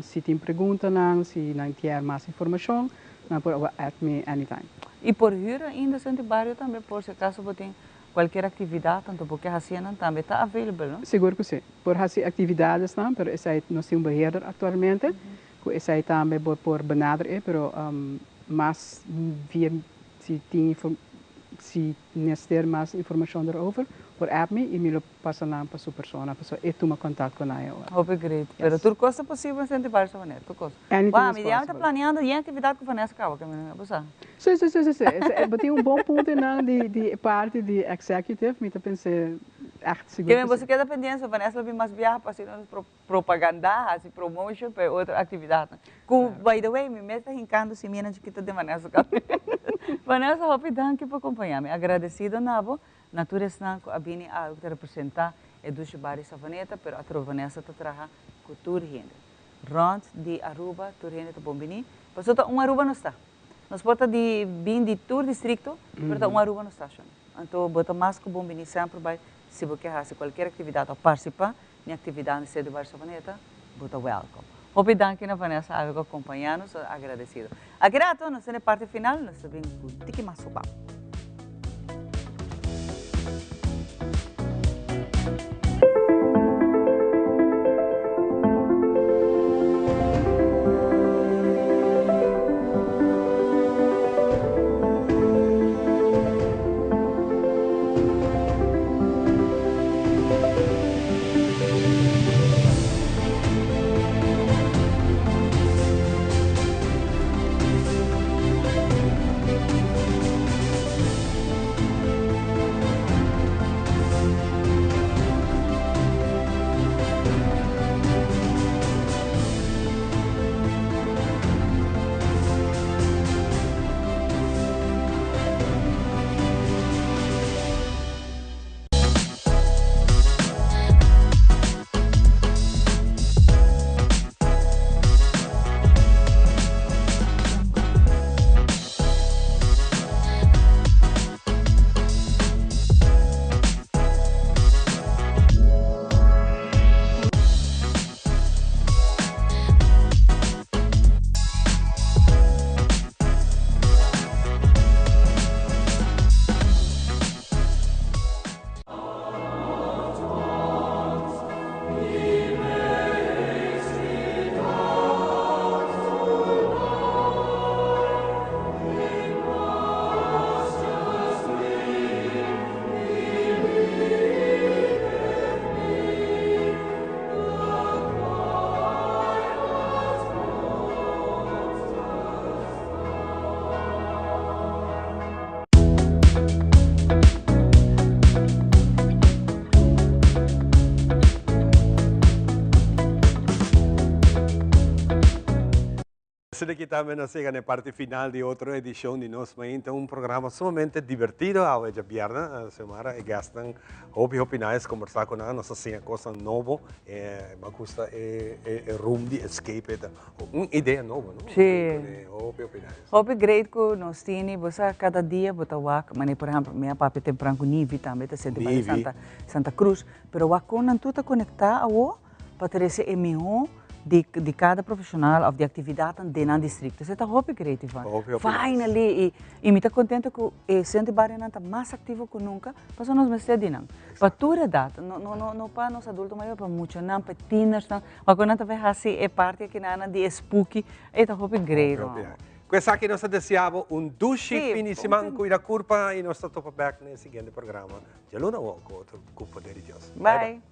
se tem perguntas, se não quer mais informação, não pode at me anytime. E por vir ainda Centro de Barrio também, por se acaso você tem qualquer atividade, tanto porque a Hacienda também está available, não? Seguro que sim. Por fazer atividades, não, mas esse aí nós temos um beheerder atualmente, esse aí também por benaderen, mas via se necessitar mais informação erover, por app me e me lo passa na para sua pessoa e toma contato com ela. Hope great. Pero tudo coisa possível Centro de Barrio também, tudo coisa. Uau, me está planeando e atividade que Vanessa acaba, que me você. Sim. Tem bom ponto não de parte de executive, me tá pensei echt seguro. Que você quer dependência, Vanessa vai mais viajar para fazer propaganda, assim promotion para outra atividade. By the way, me está rincando se minha chiquita de Vanessa. Vanessa, hope danke por acompanhar-me. Agradecido nabo. Natureza a bini a representar Eduche Bari Savaneta, pero a Vanessa ta traha com Turhinde. Rond de Aruba, Turhinde ta bombini. Pasó ta Aruba no está. Nos bota de bin de Tur distrito, pero ta Aruba no está. Então bota mais que bombini sempre vai se você quer qualquer atividade ou participar na atividade de Eduche Bari Savaneta, bota welcome. Hope danke na Vanessa a acompanhar-nos, agradecido. Agrato, nós na parte final, nós sabemos o que mais sopa. Aqui também nós chegamos na parte final de outra edição de nós, mas então um programa sumamente divertido, a hoje viernes, a semana e gastam hope nice conversar com nós, nós assim coisa nova, me gusta room de escape, uma ideia nova, não? Sim. Hope nice. Hope great que nós temos, você cada dia bota wak, mas por exemplo, minha papi tem branco Nivi também, tá sendo Santa Cruz, pero wak não tu tá conectar ao para ter esse emissão de cada profissional ou de atividade dentro do distrito. Isso é muito criativo. Finally, e me está contente que o Centro de Barrio está mais ativo que nunca, para nós me cedem. Para toda a idade, não para nós adultos maiores, para muitos, não para teenagers, mas quando nós vemos assim, é parte que nada de spooky, é muito great. Questa aqui nós desejamos duche fim de semana, cuida curva e nós estamos back no seguinte programa. Já luna ou outro com o poder de Deus. Bye.